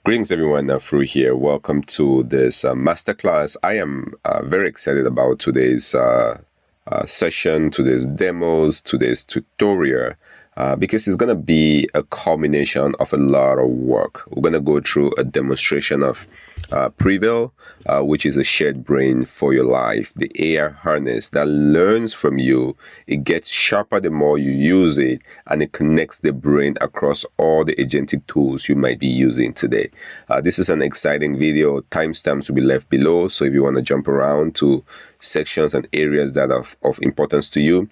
Greetings, everyone, through here. Welcome to this masterclass. I am very excited about today's session, today's demos, today's tutorial, because it's going to be a culmination of a lot of work. We're going to go through a demonstration of Prevail, which is a shared brain for your life, the AI harness that learns from you. It gets sharper the more you use it, and it connects the brain across all the agentic tools you might be using today. This is an exciting video. Timestamps will be left below, so if you want to jump around to sections and areas that are of importance to you,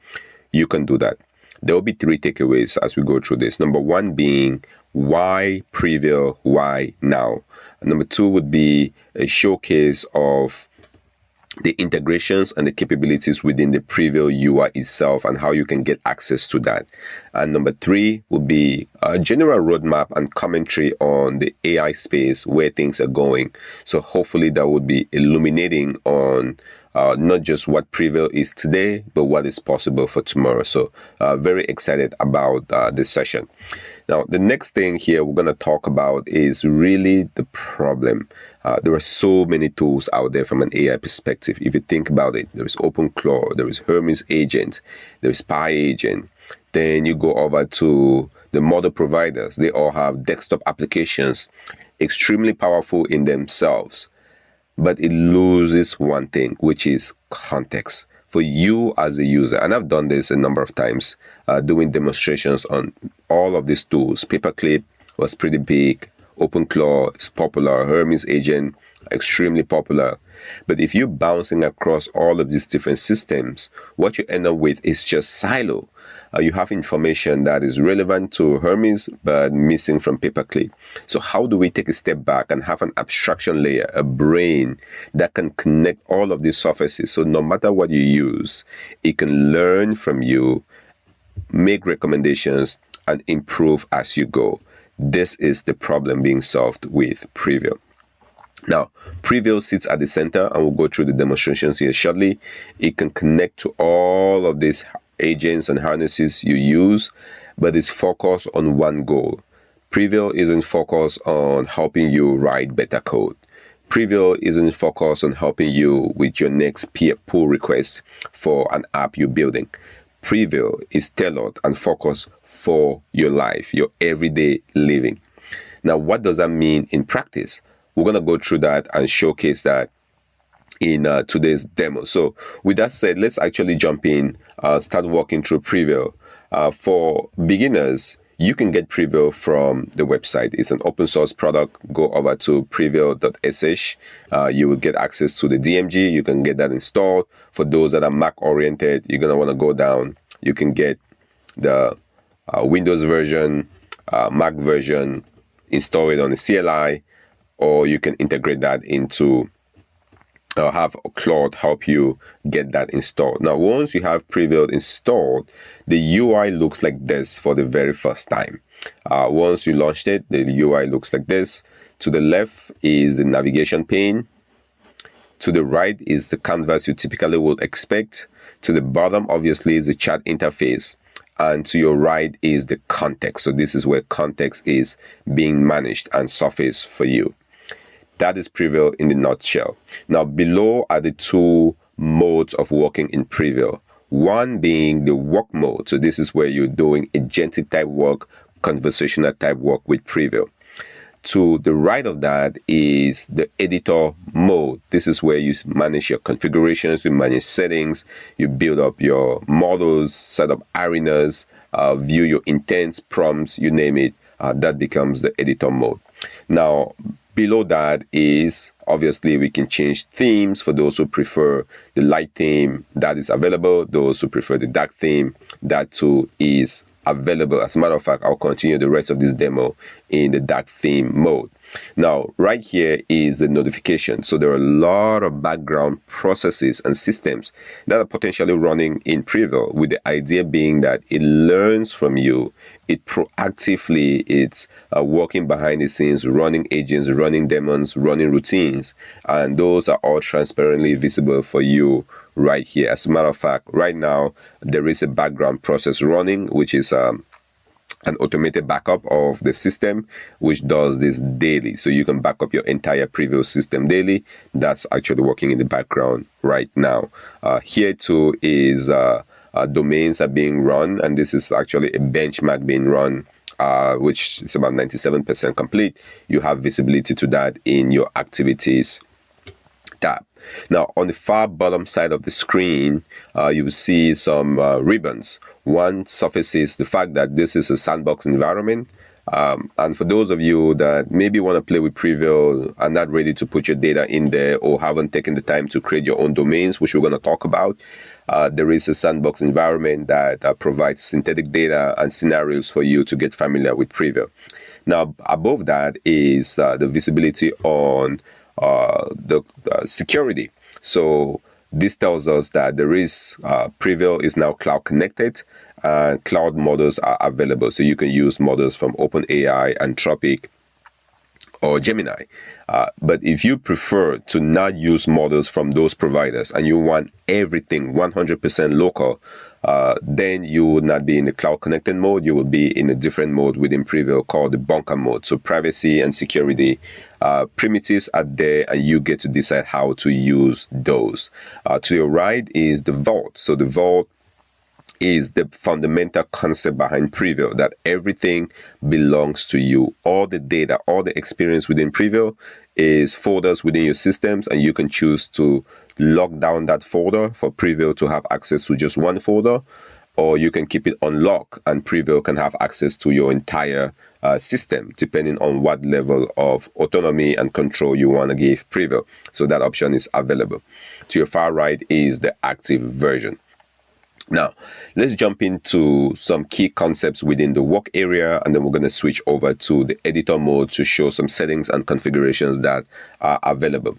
you can do that. There will be three takeaways as we go through this. Number one being, why Prevail, why now? Number two would be a showcase of the integrations and the capabilities within the Prevail UI itself and how you can get access to that. And number three would be a general roadmap and commentary on the AI space, where things are going. So hopefully that would be illuminating on not just what Prevail is today, but what is possible for tomorrow. So very excited about this session. Now, the next thing here we're going to talk about is really the problem. There are so many tools out there from an AI perspective. If you think about it, there is OpenClaw, there is Hermes agent, there is Pi agent. Then you go over to the model providers. They all have desktop applications, extremely powerful in themselves. But it loses one thing, which is context for you as a user. And I've done this a number of times, doing demonstrations on all of these tools. Paperclip was pretty big. OpenClaw is popular. Hermes agent, extremely popular. But if you're bouncing across all of these different systems, what you end up with is just silo. You have information that is relevant to Hermes, but missing from Paperclip. So how do we take a step back and have an abstraction layer, a brain that can connect all of these surfaces? So no matter what you use, it can learn from you, make recommendations, and improve as you go. This is the problem being solved with Prevail. Now, Prevail sits at the center, and we'll go through the demonstrations here shortly. It can connect to all of these agents and harnesses you use, but it's focused on one goal. Prevail isn't focused on helping you write better code. Prevail isn't focused on helping you with your next peer pull request for an app you're building. Prevail is tailored and focused for your life, your everyday living. Now, what does that mean in practice? We're going to go through that and showcase that in today's demo. So with that said, let's actually jump in, start walking through Prevail. For beginners, you can get Prevail from the website. It's an open source product. Go over to prevail.sh. You will get access to the DMG. You can get that installed. For those that are Mac oriented, you're going to want to go down. You can get the Windows version, Mac version, install it on the CLI, or you can integrate that into have Claude help you get that installed. Now, once you have Prevail installed, the UI looks like this for the very first time. Once you launched it, the UI looks like this. To the left is the navigation pane. To the right is the canvas you typically would expect. To the bottom, obviously, is the chat interface. And to your right is the context. So this is where context is being managed and surfaced for you. That is Prevail in the nutshell. Now, below are the two modes of working in Prevail. One being the work mode. So this is where you're doing agentic type work, conversational type work with Prevail. To the right of that is the editor mode. This is where you manage your configurations, you manage settings, you build up your models, set up arenas, view your intents, prompts, you name it. That becomes the editor mode. Now, below that is, obviously, we can change themes for those who prefer the light theme. That is available. Those who prefer the dark theme, that too is available. As a matter of fact, I'll continue the rest of this demo in the dark theme mode. Now, right here is the notification. So there are a lot of background processes and systems that are potentially running in Prevail, with the idea being that it learns from you. It proactively, it's working behind the scenes, running agents, running daemons, running routines. And those are all transparently visible for you right here. As a matter of fact, right now, there is a background process running, which is an automated backup of the system, which does this daily. So you can back up your entire Prevail system daily. That's actually working in the background right now. Here too is domains are being run, and this is actually a benchmark being run, which is about 97% complete. You have visibility to that in your activities tab. Now, on the far bottom side of the screen, you will see some ribbons. One surfaces the fact that this is a sandbox environment. And for those of you that maybe want to play with Prevail and not ready to put your data in there, or haven't taken the time to create your own domains, which we're going to talk about, there is a sandbox environment that provides synthetic data and scenarios for you to get familiar with Prevail. Now, above that is the visibility on the security. So this tells us that there is Prevail is now cloud connected, and cloud models are available. So you can use models from OpenAI, Anthropic, or Gemini. But if you prefer to not use models from those providers and you want everything 100% local, then you would not be in the cloud connected mode. You will be in a different mode within Prevail called the bunker mode. So privacy and security primitives are there, and you get to decide how to use those. To your right is the vault. So the vault is the fundamental concept behind Prevail, that everything belongs to you. All the data, all the experience within Prevail is folders within your systems, and you can choose to lock down that folder for Prevail to have access to just one folder, or you can keep it unlocked and Prevail can have access to your entire system, depending on what level of autonomy and control you want to give Prevail. So that option is available. To your far right is the active version. Now, let's jump into some key concepts within the work area, and then we're going to switch over to the editor mode to show some settings and configurations that are available.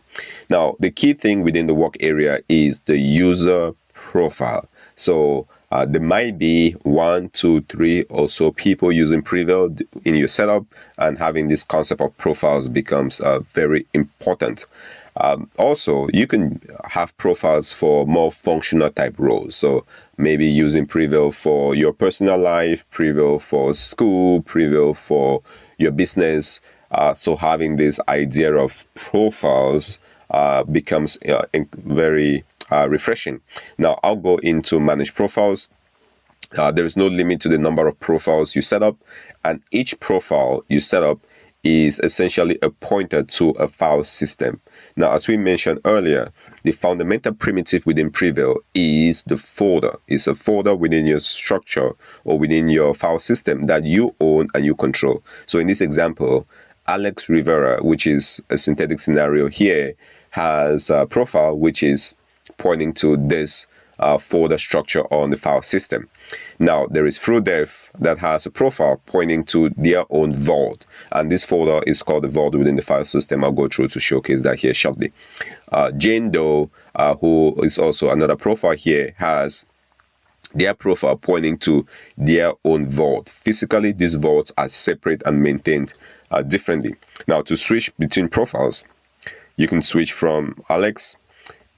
Now, the key thing within the work area is the user profile. So there might be 1, 2, 3 or so people using Prevail in your setup, and having this concept of profiles becomes very important. Also, you can have profiles for more functional type roles. So maybe using Prevail for your personal life, Prevail for school, Prevail for your business. So having this idea of profiles becomes very refreshing. Now, I'll go into manage profiles. There is no limit to the number of profiles you set up, and each profile you set up is essentially a pointer to a file system. Now, as we mentioned earlier, the fundamental primitive within Prevail is the folder. It's a folder within your structure or within your file system that you own and you control. So in this example, Alex Rivera, which is a synthetic scenario here, has a profile which is pointing to this folder structure on the file system. Now, there is FruDev that has a profile pointing to their own vault, and this folder is called the vault within the file system. I'll go through to showcase that here shortly. Jane Doe, who is also another profile here, has their profile pointing to their own vault. Physically, these vaults are separate and maintained differently. Now, to switch between profiles, you can switch from Alex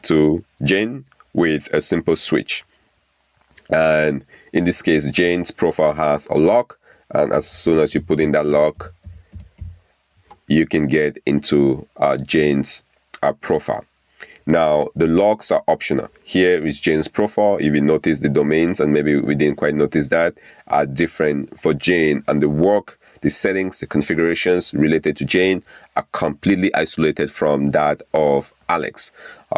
to Jane with a simple switch. And in this case, Jane's profile has a lock, and as soon as you put in that lock, you can get into Jane's profile. Now, the locks are optional. Here is Jane's profile. If you notice, the domains, and maybe we didn't quite notice that, are different for Jane, and the work, the settings, the configurations related to Jane are completely isolated from that of Alex.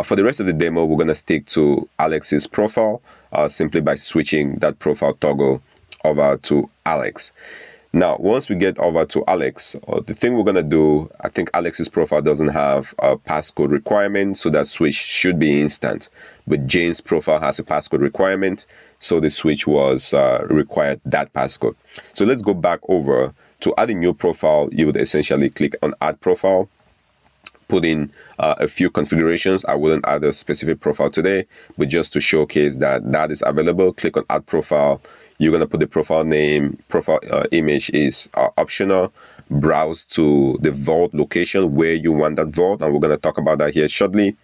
For the rest of the demo, we're going to stick to Alex's profile simply by switching that profile toggle over to Alex. Now, once we get over to Alex, the thing we're going to do, I think Alex's profile doesn't have a passcode requirement, so that switch should be instant. But Jane's profile has a passcode requirement, so the switch was required that passcode. So let's go back over. To add a new profile, you would essentially click on Add Profile, put in a few configurations. I wouldn't add a specific profile today, but just to showcase that that is available, click on Add Profile. You're going to put the profile name. Profile image is optional. Browse to the vault location where you want that vault, and we're going to talk about that here shortly,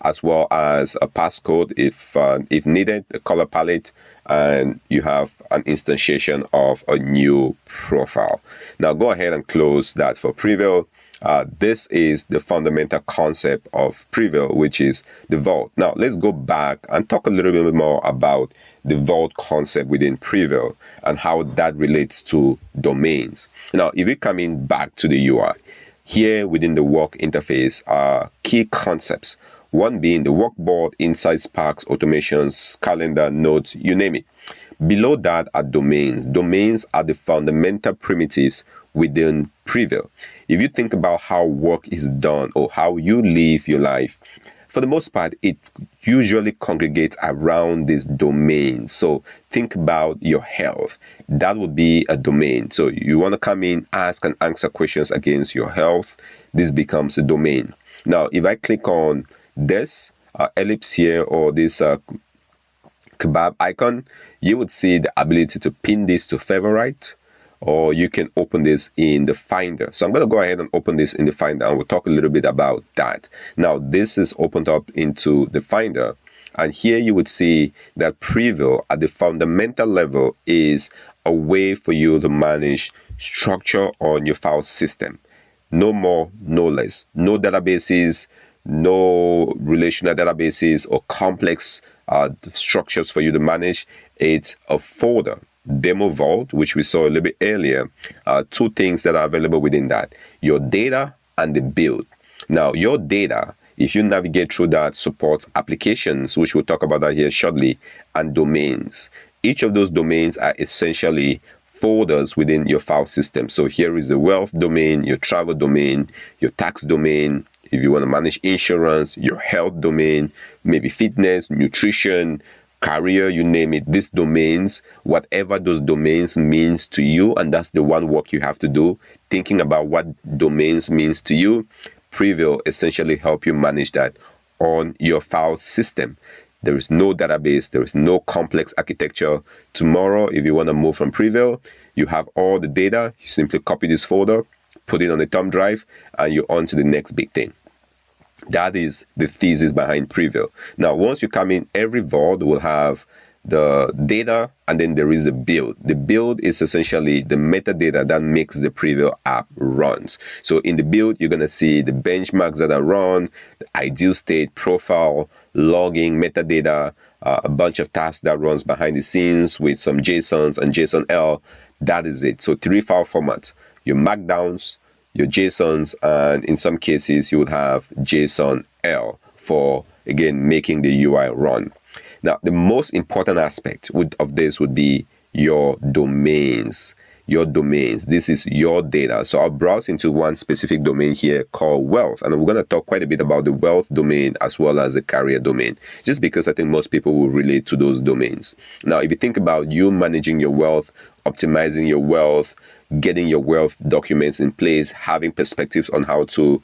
as well as a passcode if needed, a color palette, and you have an instantiation of a new profile. Now go ahead and close that for Prevail. This is the fundamental concept of Prevail, which is the vault. Now let's go back and talk a little bit more about the vault concept within Prevail and how that relates to domains. Now, if we come in back to the UI, here within the work interface are key concepts. One being the workboard, insights, sparks, automations, calendar, notes, you name it. Below that are domains. Domains are the fundamental primitives within Prevail. If you think about how work is done or how you live your life, for the most part, it usually congregates around this domain. So think about your health. That would be a domain. So you want to come in, ask and answer questions against your health. This becomes a domain. Now, if I click on this ellipse here or this kebab icon, you would see the ability to pin this to favorite, or you can open this in the Finder. So I'm going to go ahead and open this in the Finder, and we'll talk a little bit about that. Now, this is opened up into the Finder, and here you would see that Prevail at the fundamental level is a way for you to manage structure on your file system. No more, no less. No databases, no relational databases or complex structures for you to manage. It's a folder. Demo Vault, which we saw a little bit earlier, two things that are available within that: your data and the build. Now, your data, if you navigate through that, supports applications, which we'll talk about that here shortly, and domains. Each of those domains are essentially folders within your file system. So here is the wealth domain, your travel domain, your tax domain, if you want to manage insurance, your health domain, maybe fitness, nutrition, career, you name it. These domains, whatever those domains means to you, and that's the one work you have to do, thinking about what domains means to you. Prevail essentially help you manage that on your file system. There is no database, there is no complex architecture. Tomorrow, if you want to move from Prevail, you have all the data, you simply copy this folder, put it on a thumb drive, and you're on to the next big thing. That is the thesis behind Prevail. Now, once you come in, every vault will have the data, and then there is a build. The build is essentially the metadata that makes the Prevail app runs. So in the build, you're going to see the benchmarks that are run, the ideal state, profile, logging, metadata, a bunch of tasks that runs behind the scenes with some JSONs and JSON-L. That is it. So 3 file formats: your markdowns, your JSONs, and in some cases you would have JSON-L for, again, making the UI run. Now, the most important aspect of this would be your domains. Your domains. This is your data. So I'll browse into one specific domain here called wealth, and we're going to talk quite a bit about the wealth domain as well as the career domain, just because I think most people will relate to those domains. Now, if you think about you managing your wealth, optimizing your wealth, getting your wealth documents in place, having perspectives on how to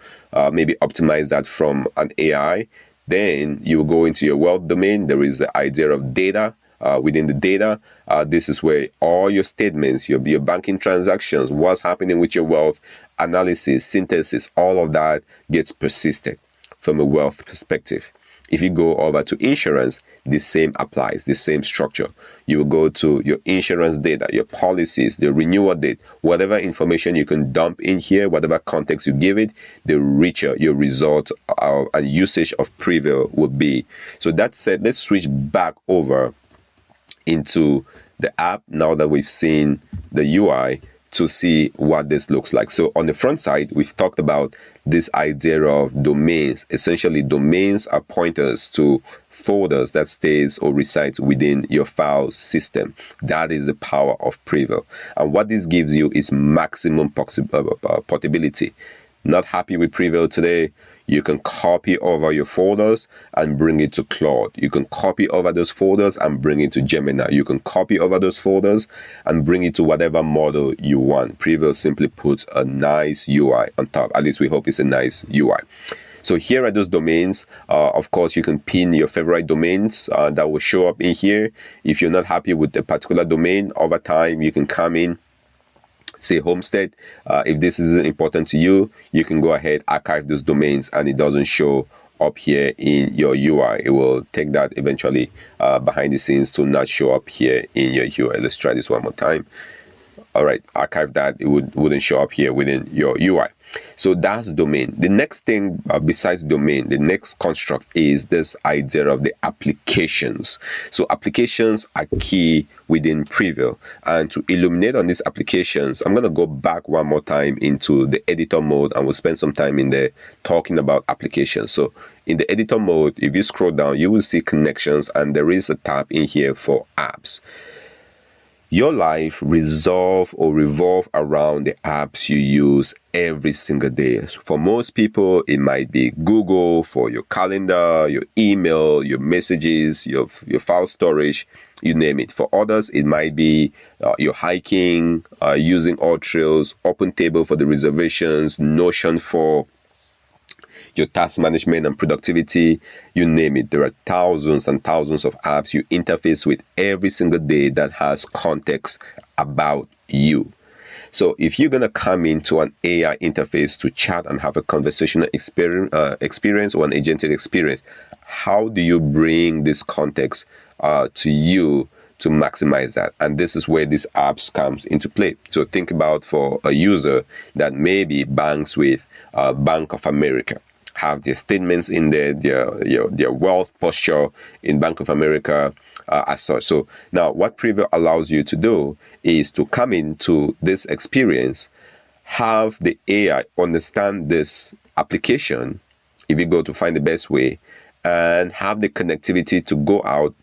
maybe optimize that from an AI, then you will go into your wealth domain. There is the idea of data. Within the data, this is where all your statements, your banking transactions, what's happening with your wealth, analysis, synthesis, all of that gets persisted from a wealth perspective. If you go over to insurance, the same applies, the same structure. You will go to your insurance data, your policies, the renewal date, whatever information you can dump in here, whatever context you give it, the richer your result and usage of Prevail will be. So that said, let's switch back over into the app now that we've seen the UI to see what this looks like. So on the front side, we've talked about this idea of domains. Essentially, domains are pointers to folders that stays or resides within your file system. That is the power of Prevail. And what this gives you is maximum portability. Not happy with Prevail today? You can copy over your folders and bring it to Claude. You can copy over those folders and bring it to Gemini. You can copy over those folders and bring it to whatever model you want. Prevail simply puts a nice UI on top. At least we hope it's a nice UI. So here are those domains. Of course, you can pin your favorite domains that will show up in here. If you're not happy with a particular domain, over time, you can come in, say Homestead. If this isn't important to you, you can go ahead, archive those domains, and it doesn't show up here in your UI. It will take that eventually behind the scenes to not show up here in your UI. Let's try this one more time. All right, archive that. It wouldn't show up here within your UI. So that's domain. The next thing besides domain, the next construct is this idea of the applications. So applications are key within Prevail. And to illuminate on these applications, I'm going to go back one more time into the editor mode, and we'll spend some time in there talking about applications. So in the editor mode, if you scroll down, you will see connections, and there is a tab in here for apps. Your life revolve around the apps you use every single day. For most people, it might be Google for your calendar, your email, your messages, your file storage, you name it. For others, it might be your hiking, using all trails, OpenTable for the reservations, Notion for your task management and productivity, you name it. There are thousands and thousands of apps you interface with every single day that has context about you. So if you're going to come into an AI interface to chat and have a conversational experience or an agentic experience, how do you bring this context to you to maximize that? And this is where these apps comes into play. So think about for a user that maybe banks with Bank of America, have their statements in there, their wealth posture in Bank of America as such. So now what Prevail allows you to do is to come into this experience, have the AI understand this application, if you go to find the best way, and have the connectivity to go out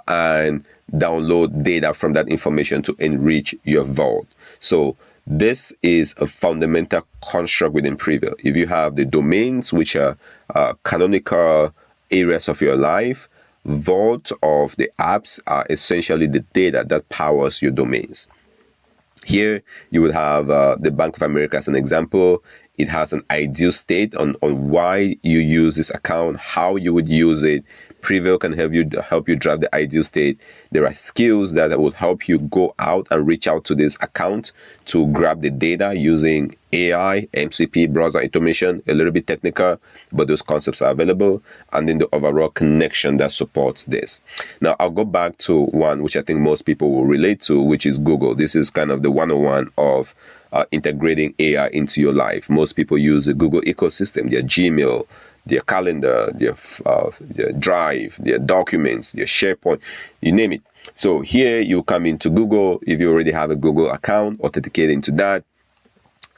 and download data from that information to enrich your vault. So this is a fundamental construct within Prevail. If you have the domains, which are canonical areas of your life, vault of the apps are essentially the data that powers your domains. Here, you will have the Bank of America as an example. It has an ideal state on why you use this account, how you would use it. Prevail can help you drive the ideal state. There are skills that will help you go out and reach out to this account to grab the data using AI, MCP, browser automation, a little bit technical, but those concepts are available. And then the overall connection that supports this. Now, I'll go back to one which I think most people will relate to, which is Google. This is kind of the 101 of integrating AI into your life. Most people use the Google ecosystem, their Gmail, their calendar, their Drive, their documents, their SharePoint, you name it. So here you come into Google. If you already have a Google account, authenticate into that.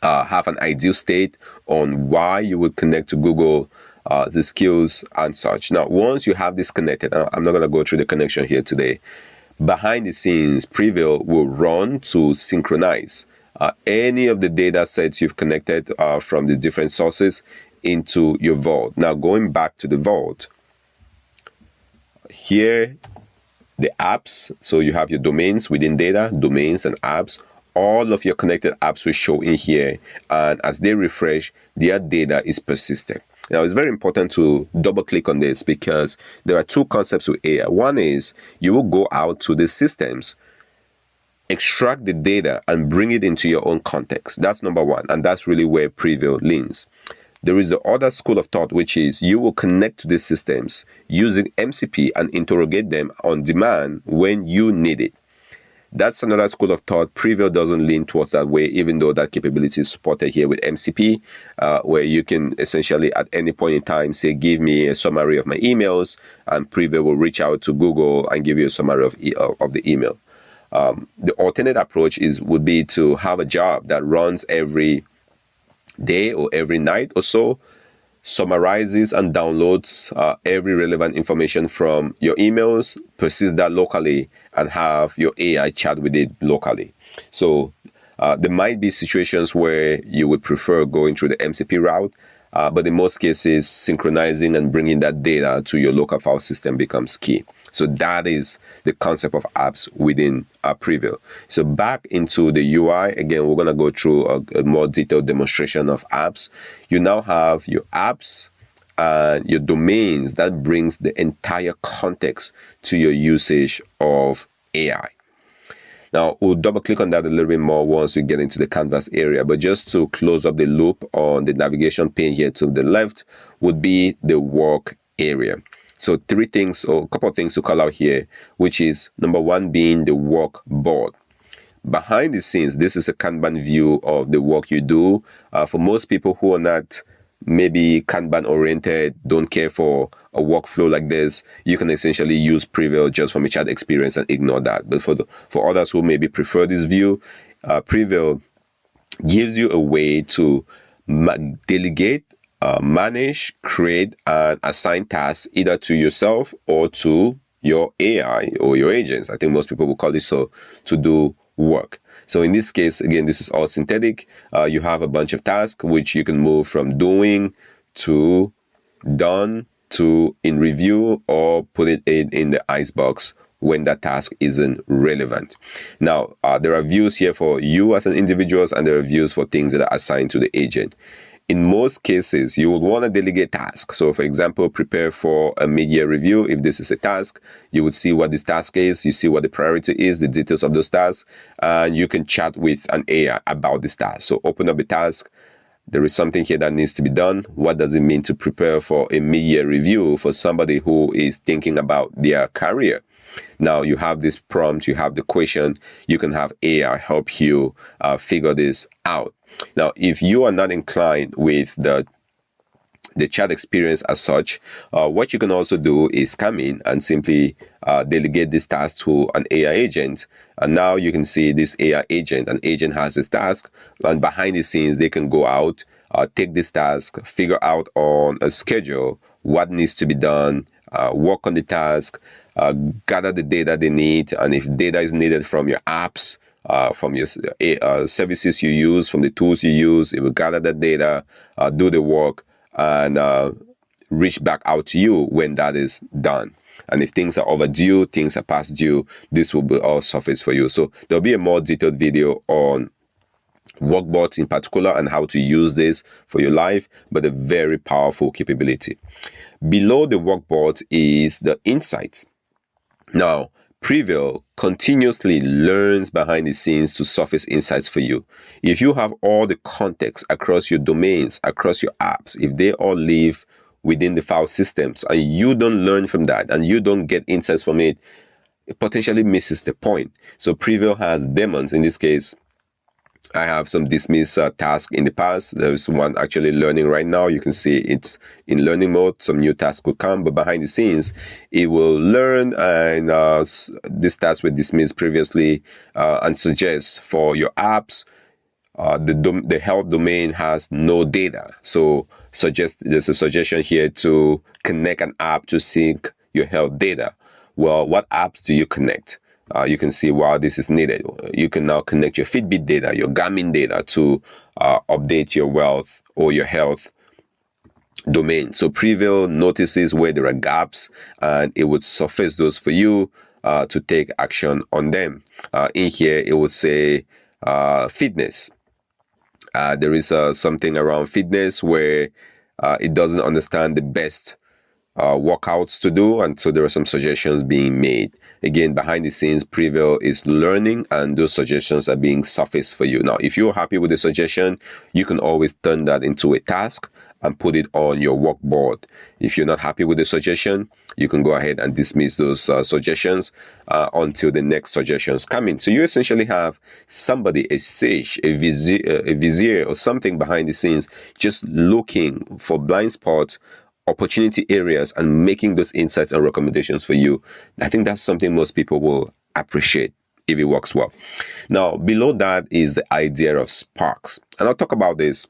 Have an ideal state on why you would connect to Google, the skills and such. Now, once you have this connected, I'm not going to go through the connection here today. Behind the scenes, Prevail will run to synchronize any of the data sets you've connected from the different sources into your vault. Now, going back to the vault, here, the apps, so you have your domains within data, domains and apps. All of your connected apps will show in here, and as they refresh, their data is persistent. Now, it's very important to double click on this because there are two concepts with AI. One is you will go out to the systems, extract the data, and bring it into your own context. That's number one, and that's really where Prevail leans. There is the other school of thought, which is you will connect to these systems using MCP and interrogate them on demand when you need it. That's another school of thought. Prevail doesn't lean towards that way, even though that capability is supported here with MCP, where you can essentially at any point in time say, give me a summary of my emails, and Prevail will reach out to Google and give you a summary of the email. The alternate approach would be to have a job that runs every day or every night or so, summarizes and downloads every relevant information from your emails, persist that locally, and have your AI chat with it locally. So there might be situations where you would prefer going through the MCP route, but in most cases, synchronizing and bringing that data to your local file system becomes key. So that is the concept of apps within Prevail. So back into the UI, again, we're going to go through a more detailed demonstration of apps. You now have your apps and your domains that brings the entire context to your usage of AI. Now, we'll double click on that a little bit more once we get into the canvas area. But just to close up the loop on the navigation pane here to the left would be the work area. So three things, or a couple of things to call out here, which is number one being the work board. Behind the scenes, this is a Kanban view of the work you do. For most people who are not maybe Kanban oriented, don't care for a workflow like this, you can essentially use Prevail just from a chat experience and ignore that. But for others who maybe prefer this view, Prevail gives you a way to delegate, manage, create, and assign tasks either to yourself or to your AI or your agents. I think most people will call it so, to do work. So in this case, again, this is all synthetic. You have a bunch of tasks which you can move from doing to done to in review, or put it in the icebox when that task isn't relevant. Now, there are views here for you as an individual, and there are views for things that are assigned to the agent. In most cases, you would want to delegate tasks. So, for example, prepare for a mid-year review. If this is a task, you would see what this task is, you see what the priority is, the details of those tasks, and you can chat with an AI about this task. So open up the task. There is something here that needs to be done. What does it mean to prepare for a mid-year review for somebody who is thinking about their career? Now you have this prompt, you have the question, you can have AI help you figure this out. Now, if you are not inclined with the chat experience as such, what you can also do is come in and simply delegate this task to an AI agent. And now you can see this AI agent. An agent has this task, and behind the scenes, they can go out, take this task, figure out on a schedule what needs to be done, work on the task, gather the data they need, and if data is needed from your apps, from your services you use, from the tools you use, it will gather that data, do the work, and reach back out to you when that is done. And if things are overdue, things are past due, this will be all surface for you. So there'll be a more detailed video on workboards in particular and how to use this for your life, but a very powerful capability. Below the workboard is the insights. Now, Prevail continuously learns behind the scenes to surface insights for you. If you have all the context across your domains, across your apps, if they all live within the file systems and you don't learn from that and you don't get insights from it, it potentially misses the point. So Prevail has daemons. In this case, I have some dismiss tasks in the past. There's one actually learning right now. You can see it's in learning mode. Some new tasks could come, but behind the scenes, it will learn, and these tasks were dismissed previously, and suggest for your apps, the health domain has no data. So there's a suggestion here to connect an app to sync your health data. Well, what apps do you connect? You can see why this is needed. You can now connect your Fitbit data, your Garmin data to update your wealth or your health domain. So Prevail notices where there are gaps, and it would surface those for you to take action on them. In here, it would say fitness. There is something around fitness where it doesn't understand the best workouts to do, and so there are some suggestions being made. Again, behind the scenes, Prevail is learning, and those suggestions are being surfaced for you. Now, if you're happy with the suggestion, you can always turn that into a task and put it on your workboard. If you're not happy with the suggestion, you can go ahead and dismiss those suggestions until the next suggestions come in. So you essentially have somebody, a sage, a vizier or something behind the scenes, just looking for blind spots, opportunity areas, and making those insights and recommendations for you. I think that's something most people will appreciate if it works well. Now, below that is the idea of sparks, and I'll talk about this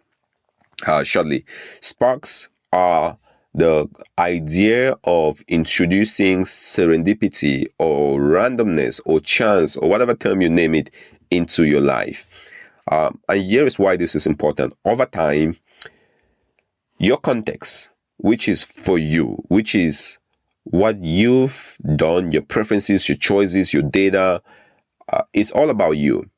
shortly. Sparks are the idea of introducing serendipity or randomness or chance or whatever term you name it into your life. And here is why this is important. Over time, your context, which is for you, which is what you've done, your preferences, your choices, your data, it's all about you.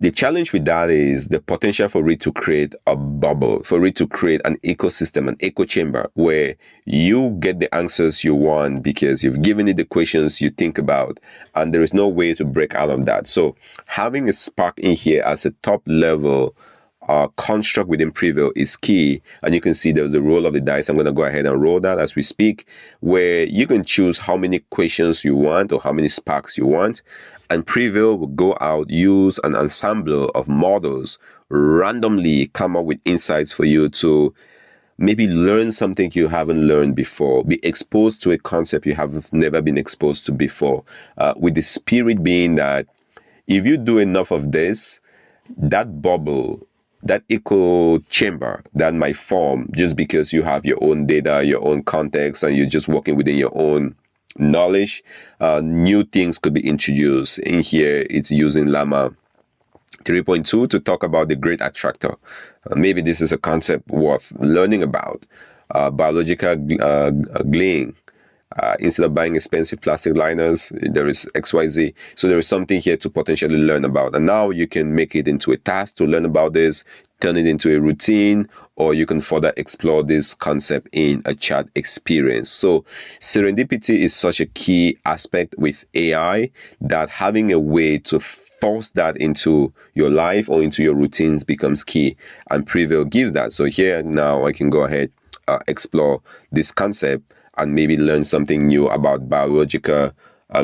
The challenge with that is the potential for it to create a bubble, for it to create an ecosystem, an echo chamber where you get the answers you want because you've given it the questions you think about, and there is no way to break out of that. So having a spark in here as a top level construct within Prevail is key. And you can see there's a roll of the dice. I'm going to go ahead and roll that as we speak, where you can choose how many questions you want or how many sparks you want. And Prevail will go out, use an ensemble of models, randomly come up with insights for you to maybe learn something you haven't learned before, be exposed to a concept you have never been exposed to before, with the spirit being that if you do enough of this, that bubble, that echo chamber that might form just because you have your own data, your own context, and you're just working within your own knowledge, new things could be introduced. In here, it's using Llama 3.2 to talk about the great attractor. Maybe this is a concept worth learning about. Biological gleaning. Instead of buying expensive plastic liners, there is XYZ. So there is something here to potentially learn about. And now you can make it into a task to learn about this, turn it into a routine, or you can further explore this concept in a chat experience. So serendipity is such a key aspect with AI that having a way to force that into your life or into your routines becomes key. And Prevail gives that. So here now I can go ahead, explore this concept and maybe learn something new about biological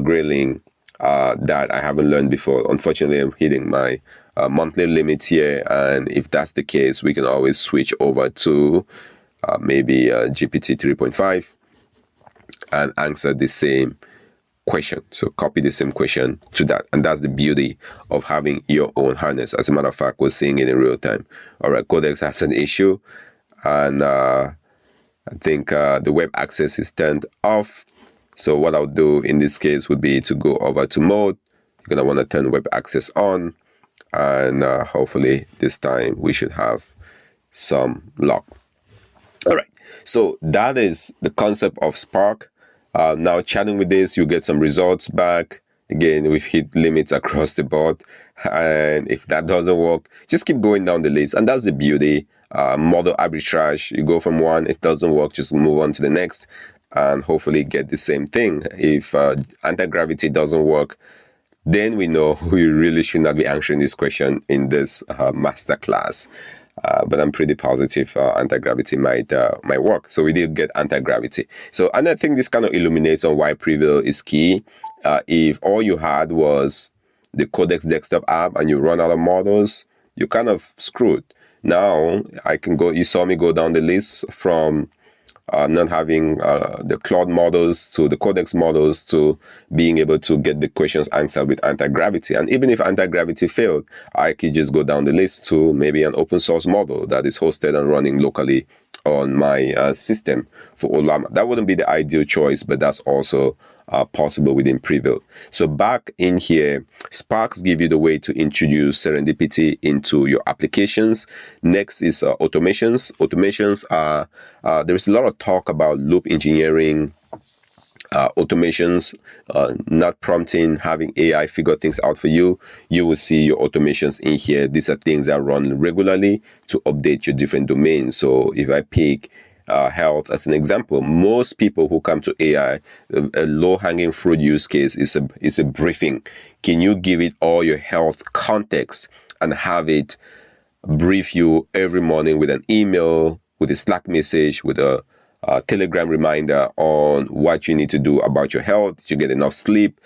grilling that I haven't learned before. Unfortunately, I'm hitting my monthly limit here, and if that's the case, we can always switch over to maybe GPT 3.5 and answer the same question. So copy the same question to that. And that's the beauty of having your own harness. As a matter of fact, we're seeing it in real time. All right, Codex has an issue, and I think the web access is turned off. So what I'll do in this case would be to go over to mode. You're going to want to turn web access on. And hopefully this time we should have some luck. All right. So that is the concept of Spark. Now chatting with this, you get some results back. Again, we've hit limits across the board. And if that doesn't work, just keep going down the list. And that's the beauty. Model arbitrage, you go from one, it doesn't work, just move on to the next and hopefully get the same thing. If anti-gravity doesn't work, then we know we really should not be answering this question in this masterclass. But I'm pretty positive anti-gravity might work. So we did get anti-gravity. So, and I think this kind of illuminates on why Prevail is key. If all you had was the Codex desktop app and you run out of models, you're kind of screwed. Now I can go, you saw me go down the list from not having the Claude models to the Codex models to being able to get the questions answered with anti-gravity. And even if anti-gravity failed, I could just go down the list to maybe an open source model that is hosted and running locally on my system for Olama. That wouldn't be the ideal choice, but that's also possible within Prevail. So back in here, Sparks give you the way to introduce serendipity into your applications. Next is automations. Automations are, there's a lot of talk about loop engineering, automations, not prompting, having AI figure things out for you. You will see your automations in here. These are things that run regularly to update your different domains. So if I pick health as an example, most people who come to AI, a low-hanging fruit use case is a briefing. Can you give it all your health context and have it brief you every morning with an email, with a Slack message, with a Telegram reminder on what you need to do about your health? Did you get enough sleep?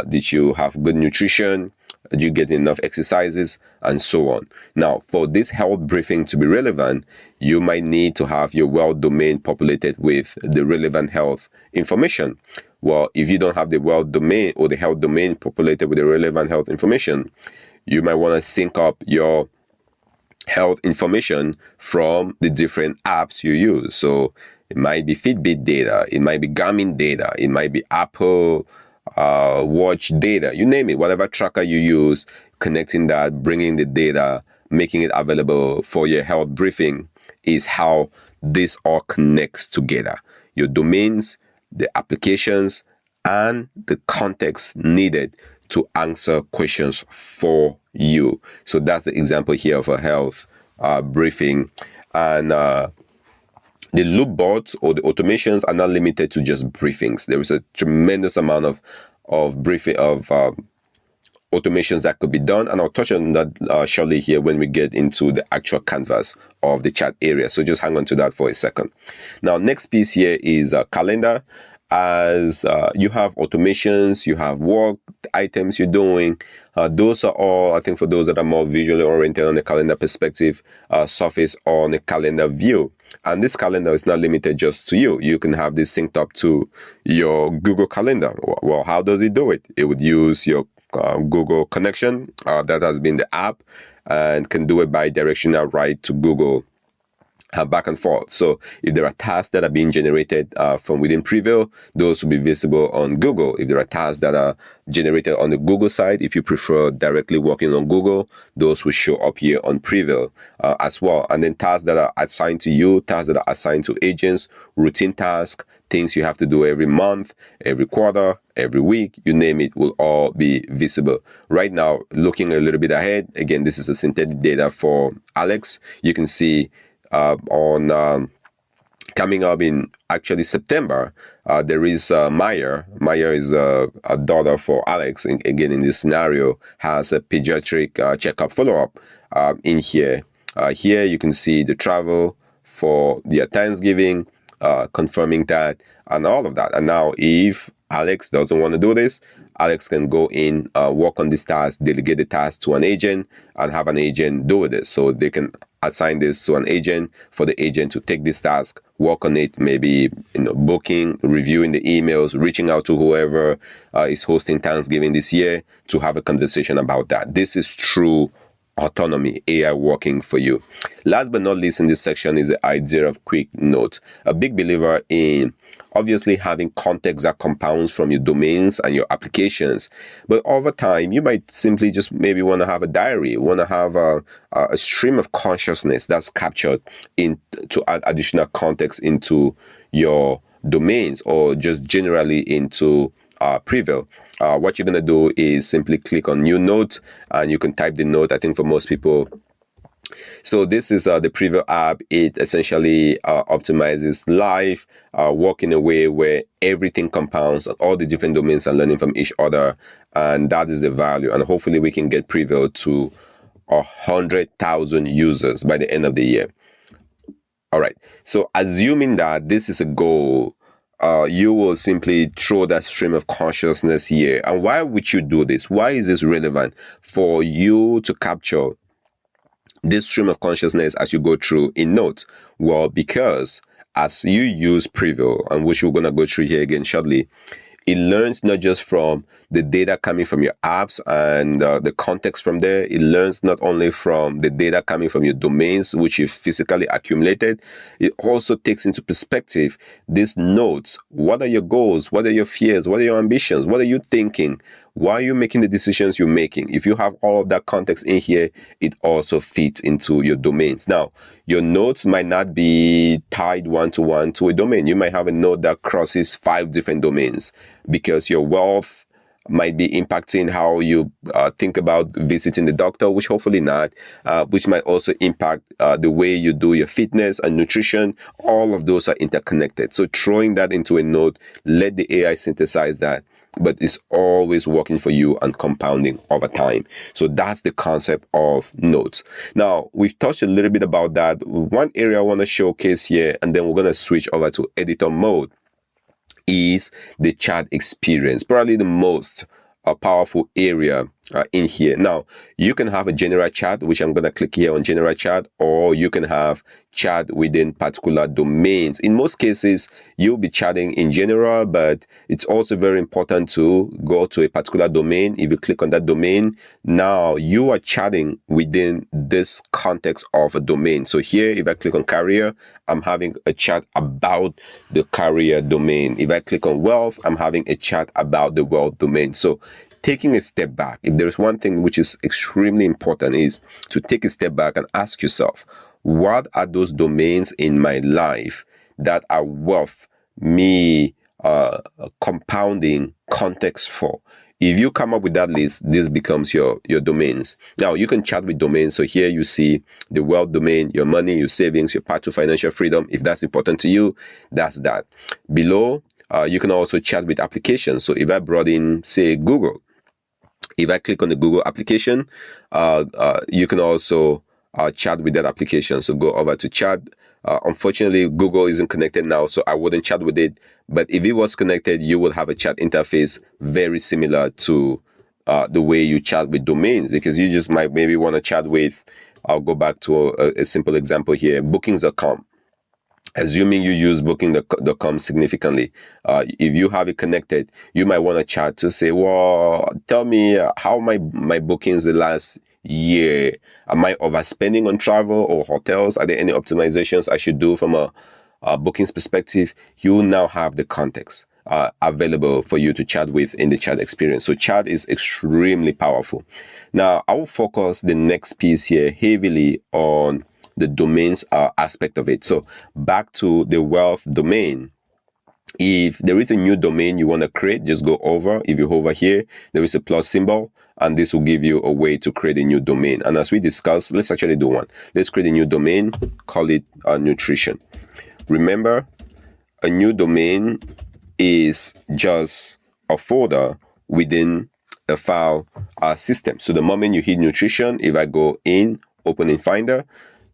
Did you have good nutrition? Did you get enough exercises? And so on. Now, for this health briefing to be relevant, you might need to have your wealth domain populated with the relevant health information. Well, if you don't have the wealth domain or the health domain populated with the relevant health information, you might want to sync up your health information from the different apps you use. So it might be Fitbit data, it might be Garmin data, it might be Apple Watch data, you name it, whatever tracker you use, connecting that, bringing the data, making it available for your health briefing is how this all connects together. Your domains, the applications, and the context needed to answer questions for you. So that's the example here of a health briefing. And the loop bots or the automations are not limited to just briefings. There is a tremendous amount of briefing of automations that could be done, and I'll touch on that shortly here when we get into the actual canvas of the chat area. So just hang on to that for a second. Now, next piece here is calendar. As you have automations, you have work items you're doing. Those are all, I think, for those that are more visually oriented on the calendar perspective, surface on a calendar view. And this calendar is not limited just to you. You can have this synced up to your Google Calendar. Well, how does it do it? It would use your Google connection that has been the app, and can do it by directional write to Google back and forth. So if there are tasks that are being generated from within Prevail, those will be visible on Google. If there are tasks that are generated on the Google side, if you prefer directly working on Google, those will show up here on Prevail as well. And then tasks that are assigned to you, tasks that are assigned to agents, routine tasks, things you have to do every month, every quarter, every week, you name it, will all be visible. Right now, looking a little bit ahead, again, this is a synthetic data for Alex. You can see on coming up in actually September, there is Maya. Maya is a daughter for Alex. And again, in this scenario, has a pediatric checkup follow-up in here. Here you can see the travel for their Thanksgiving, confirming that, and all of that. And now if Alex doesn't want to do this, Alex can go in, work on this task, delegate the task to an agent, and have an agent do this. So they can assign this to an agent for the agent to take this task, work on it, maybe booking, reviewing the emails, reaching out to whoever is hosting Thanksgiving this year to have a conversation about that. This is true autonomy, AI working for you. Last but not least in this section is the idea of quick note. A big believer in obviously having context that compounds from your domains and your applications. But over time, you might simply just maybe want to have a diary, want to have a stream of consciousness that's captured in to add additional context into your domains, or just generally into Prevail. What you're going to do is simply click on new note, and you can type the note. I think for most people, so this is the Prevail app. It essentially optimizes live, work in a way where everything compounds, all the different domains are learning from each other, and that is the value. And hopefully we can get Prevail to 100,000 users by the end of the year. All right. So assuming that this is a goal, you will simply throw that stream of consciousness here. And why would you do this? Why is this relevant for you to capture this stream of consciousness as you go through in Note? Well, because as you use Prevail, and which we're going to go through here again shortly, it learns not just from the data coming from your apps and the context from there. It learns not only from the data coming from your domains, which you've physically accumulated. It also takes into perspective these notes. What are your goals? What are your fears? What are your ambitions? What are you thinking? Why are you making the decisions you're making? If you have all of that context in here, it also fits into your domains. Now, your notes might not be tied one-to-one to a domain. You might have a note that crosses 5 different domains, because your wealth might be impacting how you think about visiting the doctor, which hopefully not, which might also impact the way you do your fitness and nutrition. All of those are interconnected. So throwing that into a note, let the AI synthesize that, but it's always working for you and compounding over time. So that's the concept of notes. Now, we've touched a little bit about that. One area I want to showcase here, and then we're going to switch over to editor mode, is the chat experience. Probably the most powerful area in here. Now, you can have a general chat, which I'm going to click here on general chat, or you can have chat within particular domains. In most cases, you'll be chatting in general, but it's also very important to go to a particular domain. If you click on that domain, now you are chatting within this context of a domain. So here, if I click on career, I'm having a chat about the career domain. If I click on wealth, I'm having a chat about the wealth domain. So taking a step back, if there's one thing which is extremely important, is to take a step back and ask yourself, what are those domains in my life that are worth me compounding context for? If you come up with that list, this becomes your domains. Now, you can chat with domains. So here you see the wealth domain, your money, your savings, your path to financial freedom. If that's important to you, that's that. Below, you can also chat with applications. So if I brought in, say, Google, if I click on the Google application, you can also chat with that application. So go over to chat. Unfortunately, Google isn't connected now, so I wouldn't chat with it. But if it was connected, you will have a chat interface very similar to the way you chat with domains, because you just might maybe want to chat with, I'll go back to a simple example here, bookings.com. Assuming you use booking.com significantly, if you have it connected, you might want to chat to say, well, tell me how my bookings the last year. Am I overspending on travel or hotels? Are there any optimizations I should do from a bookings perspective? You now have the context available for you to chat with in the chat experience. So chat is extremely powerful. Now, I will focus the next piece here heavily on the domains aspect of it. So back to the wealth domain. If there is a new domain you want to create, just go over. If you hover here, there is a plus symbol, and this will give you a way to create a new domain. And as we discussed, let's actually do one. Let's create a new domain, call it nutrition. Remember, a new domain is just a folder within a file system. So the moment you hit nutrition, if I go in, open in Finder,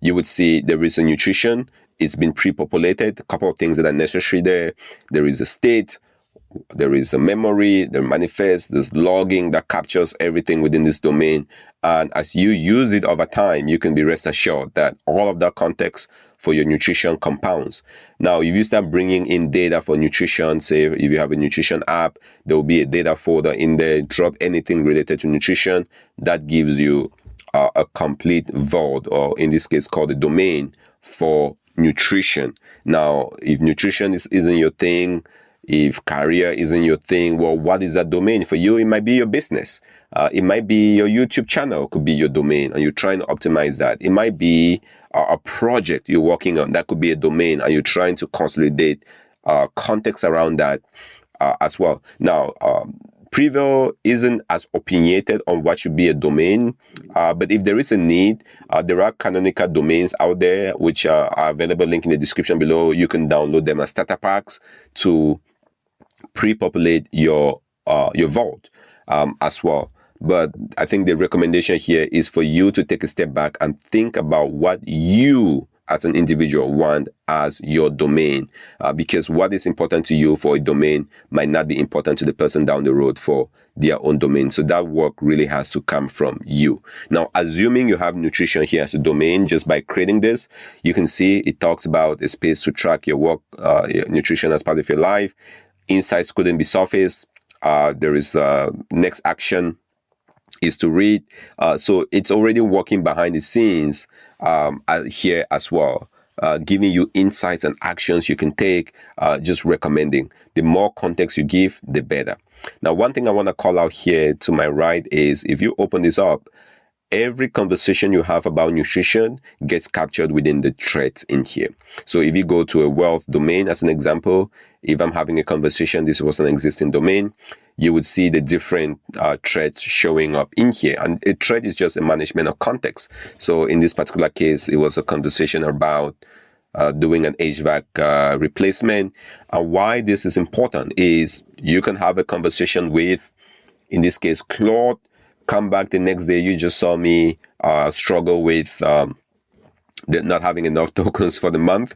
you would see there is a nutrition. It's been pre-populated. A couple of things that are necessary there. There is a state, there is a memory, there manifest, there's logging that captures everything within this domain. And as you use it over time, you can be rest assured that all of that context for your nutrition compounds. Now, if you start bringing in data for nutrition, say if you have a nutrition app, there will be a data folder in there. Drop anything related to nutrition. That gives you a complete vault, or in this case called a domain for nutrition. Now, if nutrition isn't your thing, if career isn't your thing, well, what is that domain? For you, it might be your business. It might be your YouTube channel could be your domain, and you're trying to optimize that. It might be a project you're working on. That could be a domain, and you're trying to consolidate context around that as well. Now, Prevail isn't as opinionated on what should be a domain, but if there is a need, there are canonical domains out there which are available. Link in the description below. You can download them as starter packs to pre-populate your vault as well. But I think the recommendation here is for you to take a step back and think about what you as an individual want as your domain, because what is important to you for a domain might not be important to the person down the road for their own domain. So that work really has to come from you. Now, assuming you have nutrition here as a domain, just by creating this, you can see it talks about a space to track your work, your nutrition as part of your life. Insights couldn't be surfaced. There is next action is to read. So it's already working behind the scenes here as well, giving you insights and actions you can take, just recommending. The more context you give, the better. Now, one thing I want to call out here to my right is if you open this up, every conversation you have about nutrition gets captured within the threads in here. So if you go to a wealth domain, as an example, if I'm having a conversation, this was an existing domain, you would see the different threads showing up in here. And a thread is just a management of context. So in this particular case, it was a conversation about doing an HVAC replacement. And why this is important is you can have a conversation with, in this case, Claude. Come back the next day, you just saw me struggle with not having enough tokens for the month.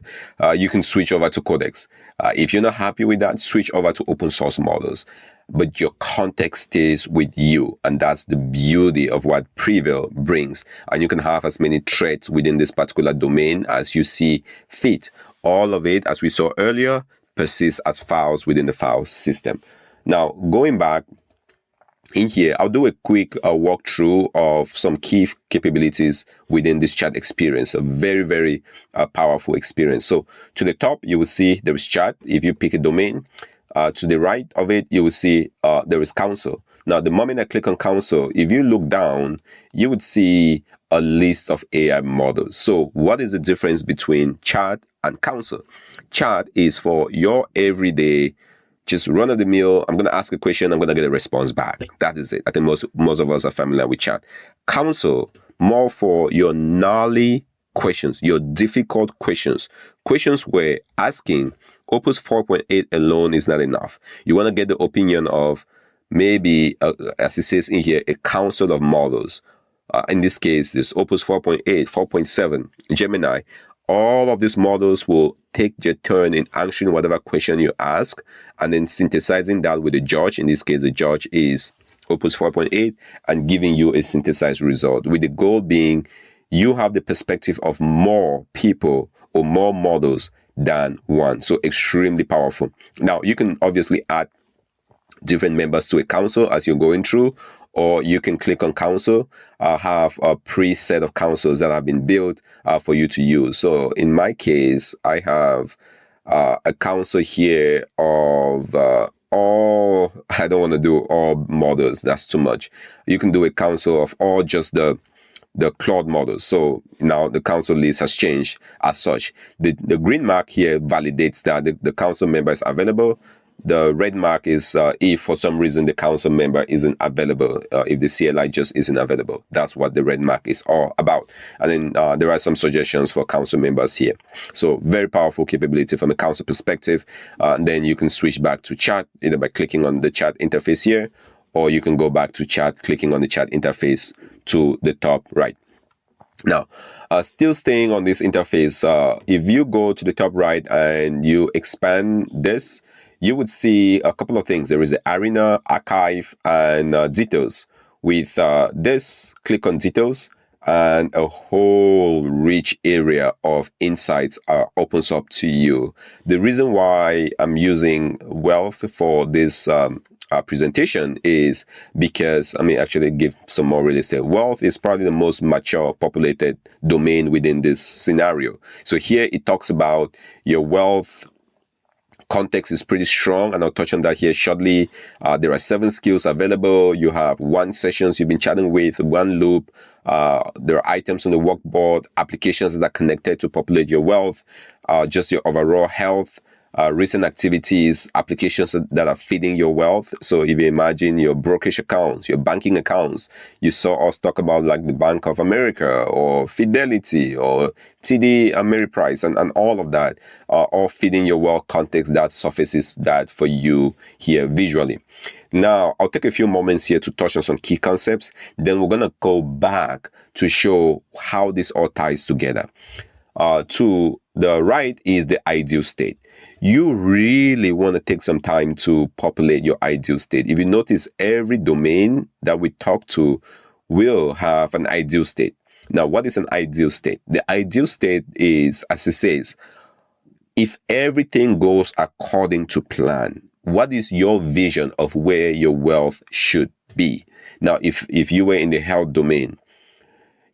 You can switch over to Codex. If you're not happy with that, switch over to open source models. But your context stays with you. And that's the beauty of what Prevail brings. And you can have as many threads within this particular domain as you see fit. All of it, as we saw earlier, persists as files within the file system. Now, going back, in here, I'll do a quick walkthrough of some key capabilities within this chat experience. A very, very powerful experience. So to the top, you will see there is chat. If you pick a domain, to the right of it, you will see there is council. Now, the moment I click on council, if you look down, you would see a list of AI models. So what is the difference between chat and council? Chat is for your everyday just run of the mill. I'm going to ask a question. I'm going to get a response back. That is it. I think most of us are familiar with chat. Counsel, more for your gnarly questions, your difficult questions, questions where asking Opus 4.8 alone is not enough. You want to get the opinion of maybe, as it says in here, a council of models. In this case, this Opus 4.8, 4.7, Gemini. All of these models will take their turn in answering whatever question you ask and then synthesizing that with the judge. In this case, the judge is Opus 4.8 and giving you a synthesized result, with the goal being you have the perspective of more people or more models than one. So extremely powerful. Now, you can obviously add different members to a council as you're going through, or you can click on council, have a preset of councils that have been built for you to use. So in my case, I have a council here of all, I don't want to do all models, that's too much. You can do a council of all just the Claude models. So now the council list has changed as such. The green mark here validates that the council member is available. The red mark is if for some reason the council member isn't available, if the CLI just isn't available. That's what the red mark is all about. And then there are some suggestions for council members here. So very powerful capability from a council perspective. And then you can switch back to chat either by clicking on the chat interface here, or you can go back to chat, clicking on the chat interface to the top right. Now, still staying on this interface, if you go to the top right and you expand this, you would see a couple of things. There is the arena, archive, and details. With this, click on details, and a whole rich area of insights opens up to you. The reason why I'm using wealth for this presentation is because, actually give some more real estate. Wealth is probably the most mature populated domain within this scenario. So here it talks about your wealth context is pretty strong, and I'll touch on that here shortly. There are 7 skills available. You have 1 sessions you've been chatting with, 1 loop. There are items on the workboard, applications that are connected to populate your wealth, just your overall health, recent activities, applications that are feeding your wealth. So if you imagine your brokerage accounts, your banking accounts, you saw us talk about like the Bank of America or Fidelity or TD Ameriprise and all of that are all feeding your wealth context that surfaces that for you here visually. Now, I'll take a few moments here to touch on some key concepts. Then we're going to go back to show how this all ties together. To the right is the ideal state. You really want to take some time to populate your ideal state. If you notice, every domain that we talk to will have an ideal state. Now, what is an ideal state? The ideal state is, as it says, if everything goes according to plan, what is your vision of where your wealth should be? Now, if you were in the health domain,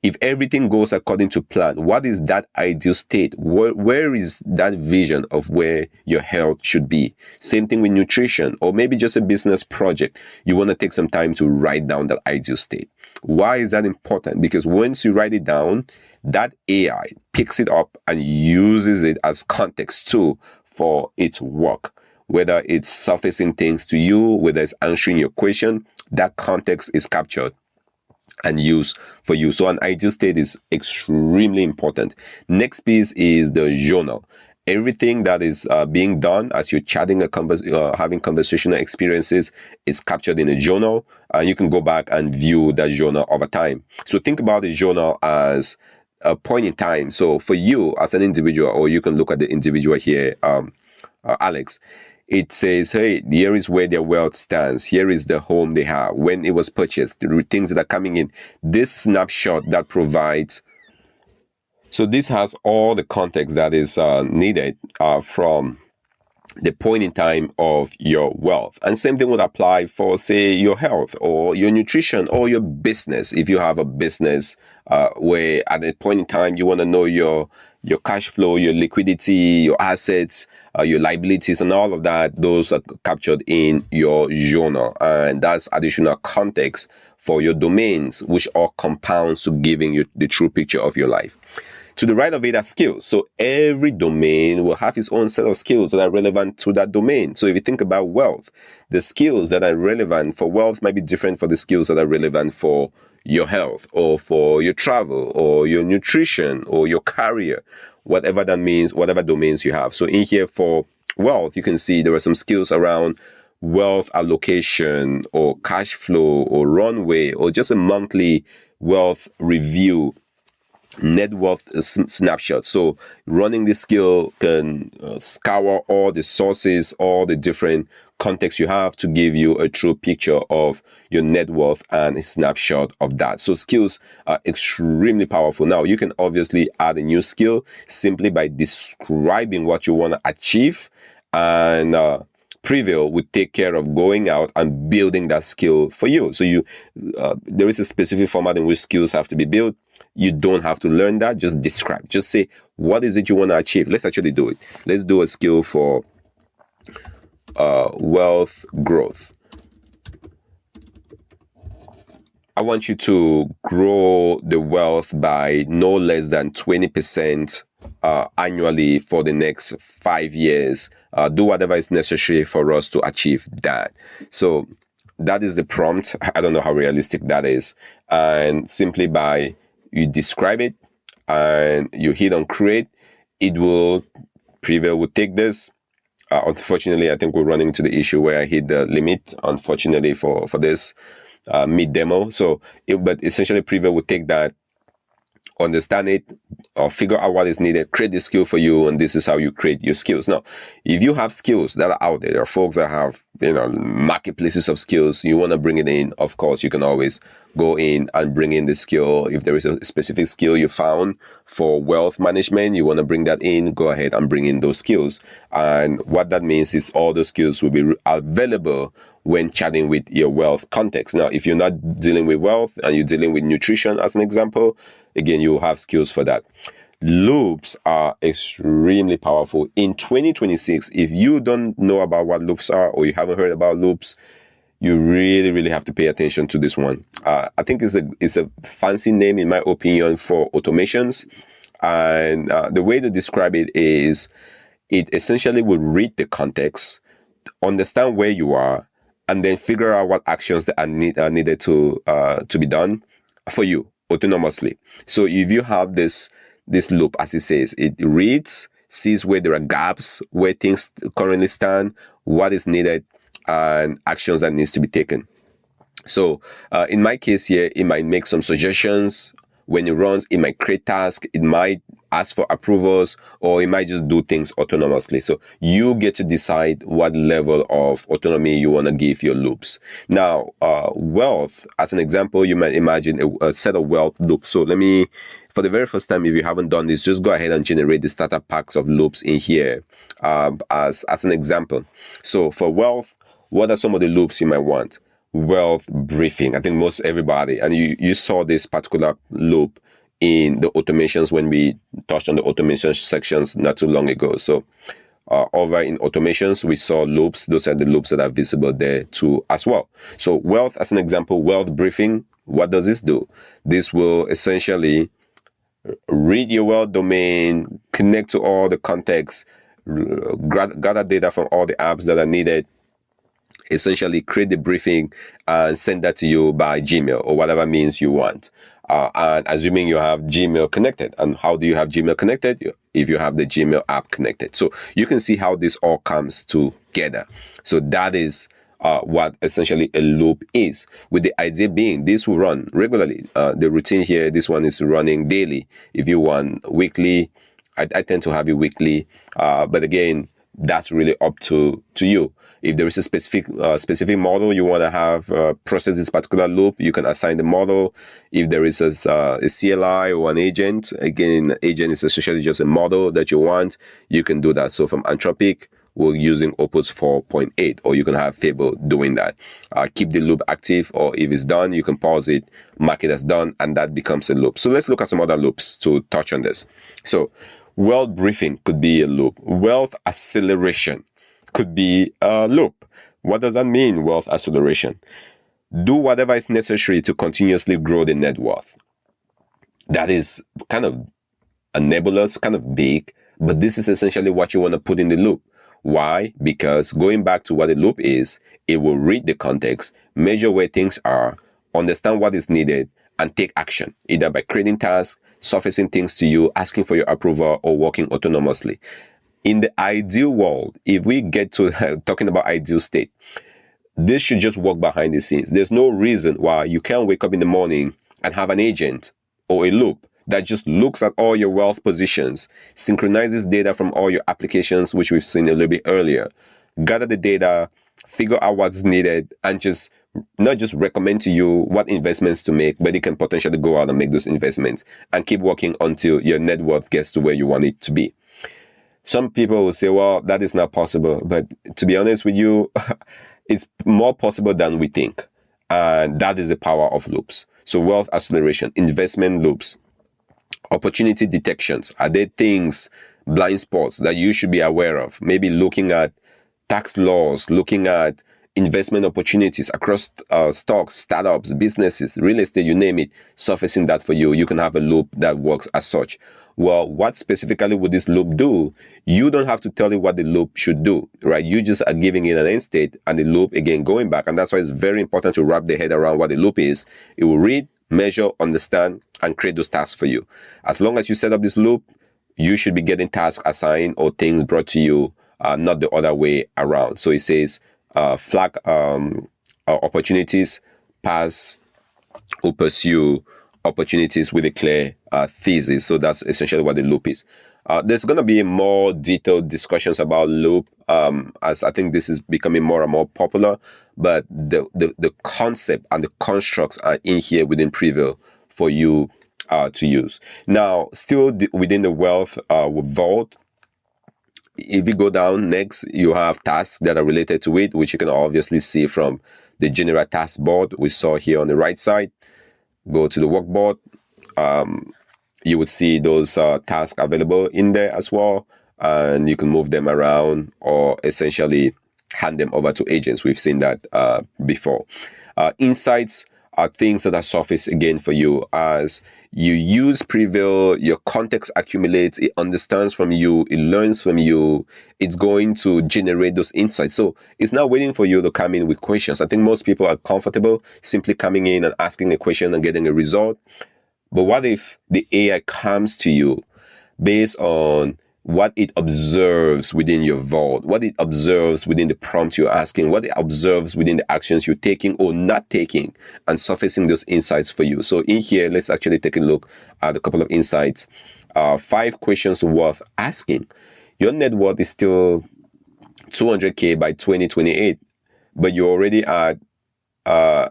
if everything goes according to plan, what is that ideal state? Where is that vision of where your health should be? Same thing with nutrition, or maybe just a business project. You want to take some time to write down that ideal state. Why is that important? Because once you write it down, that AI picks it up and uses it as context too for its work. Whether it's surfacing things to you, whether it's answering your question, that context is captured and use for you. So an ideal state is extremely important. Next piece is the journal. Everything that is being done as you're chatting, having conversational experiences is captured in a journal, and you can go back and view that journal over time. So think about the journal as a point in time. So for you as an individual, or you can look at the individual here, Alex, it says, hey, here is where their wealth stands. Here is the home they have, when it was purchased, the things that are coming in. This snapshot that provides. So this has all the context that is needed from the point in time of your wealth. And same thing would apply for, say, your health or your nutrition or your business. If you have a business where at a point in time you want to know your cash flow, your liquidity, your assets, your liabilities, and all of that, those are captured in your journal. And that's additional context for your domains, which all compounds to giving you the true picture of your life. To the right of it are skills. So every domain will have its own set of skills that are relevant to that domain. So if you think about wealth, the skills that are relevant for wealth might be different for the skills that are relevant for your health or for your travel or your nutrition or your career, whatever that means, whatever domains you have. So in here for wealth, you can see there are some skills around wealth allocation or cash flow or runway or just a monthly wealth review, net worth snapshot. So running this skill can scour all the sources, all the different contexts you have to give you a true picture of your net worth and a snapshot of that. So skills are extremely powerful. Now you can obviously add a new skill simply by describing what you want to achieve, and Prevail would take care of going out and building that skill for you. So there is a specific format in which skills have to be built. You don't have to learn that. Just describe. Just say, what is it you want to achieve? Let's actually do it. Let's do a skill for wealth growth. I want you to grow the wealth by no less than 20% annually for the next 5 years. Do whatever is necessary for us to achieve that. So that is the prompt. I don't know how realistic that is. And simply by you describe it and you hit on create, Prevail will take this. Unfortunately, I think we're running into the issue where I hit the limit, unfortunately, for this mid demo. But essentially Prevail will take that, understand it, or figure out what is needed, create the skill for you, and this is how you create your skills. Now, if you have skills that are out there, there are folks that have, marketplaces of skills, you want to bring it in, of course, you can always go in and bring in the skill. If there is a specific skill you found for wealth management, you want to bring that in, go ahead and bring in those skills. And what that means is all those skills will be available when chatting with your wealth context. Now, if you're not dealing with wealth and you're dealing with nutrition, as an example, again, you will have skills for that. Loops are extremely powerful. In 2026, if you don't know about what loops are or you haven't heard about loops, you really, really have to pay attention to this one. I think it's a fancy name, in my opinion, for automations. And the way to describe it is it essentially will read the context, understand where you are, and then figure out what actions that are needed to be done for you autonomously. So if you have this loop, as it says, it reads, sees where there are gaps, where things currently stand, what is needed, and actions that needs to be taken. So in my case here, it might make some suggestions. When it runs, it might create tasks, it might ask for approvals, or it might just do things autonomously. So you get to decide what level of autonomy you want to give your loops. Now, wealth, as an example, you might imagine a set of wealth loops. So for the very first time, if you haven't done this, just go ahead and generate the starter packs of loops in here as an example. So for wealth, what are some of the loops you might want? Wealth briefing. I think most everybody, and you saw this particular loop in the automations when we touched on the automation sections not too long ago. So over in automations, we saw loops. Those are the loops that are visible there too as well. So wealth, as an example, wealth briefing. What does this do? This will essentially read your wealth domain, connect to all the contexts, gather data from all the apps that are needed, essentially create the briefing and send that to you by Gmail or whatever means you want. And assuming you have Gmail connected. And how do you have Gmail connected? If you have the Gmail app connected. So you can see how this all comes together. So that is what essentially a loop is, with the idea being this will run regularly. The routine here, this one is running daily. If you want weekly, I tend to have it weekly. But again, that's really up to you. If there is a specific model you want to have process this particular loop, you can assign the model. If there is a CLI or an agent, again, agent is essentially just a model that you want, you can do that. So from Anthropic, we're using Opus 4.8, or you can have Fable doing that. Keep the loop active, or if it's done, you can pause it, mark it as done, and that becomes a loop. So let's look at some other loops to touch on this. So wealth briefing could be a loop. Wealth acceleration could be a loop. What does that mean, wealth acceleration? Do whatever is necessary to continuously grow the net worth. That is kind of nebulous, kind of big, but this is essentially what you want to put in the loop. Why? Because going back to what a loop is, it will read the context, measure where things are, understand what is needed, and take action, either by creating tasks, surfacing things to you, asking for your approval, or working autonomously. In the ideal world, if we get to talking about ideal state, this should just work behind the scenes. There's no reason why you can't wake up in the morning and have an agent or a loop that just looks at all your wealth positions, synchronizes data from all your applications, which we've seen a little bit earlier, gather the data, figure out what's needed, and just not just recommend to you what investments to make, but it can potentially go out and make those investments and keep working until your net worth gets to where you want it to be. Some people will say, well, that is not possible. But to be honest with you, it's more possible than we think. And that is the power of loops. So wealth acceleration, investment loops, opportunity detections. Are there things, blind spots that you should be aware of? Maybe looking at tax laws, looking at investment opportunities across stocks, startups, businesses, real estate, you name it, surfacing that for you. You can have a loop that works as such. Well, what specifically would this loop do? You don't have to tell it what the loop should do, right? You just are giving it an end state and the loop again going back. And that's why it's very important to wrap the head around what the loop is. It will read, measure, understand, and create those tasks for you. As long as you set up this loop, you should be getting tasks assigned or things brought to you, not the other way around. So it says flag opportunities, pass or pursue opportunities with a clear thesis. So that's essentially what the loop is. There's going to be more detailed discussions about loop as I think this is becoming more and more popular. But the concept and the constructs are in here within Prevail for you to use. Now, still within the wealth vault, if you go down next, you have tasks that are related to it, which you can obviously see from the general task board we saw here on the right side. Go to the workboard. You would see those tasks available in there as well, and you can move them around or essentially hand them over to agents. We've seen that before. Insights are things that are surfaced again for you as you use Prevail, your context accumulates, it understands from you, it learns from you, it's going to generate those insights. So it's not waiting for you to come in with questions. I think most people are comfortable simply coming in and asking a question and getting a result. But what if the AI comes to you based on what it observes within your vault, what it observes within the prompt you're asking, what it observes within the actions you're taking or not taking, and surfacing those insights for you. So in here, let's actually take a look at a couple of insights. 5 questions worth asking. Your net worth is still 200K by 2028, but you're already at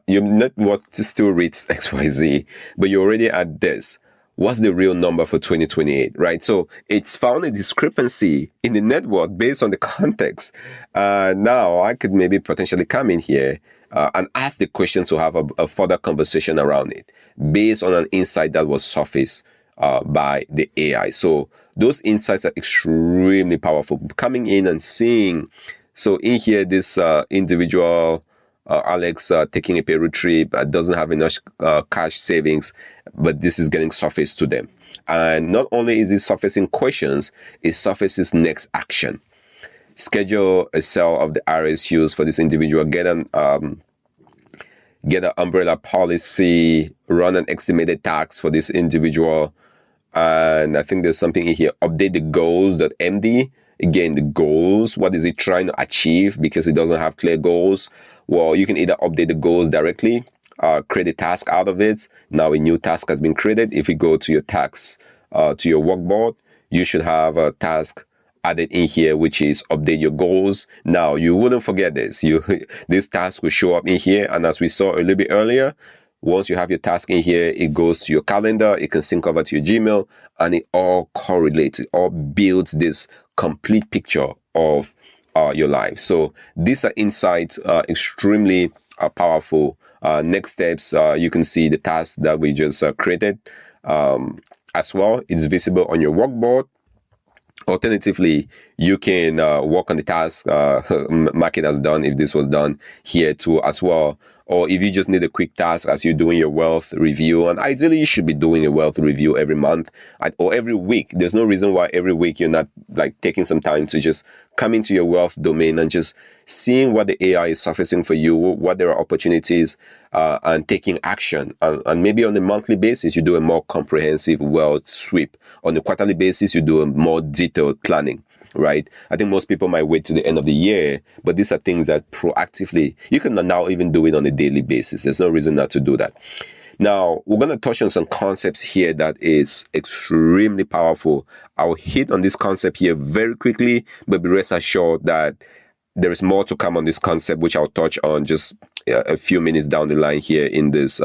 your net worth still reads XYZ, but you're already at this. What's the real number for 2028, right? So it's found a discrepancy in the net worth based on the context. Now I could maybe potentially come in here and ask the question to have a further conversation around it based on an insight that was surfaced by the AI. So those insights are extremely powerful. Coming in and seeing, so in here, this individual, Alex taking a payroll trip, doesn't have enough cash savings, but this is getting surfaced to them. And not only is it surfacing questions, it surfaces next action. Schedule a sale of the RSUs for this individual, get an umbrella policy, run an estimated tax for this individual. And I think there's something in here, update the goals.md. Again, the goals, what is it trying to achieve? Because it doesn't have clear goals. Well, you can either update the goals directly, create a task out of it. Now a new task has been created. If you go to your task, to your workboard, you should have a task added in here, which is update your goals. Now, you wouldn't forget this. This task will show up in here. And as we saw a little bit earlier, once you have your task in here, it goes to your calendar, it can sync over to your Gmail, and it all correlates, it all builds this complete picture of your life. So these are insights, extremely powerful. Next steps, you can see the task that we just created as well. It's visible on your workboard. Alternatively, you can work on the task, mark it as done if this was done here too as well. or if you just need a quick task as you're doing your wealth review, and ideally you should be doing a wealth review every month or every week. There's no reason why every week you're not like taking some time to just come into your wealth domain and just seeing what the AI is surfacing for you, what there are opportunities, and taking action. And maybe on a monthly basis, you do a more comprehensive wealth sweep. On a quarterly basis, you do a more detailed planning. Right? I think most people might wait to the end of the year, but these are things that proactively, you can now even do it on a daily basis. There's no reason not to do that. Now, we're going to touch on some concepts here that is extremely powerful. I'll hit on this concept here very quickly, but be rest assured that there is more to come on this concept, which I'll touch on just a few minutes down the line here in this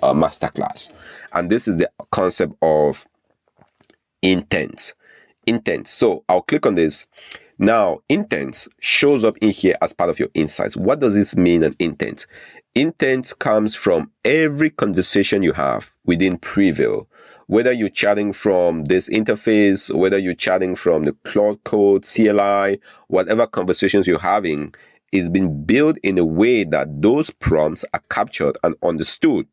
masterclass. And this is the concept of intent. So I'll click on this. Now, intent shows up in here as part of your insights. What does this mean, an intent? Intent comes from every conversation you have within Prevail. Whether you're chatting from this interface, whether you're chatting from the Claude Code, CLI, whatever conversations you're having is being built in a way that those prompts are captured and understood.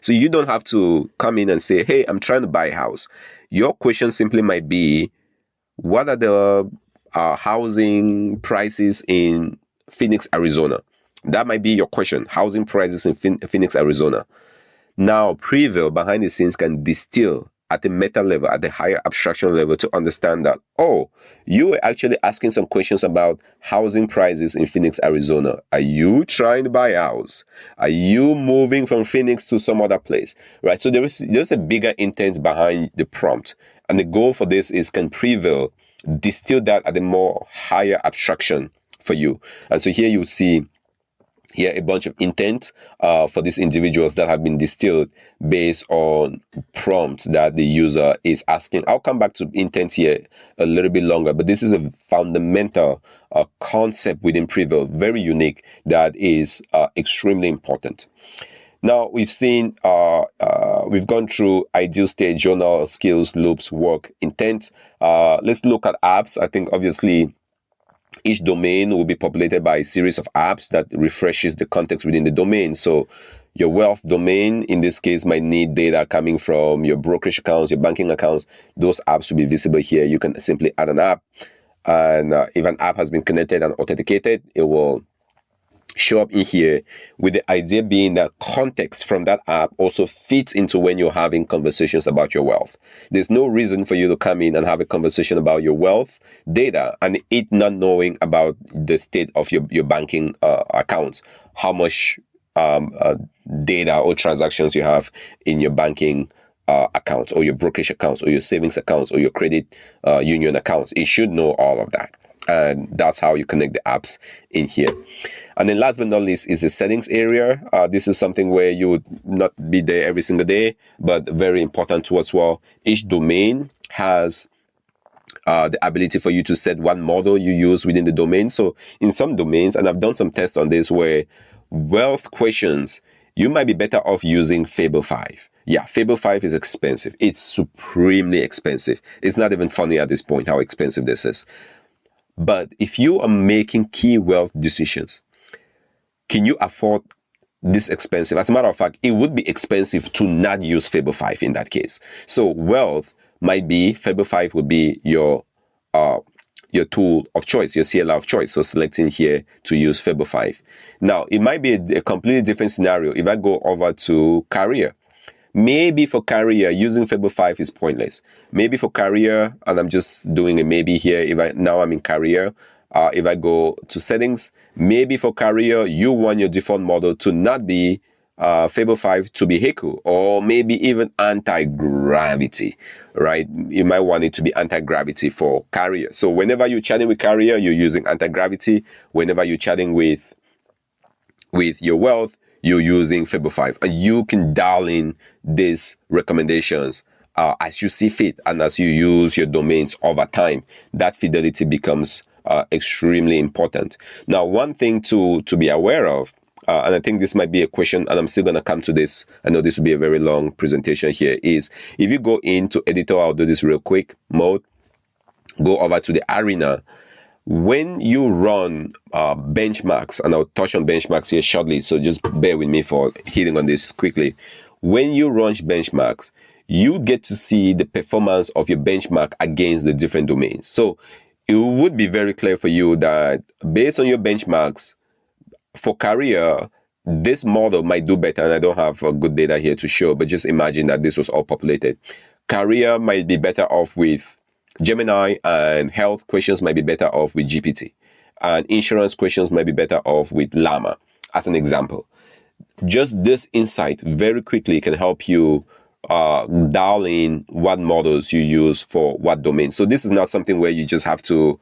So you don't have to come in and say, hey, I'm trying to buy a house. Your question simply might be, what are the housing prices in Phoenix, Arizona? That might be your question. Housing prices in Phoenix, Arizona. Now, Prevail behind the scenes can distill at the meta level, at the higher abstraction level, to understand that, oh, you were actually asking some questions about housing prices in Phoenix, Arizona. Are you trying to buy a house? Are you moving from Phoenix to some other place? Right? So there's a bigger intent behind the prompt. And the goal for this is, can Prevail distill that at a more higher abstraction for you? And so here you see here a bunch of intent for these individuals that have been distilled based on prompts that the user is asking. I'll come back to intent here a little bit longer, but this is a fundamental concept within Prevail, very unique, that is extremely important. Now, we've seen, we've gone through ideal state, journal, skills, loops, work, intent. Let's look at apps. I think obviously each domain will be populated by a series of apps that refreshes the context within the domain. So your wealth domain, in this case, might need data coming from your brokerage accounts, your banking accounts. Those apps will be visible here. You can simply add an app. And if an app has been connected and authenticated, it will show up in here, with the idea being that context from that app also fits into when you're having conversations about your wealth. There's no reason for you to come in and have a conversation about your wealth data and it not knowing about the state of your banking accounts, how much data or transactions you have in your banking accounts or your brokerage accounts or your savings accounts or your credit union accounts. It should know all of that. And that's how you connect the apps in here. And then last but not least is the settings area. This is something where you would not be there every single day, but very important to as well. Each domain has the ability for you to set one model you use within the domain. So in some domains, and I've done some tests on this, where wealth questions, you might be better off using Fable 5. Yeah, Fable 5 is expensive. It's supremely expensive. It's not even funny at this point how expensive this is. But if you are making key wealth decisions, can you afford this expensive? As a matter of fact, it would be expensive to not use Fable 5 in that case. So wealth might be, Fable 5 would be your tool of choice, your CLI of choice. So selecting here to use Fable 5. Now, it might be a completely different scenario if I go over to career. Maybe for career, using Fable 5 is pointless. Maybe for career, and I'm just doing a maybe here, now I'm in career, if I go to settings, maybe for career, you want your default model to not be Fable 5, to be Heku, or maybe even anti-gravity, right? You might want it to be anti-gravity for career. So whenever you're chatting with career, you're using anti-gravity. Whenever you're chatting with your wealth, you're using Fable 5, and you can dial in these recommendations as you see fit, and as you use your domains over time, that fidelity becomes extremely important. Now, one thing to be aware of, and I think this might be a question, and I'm still going to come to this. I know this will be a very long presentation here, is if you go into editor, I'll do this real quick mode, go over to the arena. when you run benchmarks, and I'll touch on benchmarks here shortly, so just bear with me for hitting on this quickly. When you run benchmarks, you get to see the performance of your benchmark against the different domains. So it would be very clear for you that based on your benchmarks for career, this model might do better. And I don't have good data here to show, but just imagine that this was all populated. Career might be better off with Gemini, and health questions might be better off with GPT, and insurance questions might be better off with Llama, as an example. Just this insight very quickly can help you dial in what models you use for what domain. So this is not something where you just have to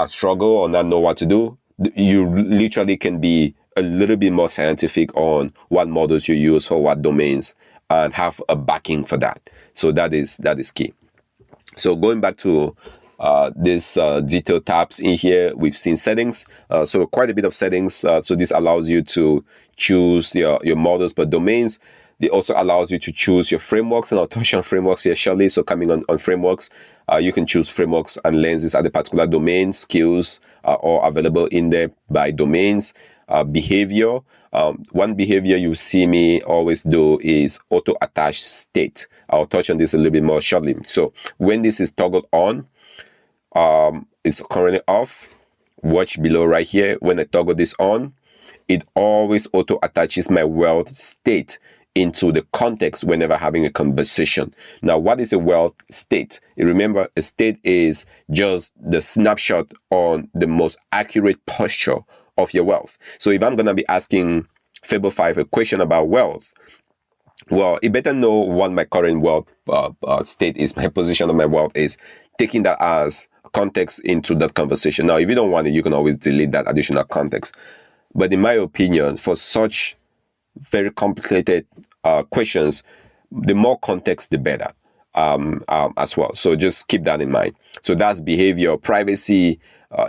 struggle or not know what to do. You literally can be a little bit more scientific on what models you use for what domains and have a backing for that. So that is key. So going back to this detail tabs in here, we've seen settings. So quite a bit of settings. So this allows you to choose your models per domains. It also allows you to choose your frameworks, and I'll touch on frameworks here shortly. So coming on frameworks, you can choose frameworks and lenses at a particular domain. Skills are all available in there by domains. Behavior. One behavior you see me always do is auto-attach state. I'll touch on this a little bit more shortly. So when this is toggled on, it's currently off. Watch below right here. When I toggle this on, it always auto-attaches my wealth state into the context whenever having a conversation. Now, what is a wealth state? Remember, a state is just the snapshot on the most accurate posture of your wealth. So if I'm going to be asking Fable 5 a question about wealth, well, it better know what my current wealth state is, my position of my wealth is, taking that as context into that conversation. Now, if you don't want it, you can always delete that additional context. But in my opinion, for such very complicated questions, the more context, the better as well. So just keep that in mind. So that's behavior. Privacy.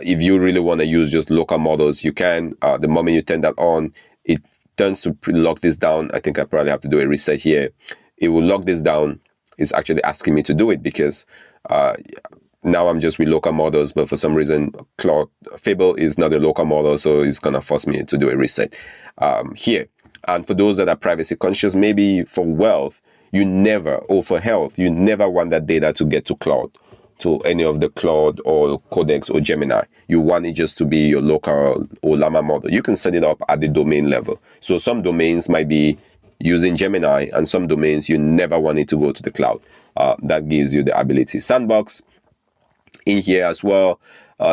If you really want to use just local models, you can. The moment you turn that on, it turns to lock this down. I think I probably have to do a reset here. It will lock this down. It's actually asking me to do it because now I'm just with local models, but for some reason, Fable is not a local model, so it's going to force me to do a reset here. And for those that are privacy conscious, maybe for wealth, you never, or for health, you never want that data to get to cloud, to any of the Claude or Codex or Gemini. You want it just to be your local or Llama model. You can set it up at the domain level. So some domains might be using Gemini, and some domains you never want it to go to the cloud. That gives you the ability. Sandbox in here as well.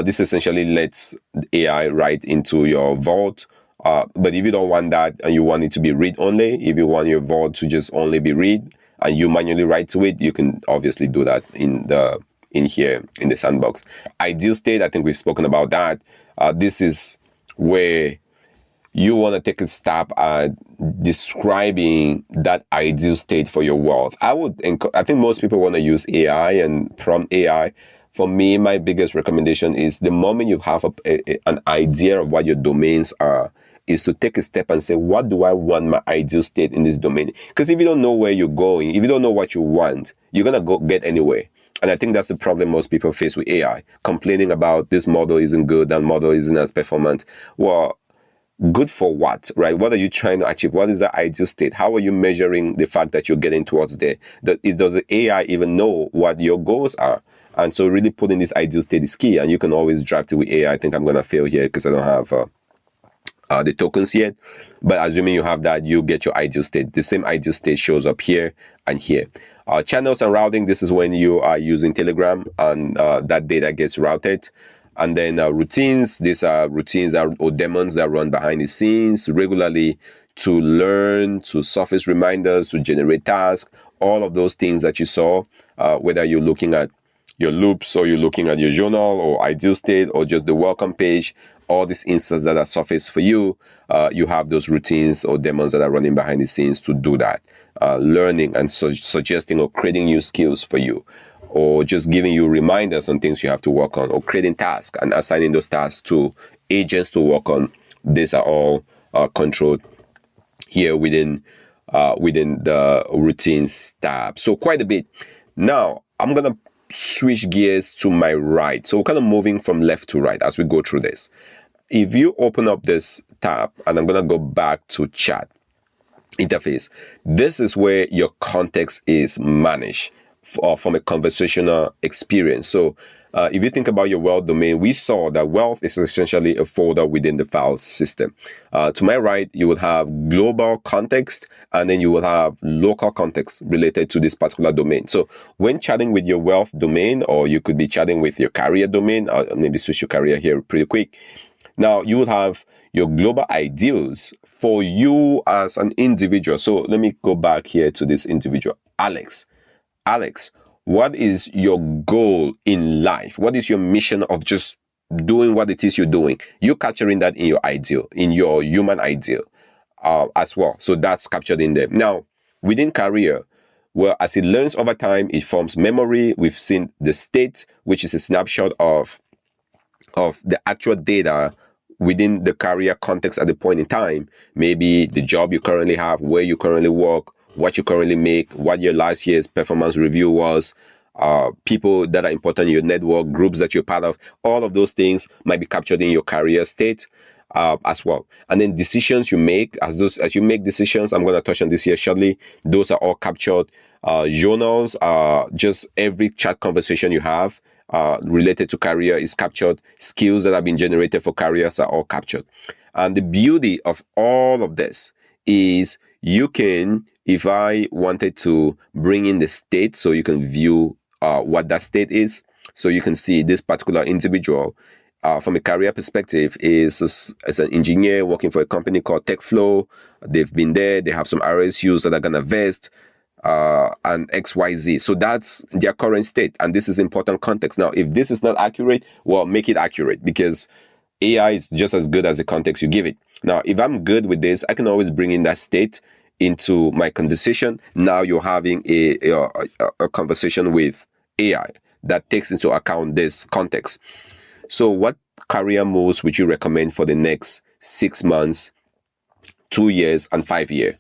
This essentially lets AI write into your vault. But if you don't want that and you want it to be read only, if you want your vault to just only be read and you manually write to it, you can obviously do that in here in the sandbox. Ideal state, I think we've spoken about that. This is where you want to take a stab at describing that ideal state for your wealth. I think most people want to use AI and prompt AI. For me, my biggest recommendation is the moment you have an idea of what your domains are, is to take a step and say, what do I want my ideal state in this domain? Because if you don't know where you're going, if you don't know what you want, you're going to go get anywhere. And I think that's the problem most people face with AI, complaining about this model isn't good, that model isn't as performant. Well, good for what, right? What are you trying to achieve? What is the ideal state? How are you measuring the fact that you're getting towards there? Does the AI even know what your goals are? And so really putting this ideal state is key. And you can always draft it with AI. I think I'm going to fail here because I don't have the tokens yet. But assuming you have that, you get your ideal state. The same ideal state shows up here and here. Channels and routing, this is when you are using Telegram and that data gets routed. And then routines, these are routines or daemons that run behind the scenes regularly to learn, to surface reminders, to generate tasks, all of those things that you saw, whether you're looking at your loops or you're looking at your journal or ideal state or just the welcome page, all these insights that are surfaced for you, you have those routines or daemons that are running behind the scenes to do that. Learning and suggesting or creating new skills for you, or just giving you reminders on things you have to work on, or creating tasks and assigning those tasks to agents to work on. These are all controlled here within the routines tab. So quite a bit. Now, I'm going to switch gears to my right. So we're kind of moving from left to right as we go through this. If you open up this tab, and I'm going to go back to chat interface, this is where your context is managed from a conversational experience. So if you think about your wealth domain, we saw that wealth is essentially a folder within the file system. To my right, you will have global context, and then you will have local context related to this particular domain. So when chatting with your wealth domain, or you could be chatting with your career domain, maybe switch your career here pretty quick. Now you will have your global ideals for you as an individual. So let me go back here to this individual, Alex. Alex, what is your goal in life? What is your mission of just doing what it is you're doing? You're capturing that in your ideal, in your human ideal as well. So that's captured in there. Now, within career, well, as it learns over time, it forms memory. We've seen the state, which is a snapshot of the actual data within the career context at the point in time. Maybe the job you currently have, where you currently work, what you currently make, what your last year's performance review was, people that are important in your network, groups that you're part of. All of those things might be captured in your career state as well. And then decisions you make, as you make decisions, I'm going to touch on this here shortly, those are all captured. Journals, just every chat conversation you have related to career is captured. Skills that have been generated for careers are all captured. And the beauty of all of this is you can, if I wanted to bring in the state, so you can view what that state is. So you can see this particular individual from a career perspective is as an engineer working for a company called TechFlow. They've been there. They have some RSUs that are going to vest and XYZ. So that's their current state. And this is important context. Now, if this is not accurate, well, make it accurate, because AI is just as good as the context you give it. Now, if I'm good with this, I can always bring in that state into my conversation. Now you're having a conversation with AI that takes into account this context. So what career moves would you recommend for the next 6 months, 2 years, and 5 years?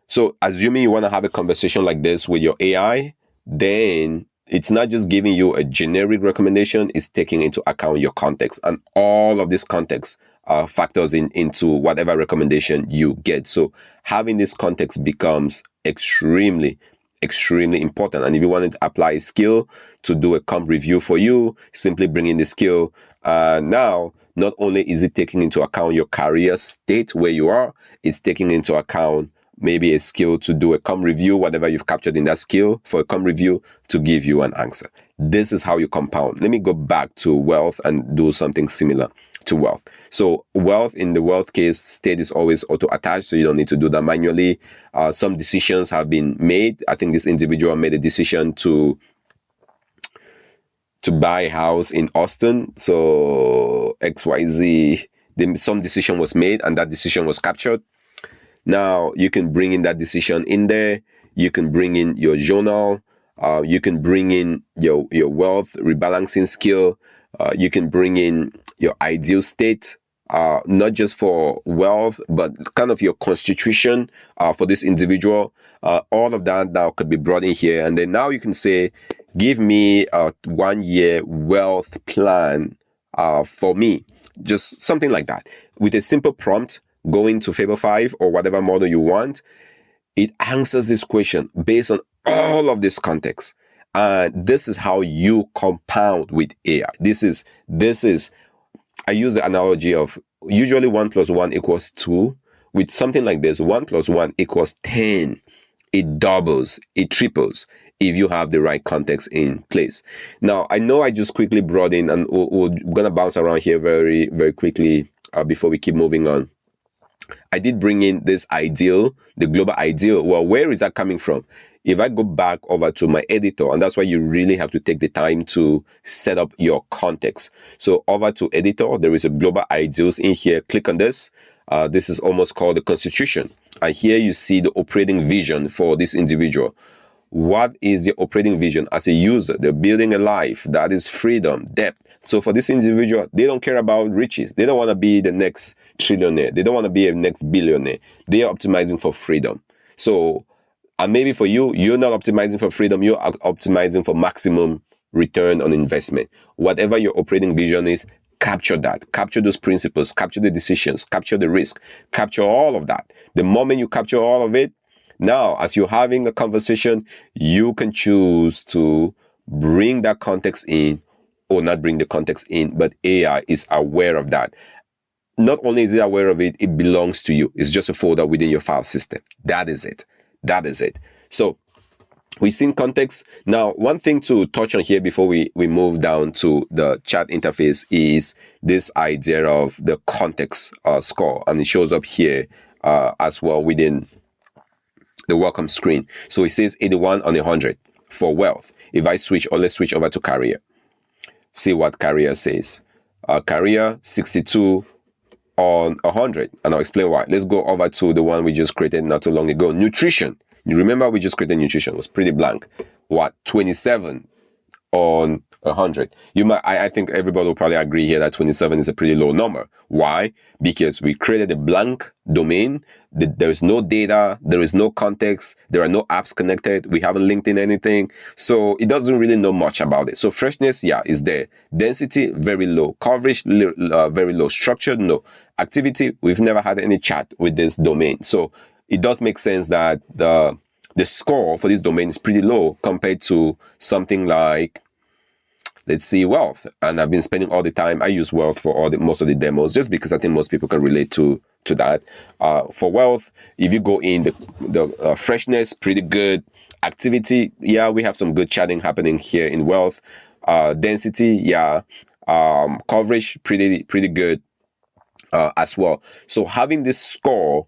So assuming you want to have a conversation like this with your AI, then it's not just giving you a generic recommendation, it's taking into account your context. And all of this context factors into whatever recommendation you get. So having this context becomes extremely important. And if you want to apply a skill to do a comp review for you, simply bring in the skill. Now, not only is it taking into account your career state where you are, it's taking into account maybe a skill to do a comp review, whatever you've captured in that skill for a comp review, to give you an answer. This is how you compound. Let me go back to wealth and do something similar to wealth. So wealth, in the wealth case, state is always auto-attached, so you don't need to do that manually. Some decisions have been made. I think this individual made a decision to buy a house in Austin. So XYZ, some decision was made and that decision was captured. Now you can bring in that decision in there. You can bring in your journal. You can bring in your wealth rebalancing skill. You can bring in your ideal state, not just for wealth, but kind of your constitution for this individual. All of that now could be brought in here. And then now you can say, give me a 1 year wealth plan for me. Just something like that. With a simple prompt, go into Fable 5 or whatever model you want, it answers this question based on all of this context. This is how you compound with AI. This is, I use the analogy of usually 1 + 1 = 2. With something like this, 1 + 1 = 10. It doubles, it triples if you have the right context in place. Now, I know I just quickly brought in, and we're going to bounce around here very, very quickly before we keep moving on. I did bring in this ideal, the global ideal. Well, where is that coming from? If I go back over to my editor, and that's why you really have to take the time to set up your context. So over to editor, there is a global ideals in here. Click on this. This is almost called the constitution. And here you see the operating vision for this individual. What is the operating vision as a user? They're building a life that is freedom, depth. So for this individual, they don't care about riches. They don't want to be the next trillionaire. They don't want to be a next billionaire. They are optimizing for freedom. So, and maybe for you, you're not optimizing for freedom. You're optimizing for maximum return on investment. Whatever your operating vision is, capture that, capture those principles, capture the decisions, capture the risk, capture all of that. The moment you capture all of it, now as you're having a conversation, you can choose to bring that context in or not bring the context in, but AI is aware of that. Not only is it aware of it, it belongs to you. It's just a folder within your file system. That is it. That is it. So we've seen context. Now, one thing to touch on here before we move down to the chat interface is this idea of the context score. And it shows up here as well within the welcome screen. So it says 81 on 100 for wealth. If I switch, or let's switch over to career. See what career says. Career 62 on 100, and I'll explain why. Let's go over to the one we just created not too long ago. Nutrition. You remember we just created nutrition. It was pretty blank. What? 27 on 100. I think everybody will probably agree here that 27 is a pretty low number. Why? Because we created a blank domain. There is no data. There is no context. There are no apps connected. We haven't linked in anything. So it doesn't really know much about it. So freshness, yeah, is there. Density, very low. Coverage, very low. Structured, no. Activity, we've never had any chat with this domain. So it does make sense that the score for this domain is pretty low compared to something like, let's see, wealth. And I've been spending all the time. I use wealth for most of the demos just because I think most people can relate to that. For wealth, if you go in the freshness, pretty good. Activity, yeah, we have some good chatting happening here in wealth. Density, yeah. Coverage, pretty good as well. So having this score,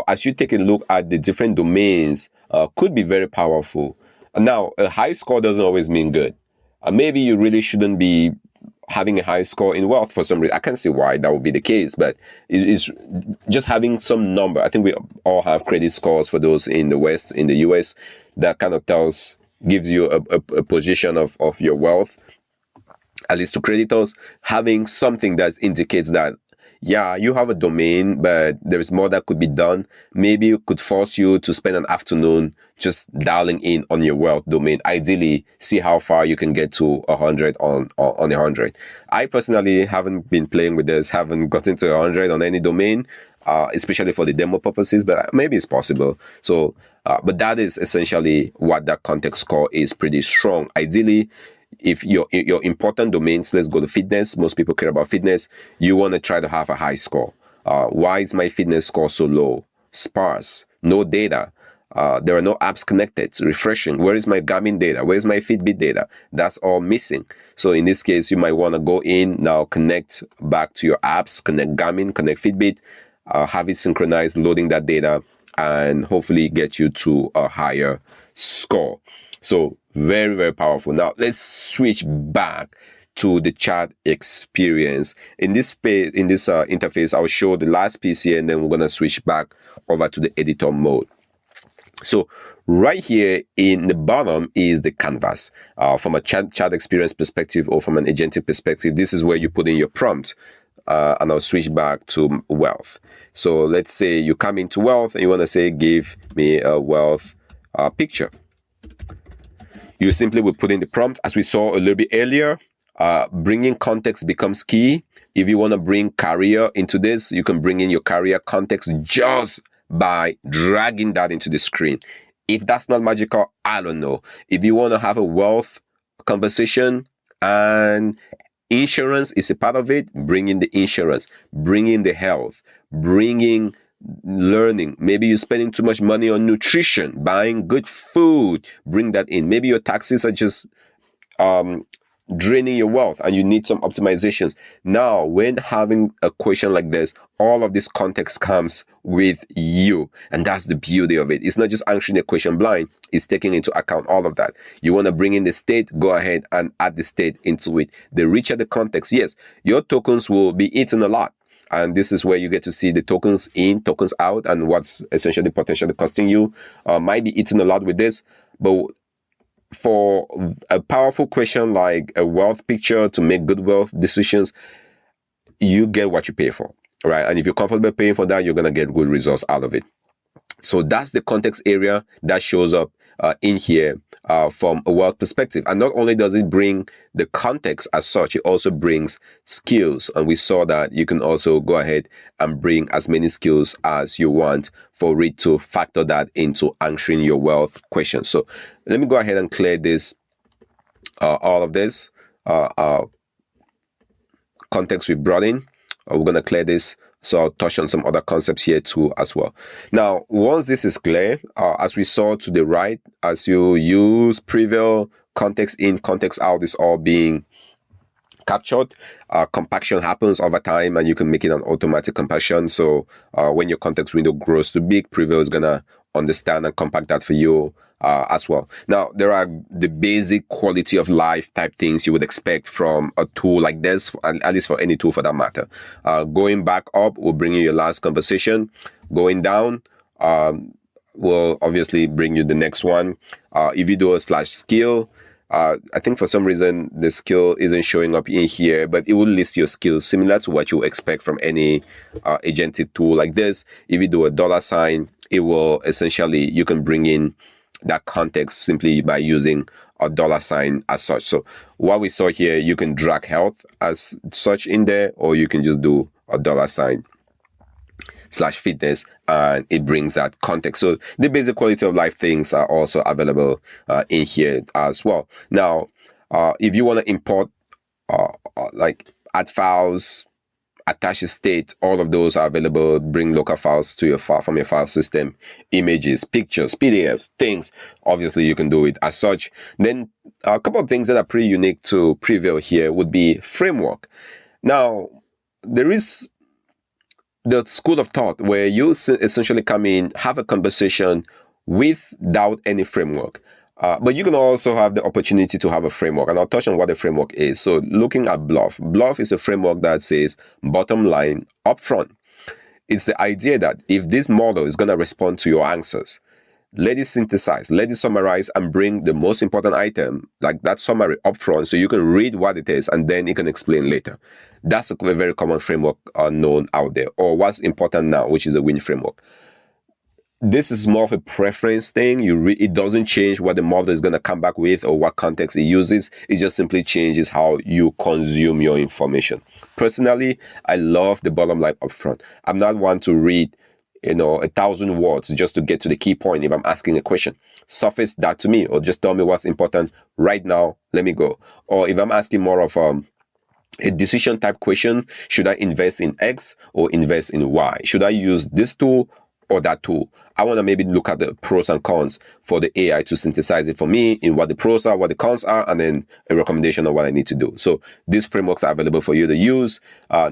as you take a look at the different domains, could be very powerful. Now, a high score doesn't always mean good. Maybe you really shouldn't be having a high score in wealth for some reason. I can't see why that would be the case, but it is just having some number. I think we all have credit scores for those in the West, in the US, that kind of gives you a position of your wealth, at least to creditors. Having something that indicates that, yeah, you have a domain, but there is more that could be done. Maybe it could force you to spend an afternoon just dialing in on your wealth domain. Ideally, see how far you can get to 100 on 100. I personally haven't been playing with this, haven't gotten to 100 on any domain, especially for the demo purposes, but maybe it's possible. So, but that is essentially what that context score is, pretty strong. Ideally, if your important domains, let's go to fitness. Most people care about fitness. You want to try to have a high score. Why is my fitness score so low? Sparse, no data. There are no apps connected. It's refreshing. Where is my Garmin data? Where is my Fitbit data? That's all missing. So in this case, you might want to go in now, connect back to your apps, connect Garmin, connect Fitbit, have it synchronized, loading that data, and hopefully get you to a higher score. So very, very powerful. Now let's switch back to the chat experience. In this interface, I'll show the last piece here, and then we're gonna switch back over to the editor mode. So right here in the bottom is the canvas. From a chat experience perspective or from an agentic perspective, this is where you put in your prompt. And I'll switch back to wealth. So let's say you come into wealth and you want to say, give me a wealth picture. You simply will put in the prompt, as we saw a little bit earlier. Bringing context becomes key. If you want to bring career into this, you can bring in your career context just by dragging that into the screen. If that's not magical, I don't know. If you want to have a wealth conversation and insurance is a part of it, bring in the insurance, bring in the health, bring in learning. Maybe you're spending too much money on nutrition, buying good food, bring that in. Maybe your taxes are just draining your wealth and you need some optimizations. Now, when having a question like this, all of this context comes with you. And that's the beauty of it. It's not just answering the question blind, it's taking into account all of that. You want to bring in the state, go ahead and add the state into it. The richer the context, yes, your tokens will be eaten a lot. And this is where you get to see the tokens in, tokens out, and what's essentially potentially costing you. Might be eaten a lot with this, but for a powerful question like a wealth picture to make good wealth decisions, you get what you pay for, right? And if you're comfortable paying for that, you're going to get good results out of it. So that's the context area that shows up in here from a wealth perspective. And not only does it bring the context as such, it also brings skills. And we saw that you can also go ahead and bring as many skills as you want for it to factor that into answering your wealth question. So let me go ahead and clear this, all of this context we brought in. We're going to clear this. So I'll touch on some other concepts here too as well. Now, once this is clear, as we saw to the right, as you use Prevail, context in, context out is all being captured. Compaction happens over time, and you can make it an automatic compaction. So when your context window grows too big, Prevail is gonna understand and compact that for you as well. Now, there are the basic quality of life type things you would expect from a tool like this, at least for any tool for that matter. Going back up will bring you your last conversation. Going down will obviously bring you the next one. If you do a /skill, I think for some reason the skill isn't showing up in here, but it will list your skills similar to what you expect from any agentic tool like this. If you do a $, it will essentially, you can bring in that context simply by using a $, as such. So what we saw here, you can drag health as such in there, or you can just do a $. /fitness, and it brings that context. So the basic quality of life things are also available in here as well. Now, if you want to import like add files, attach a state, all of those are available. Bring local files to your file from your file system, images, pictures, PDFs, things. Obviously, you can do it as such. Then a couple of things that are pretty unique to Prevail here would be framework. Now, there is the school of thought where you essentially come in, have a conversation without any framework. But you can also have the opportunity to have a framework, and I'll touch on what a framework is. So looking at Bluff. Bluff is a framework that says bottom line upfront. It's the idea that if this model is going to respond to your answers, let it synthesize, let it summarize, and bring the most important item, like that summary upfront, so you can read what it is, and then it can explain later. That's a very common framework known out there, or what's important now, which is the WIN framework. This is more of a preference thing. It doesn't change what the model is going to come back with or what context it uses. It just simply changes how you consume your information. Personally, I love the bottom line upfront. I'm not one to read 1,000 words just to get to the key point if I'm asking a question. Surface that to me, or just tell me what's important right now. Let me go. Or if I'm asking more of a decision type question, should I invest in X or invest in Y? Should I use this tool or that tool? I want to maybe look at the pros and cons for the AI to synthesize it for me in what the pros are, what the cons are, and then a recommendation of what I need to do. So these frameworks are available for you to use.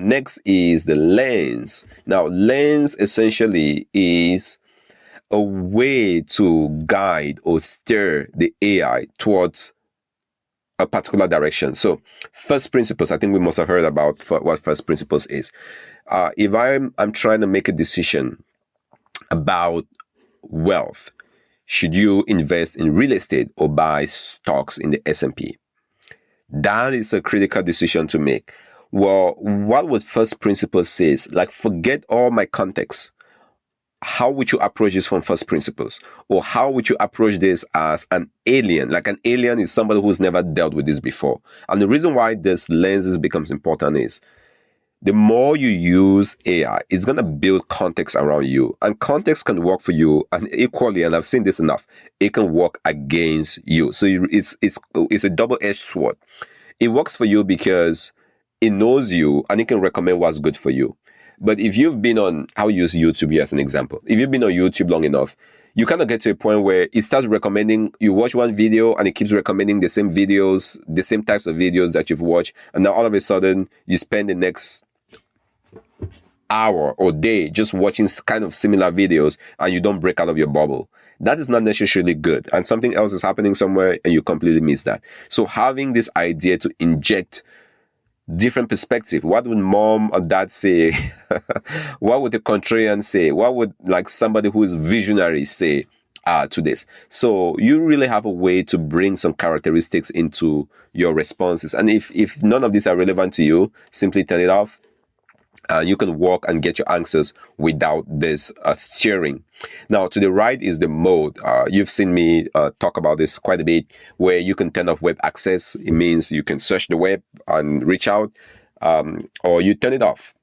Next is the lens. Now, lens essentially is a way to guide or steer the AI towards a particular direction. So first principles, I think we must have heard about what first principles is. If I'm trying to make a decision about wealth, should you invest in real estate or buy stocks in the S&P? That is a critical decision to make. Well, what would first principles says? Like, forget all my context. How would you approach this from first principles? Or how would you approach this as an alien? Like, an alien is somebody who's never dealt with this before. And the reason why this lenses becomes important is the more you use AI, it's going to build context around you. And context can work for you, and equally, and I've seen this enough, it can work against you. So it's a double-edged sword. It works for you because it knows you and it can recommend what's good for you. But if you've been on, I'll use YouTube here as an example. If you've been on YouTube long enough, you kind of get to a point where it starts recommending, you watch one video and it keeps recommending the same videos, the same types of videos that you've watched. And now all of a sudden, you spend the next hour or day just watching kind of similar videos and you don't break out of your bubble. That is not necessarily good. And something else is happening somewhere and you completely miss that. So having this idea to inject different perspective. What would mom or dad say? What would the contrarian say? What would like somebody who is visionary say to this? So you really have a way to bring some characteristics into your responses. And if none of these are relevant to you, simply turn it off. You can walk and get your answers without this steering. Now, to the right is the mode. You've seen me talk about this quite a bit, where you can turn off web access. It means you can search the web and reach out, or you turn it off.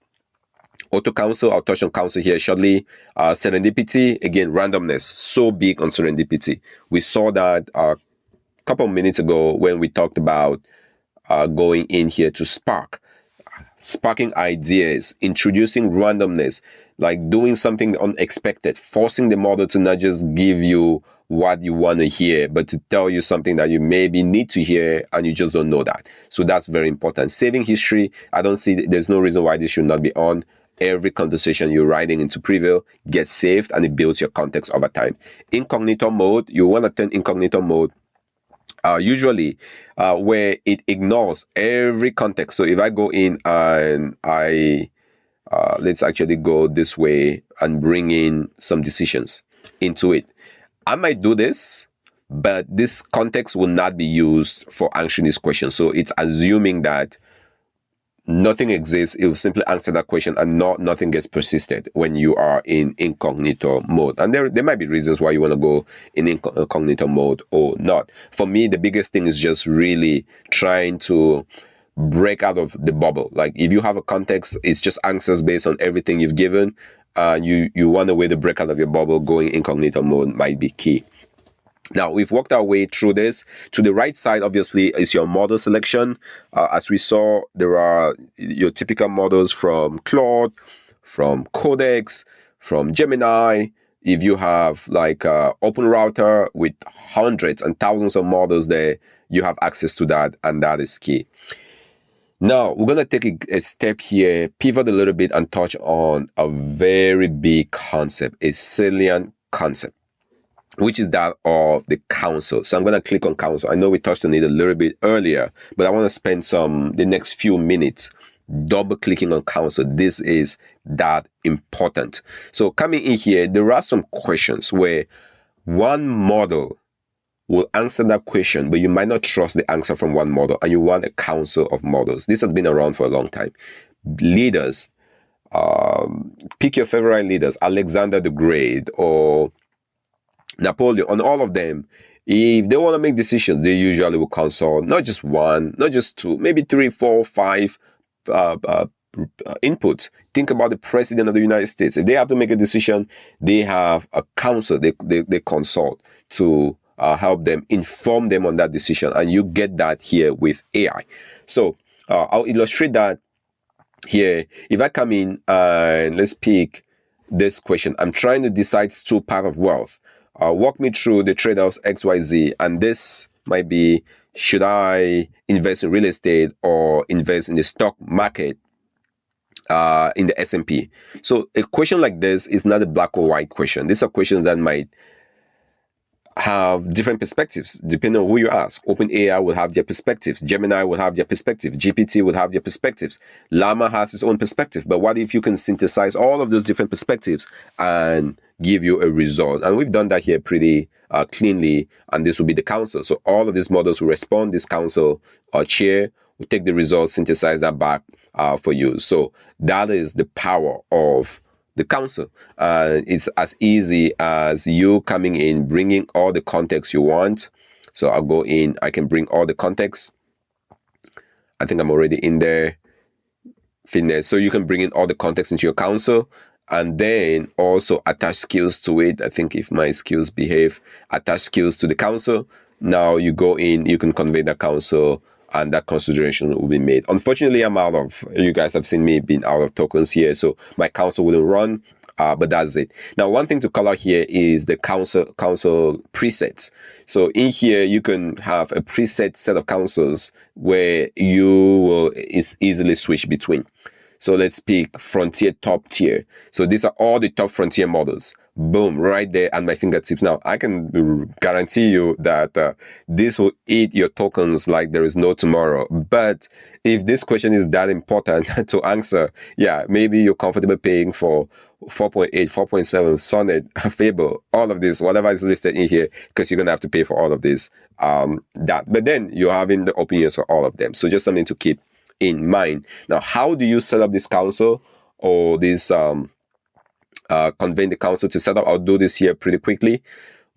Auto counsel, I'll touch on counsel here shortly. Serendipity, again, randomness, so big on serendipity. We saw that a couple of minutes ago when we talked about going in here to sparking ideas, introducing randomness, like doing something unexpected, forcing the model to not just give you what you want to hear, but to tell you something that you maybe need to hear and you just don't know that. So that's very important. Saving history, I don't see, there's no reason why this should not be on. Every conversation you're writing into Prevail gets saved and it builds your context over time. Incognito mode, you want to turn incognito mode usually where it ignores every context. So if I go in and let's actually go this way and bring in some decisions into it. I might do this, but this context will not be used for answering this question. So it's assuming that nothing exists. It will simply answer that question and nothing gets persisted when you are in incognito mode. And there might be reasons why you want to go in incognito mode or not. For me, the biggest thing is just really trying to break out of the bubble. Like if you have a context, it's just answers based on everything you've given. You want a way to break out of your bubble. Going incognito mode might be key. Now, we've worked our way through this. To the right side, obviously, is your model selection. As we saw, there are your typical models from Claude, from Codex, from Gemini. If you have like Open Router with hundreds and thousands of models there, you have access to that, and that is key. Now, we're going to take a step here, pivot a little bit, and touch on a very big concept, a salient concept, which is that of the counsel. So I'm going to click on counsel. I know we touched on it a little bit earlier, but I want to spend the next few minutes double clicking on counsel. This is that important. So coming in here, there are some questions where one model will answer that question, but you might not trust the answer from one model, and you want a council of models. This has been around for a long time. Leaders, pick your favorite leaders, Alexander the Great or Napoleon, on all of them. If they want to make decisions, they usually will consult not just one, not just two, maybe 3, 4, 5 inputs. Think about the president of the United States. If they have to make a decision, they have a council they consult to help them, inform them on that decision. And you get that here with AI. So I'll illustrate that here. If I come in and let's pick this question. I'm trying to decide stool path of wealth. Walk me through the trade-offs XYZ. And this might be, should I invest in real estate or invest in the stock market in the S&P? So a question like this is not a black or white question. These are questions that might have different perspectives depending on who you ask. OpenAI will have their perspectives. Gemini will have their perspective. GPT will have their perspectives. Llama has its own perspective. But what if you can synthesize all of those different perspectives and give you a result? And we've done that here pretty cleanly. And this will be the council. So all of these models will respond. This council or chair will take the results, synthesize that back for you. So that is the power of the council. It's as easy as you coming in, bringing all the context you want. So I'll go in, I can bring all the context. I think I'm already in there. Fitness. So you can bring in all the context into your council and then also attach skills to it. I think if my skills behave, attach skills to the council. Now you go in, you can convey the council and that consideration will be made. Unfortunately, you guys have seen me being out of tokens here, so my council wouldn't run, but that's it. Now, one thing to color here is the council presets. So in here, you can have a preset set of councils where you will easily switch between. So let's pick frontier top tier. So these are all the top frontier models. Boom, right there at my fingertips. Now, I can guarantee you that this will eat your tokens like there is no tomorrow. But if this question is that important to answer, yeah, maybe you're comfortable paying for 4.8, 4.7, Sonnet, Fable, all of this, whatever is listed in here, because you're going to have to pay for all of this. But then you're having the opinions for all of them. So just something to keep in mind. Now, how do you set up this council? or this convene the council to set up. I'll do this here pretty quickly.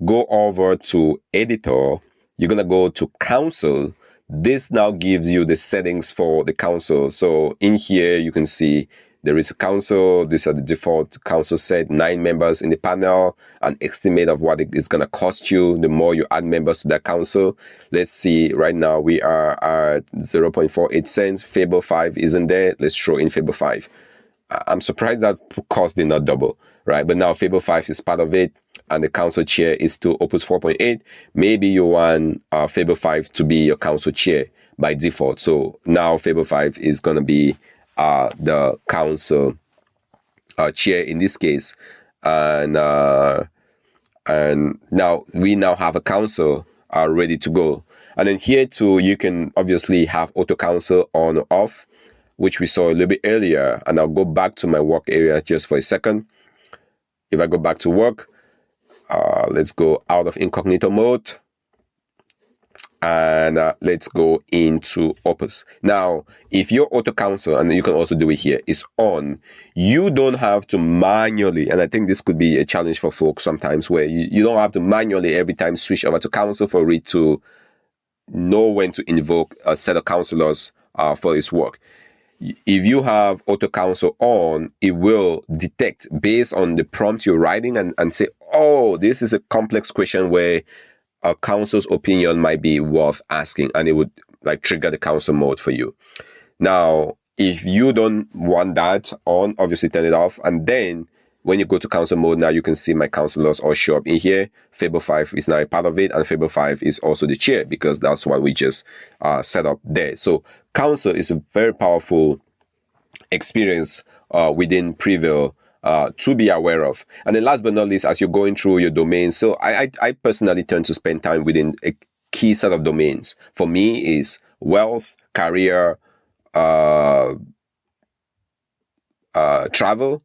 Go over to editor. You're going to go to council. This now gives you the settings for the council. So in here, you can see there is a council. These are the default council set, 9 members in the panel, an estimate of what it is going to cost you the more you add members to that council. Let's see, right now we are at 0.48 cents. Fable 5 isn't there. Let's throw in Fable 5. I'm surprised that cost did not double, right? But now Fable 5 is part of it, and the council chair is still Opus 4.8. Maybe you want Fable 5 to be your council chair by default. So now Fable 5 is going to be the council chair in this case. And now we now have a council ready to go. And then here too, you can obviously have auto council on or off, which we saw a little bit earlier. And I'll go back to my work area just for a second. If I go back to work, let's go out of incognito mode. And let's go into Opus. Now, if your auto council, and you can also do it here, is on, you don't have to manually, and I think this could be a challenge for folks sometimes, where you don't have to manually every time switch over to council for it to know when to invoke a set of counselors for its work. If you have auto council on, it will detect based on the prompt you're writing and say, oh, this is a complex question where a counsel's opinion might be worth asking, and it would like trigger the council mode for you. Now, if you don't want that on, obviously turn it off. And then when you go to council mode, now you can see my counselors all show up in here. Fable 5 is now a part of it, and Fable 5 is also the chair because that's what we just set up there. So council is a very powerful experience within Prevail to be aware of. And then last but not least, as you're going through your domains, so I personally tend to spend time within a key set of domains. For me is wealth, career, travel,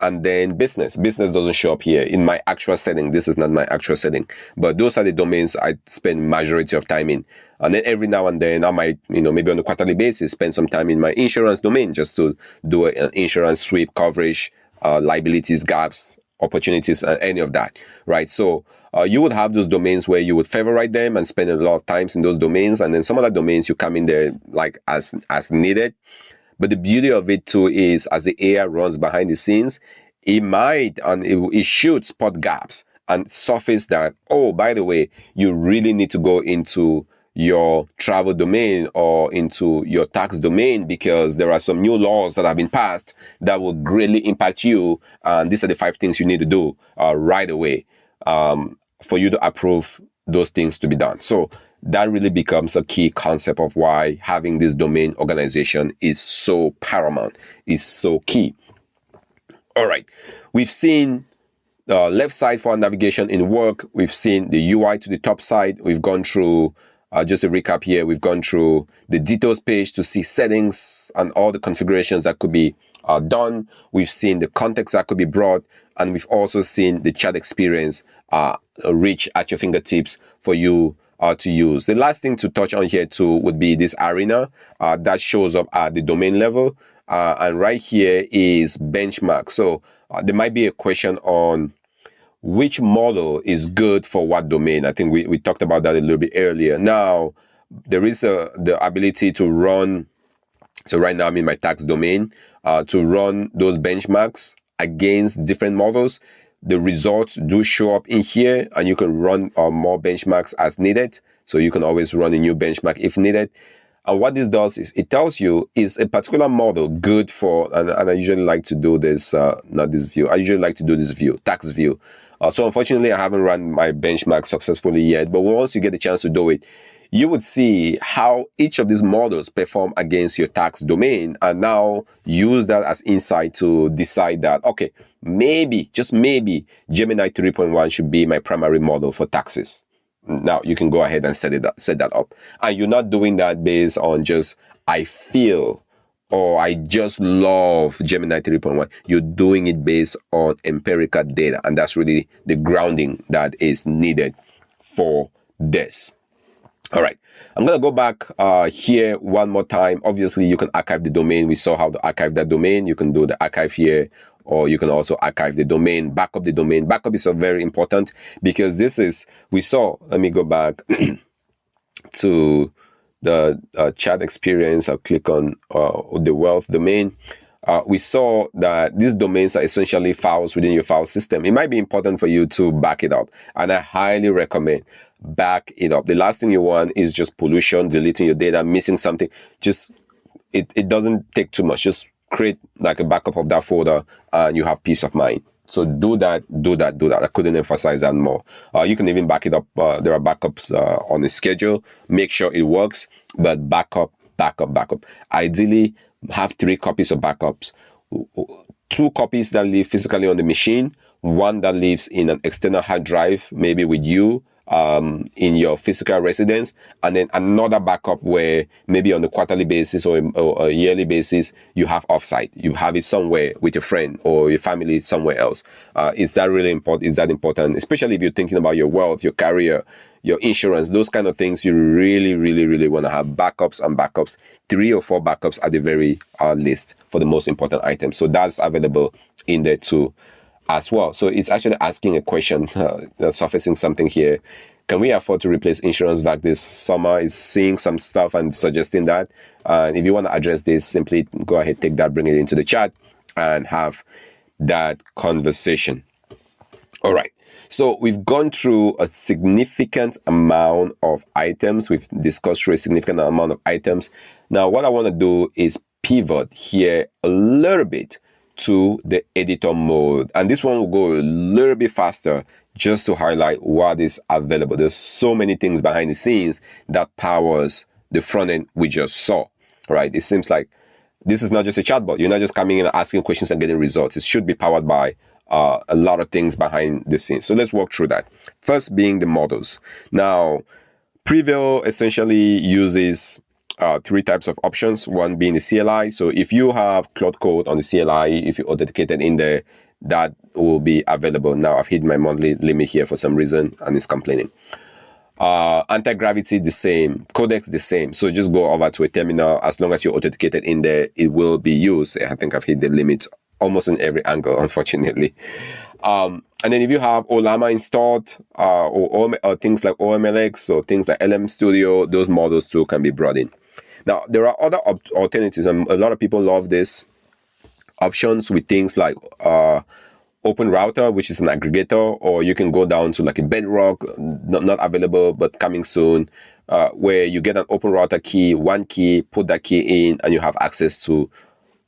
and then business. Business doesn't show up here in my actual setting. This is not my actual setting, but those are the domains I spend majority of time in. And then every now and then I might, maybe on a quarterly basis, spend some time in my insurance domain just to do an insurance sweep coverage, liabilities, gaps, opportunities, and any of that, right? So you would have those domains where you would favorite them and spend a lot of times in those domains. And then some other domains you come in there like as needed. But the beauty of it too is as the AI runs behind the scenes, it might and it should spot gaps and surface that, oh, by the way, you really need to go into your travel domain or into your tax domain because there are some new laws that have been passed that will greatly impact you. And these are the 5 things you need to do right away for you to approve those things to be done. So that really becomes a key concept of why having this domain organization is so paramount, is so key. All right, we've seen the left side for navigation in work. We've seen the UI to the top side. We've gone through, just a recap here, we've gone through the details page to see settings and all the configurations that could be done. We've seen the context that could be brought, and we've also seen the chat experience reach at your fingertips for you to use. The last thing to touch on here too would be this arena that shows up at the domain level. And right here is benchmark. So there might be a question on which model is good for what domain. I think we talked about that a little bit earlier. Now, there is the ability to run, so right now I'm in my tax domain, to run those benchmarks against different models. The results do show up in here, and you can run more benchmarks as needed. So you can always run a new benchmark if needed. And what this does is it tells you is a particular model good for, and I usually like to do this, not this view. I usually like to do this view, tax view. So unfortunately, I haven't run my benchmark successfully yet. But once you get the chance to do it, you would see how each of these models perform against your tax domain, and now use that as insight to decide that, okay, maybe, just maybe, Gemini 3.1 should be my primary model for taxes. Now you can go ahead and set that up. And you're not doing that based on just, I feel, or I just love Gemini 3.1. You're doing it based on empirical data, and that's really the grounding that is needed for this. All right, I'm going to go back here one more time. Obviously, you can archive the domain. We saw how to archive that domain. You can do the archive here, or you can also archive the domain, backup the domain. Backup is very important because this is, we saw, let me go back to the chat experience. I'll click on the wealth domain. We saw that these domains are essentially files within your file system. It might be important for you to back it up, and I highly recommend back it up. The last thing you want is just pollution, deleting your data, missing something. Just it doesn't take too much. Just create like a backup of that folder, and you have peace of mind. So do that. I couldn't emphasize that more. You can even back it up. There are backups on the schedule. Make sure it works, but backup. Ideally, have 3 copies of backups. 2 copies that live physically on the machine, 1 that lives in an external hard drive, maybe with you, in your physical residence, and then another backup where maybe on a quarterly basis or a yearly basis, you have offsite. You have it somewhere with your friend or your family somewhere else. Is that really important? Is that important? Especially if you're thinking about your wealth, your career, your insurance, those kind of things, you really want to have backups and backups, 3 or 4 backups at the very least for the most important items. So that's available in there too as well. So it's actually asking a question, surfacing something here. Can we afford to replace insurance VAC this summer? Is seeing some stuff and suggesting that. And if you want to address this, simply go ahead, take that, bring it into the chat and have that conversation. All right. So we've gone through a significant amount of items. We've discussed through a significant amount of items. Now, what I want to do is pivot here a little bit to the editor mode. And this one will go a little bit faster just to highlight what is available. There's so many things behind the scenes that powers the front end we just saw, right? It seems like this is not just a chatbot. You're not just coming in and asking questions and getting results. It should be powered by a lot of things behind the scenes. So let's walk through that. First being the models. Now, Prevail essentially uses 3 types of options, one being the CLI. So if you have Cloud Code on the CLI, if you authenticated in there, that will be available. Now, I've hit my monthly limit here for some reason, and it's complaining. Anti-gravity, the same. Codex, the same. So just go over to a terminal. As long as you're authenticated in there, it will be used. I think I've hit the limit almost in every angle, unfortunately. And then if you have Olama installed, or things like OMLX or things like LM Studio, those models too can be brought in. Now, there are other alternatives, and a lot of people love this options with things like Open Router, which is an aggregator, or you can go down to like a Bedrock, not available, but coming soon, where you get an Open Router key, 1 key, put that key in, and you have access to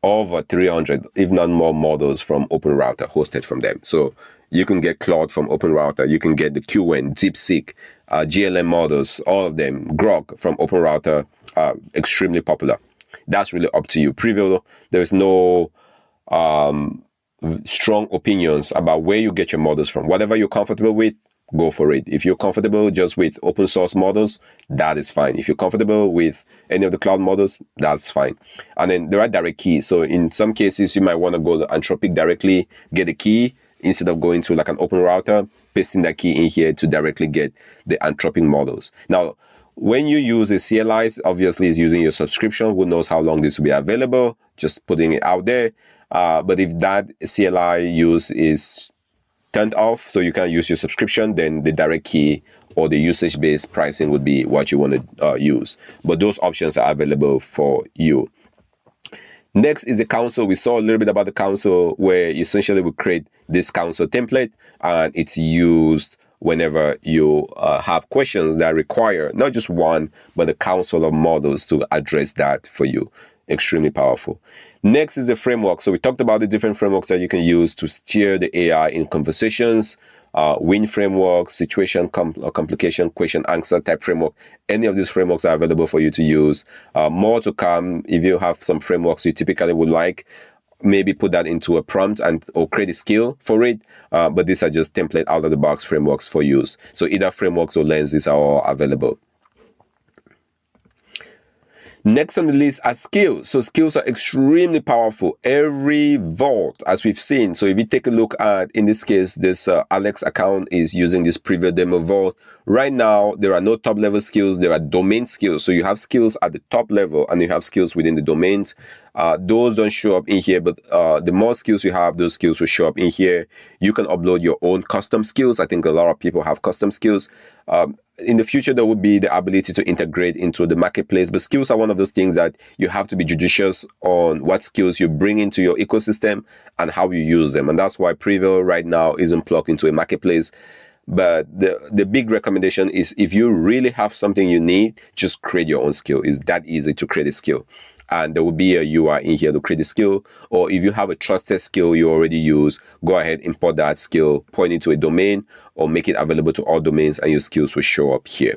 over 300, if not more, models from Open Router hosted from them. So you can get Claude from Open Router, you can get the QN, DeepSeek, GLM models, all of them, Grok from Open Router, extremely popular. That's really up to you. Prevail, there's no strong opinions about where you get your models from. Whatever you're comfortable with, go for it. If you're comfortable just with open source models, that is fine. If you're comfortable with any of the cloud models, that's fine. And then there are direct keys. So in some cases, you might want to go to Anthropic directly, get a key, instead of going to like an open router, pasting that key in here to directly get the Anthropic models. Now, when you use a CLI, obviously it's using your subscription. Who knows how long this will be available? Just putting it out there. But if that CLI use is turned off, so you can't use your subscription, then the direct key or the usage-based pricing would be what you want to use. But those options are available for you. Next is the console. We saw a little bit about the console, where you essentially will create this console template, and it's used whenever you have questions that require not just one, but a console of models to address that for you. Extremely powerful. Next is the framework. So we talked about the different frameworks that you can use to steer the AI in conversations. Win framework, situation complication, question answer type framework. Any of these frameworks are available for you to use. More to come. If you have some frameworks you typically would like, maybe put that into a prompt or create a skill for it. But these are just template out of the box frameworks for use. So either frameworks or lenses are all available. Next on the list are skills. So skills are extremely powerful. Every vault, as we've seen. So if you take a look at, in this case, this Alex account is using this Prevail demo vault. right now, there are no top level skills. There are domain skills. So you have skills at the top level and you have skills within the domains. Those don't show up in here, but the more skills you have, those skills will show up in here. You can upload your own custom skills. I think a lot of people have custom skills. In the future, there will be the ability to integrate into the marketplace. But skills are one of those things that you have to be judicious on what skills you bring into your ecosystem and how you use them. And that's why Prevail right now isn't plugged into a marketplace. But the big recommendation is if you really have something you need, just create your own skill. It's that easy to create a skill. And there will be a UI in here to create a skill. Or if you have a trusted skill you already use, go ahead, import that skill, point it to a domain, or make it available to all domains, and your skills will show up here.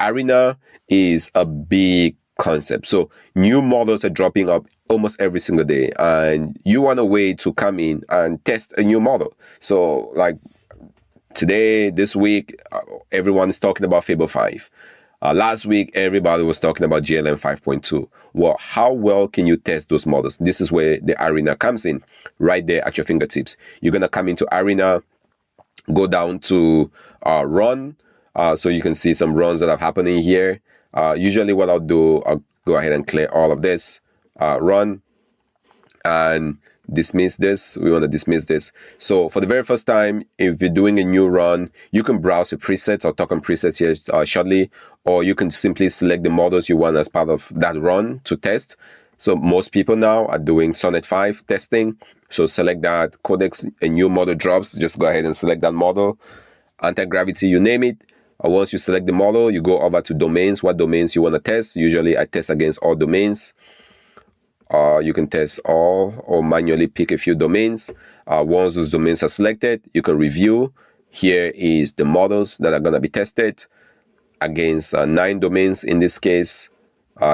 Arena is a big concept. So new models are dropping up almost every single day, and you want a way to come in and test a new model. So like today, this week, everyone is talking about Fable 5. Last week, everybody was talking about GLM 5.2. Well, how well can you test those models? This is where the Arena comes in, right there at your fingertips. You're going to come into Arena, go down to run. So you can see some runs that are happening here. Usually what I'll do, I'll go ahead and clear all of this, run, and dismiss this. We want to dismiss this. So for the very first time, if you're doing a new run, you can browse the presets. I'll talk on presets here shortly, or you can simply select the models you want as part of that run to test. So most people now are doing Sonnet 5 testing. So select that codex, a new model drops, just go ahead and select that model. Anti-gravity, you name it. Once you select the model, you go over to domains, what domains you want to test. Usually I test against all domains. You can test all or manually pick a few domains. Once those domains are selected, you can review. Here is the models that are going to be tested against 9 domains in this case.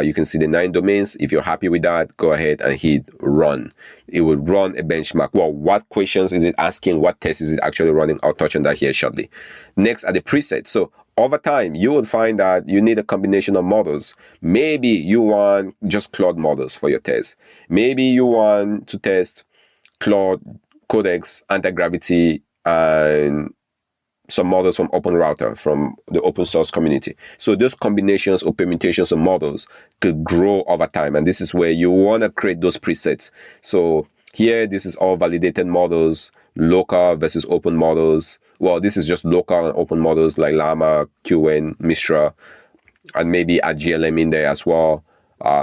You can see the 9 domains. If you're happy with that, go ahead and hit run. It will run a benchmark. Well, what questions is it asking? What tests is it actually running? I'll touch on that here shortly. Next are the presets. So over time, you will find that you need a combination of models. Maybe you want just Claude models for your test. Maybe you want to test Claude, Codex, Anti-Gravity, and some models from OpenRouter, from the open source community. So those combinations or permutations of models could grow over time. And this is where you want to create those presets. So here, this is all validated models, local versus open models. Well, this is just local and open models like Llama, QN, Mistra, and maybe a GLM in there as well.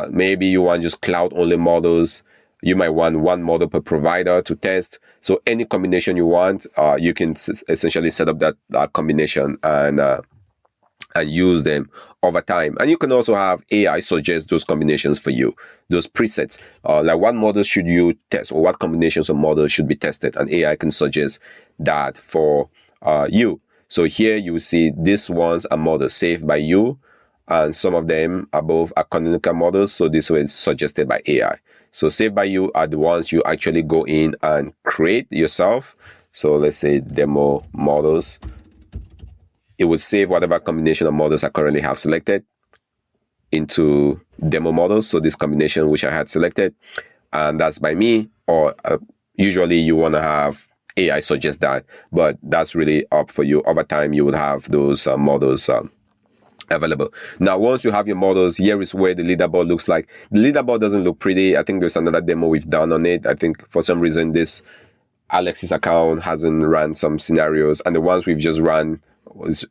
Maybe you want just cloud-only models. You might want one model per provider to test. So any combination you want, you can essentially set up that combination and use them over time. And you can also have AI suggest those combinations for you, those presets. Like what models should you test, or what combinations of models should be tested, and AI can suggest that for you. So here you will see these ones are models saved by you, and some of them are both are canonical models. So this was suggested by AI. So saved by you are the ones you actually go in and create yourself. So let's say demo models. It will save whatever combination of models I currently have selected into demo models. So this combination which I had selected, and that's by me, or usually you want to have AI suggest that, but that's really up for you. Over time, you will have those models available. Now, once you have your models, here is where the leaderboard looks like. The leaderboard doesn't look pretty. I think there's another demo we've done on it. I think for some reason this Alex's account hasn't run some scenarios, and the ones we've just run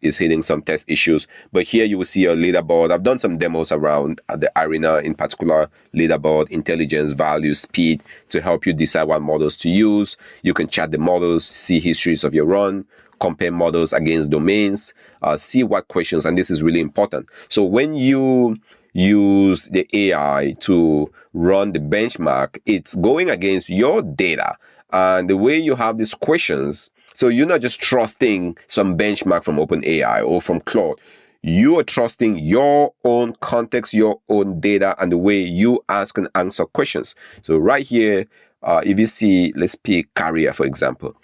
is hitting some test issues. But here you will see a leaderboard. I've done some demos around the Arena, in particular leaderboard, intelligence, value, speed, to help you decide what models to use. You can chat the models, see histories of your run, compare models against domains, see what questions, and this is really important. So when you use the AI to run the benchmark, it's going against your data. And the way you have these questions, so you're not just trusting some benchmark from OpenAI or from Claude. You are trusting your own context, your own data, and the way you ask and answer questions. So right here, if you see, let's pick career, for example.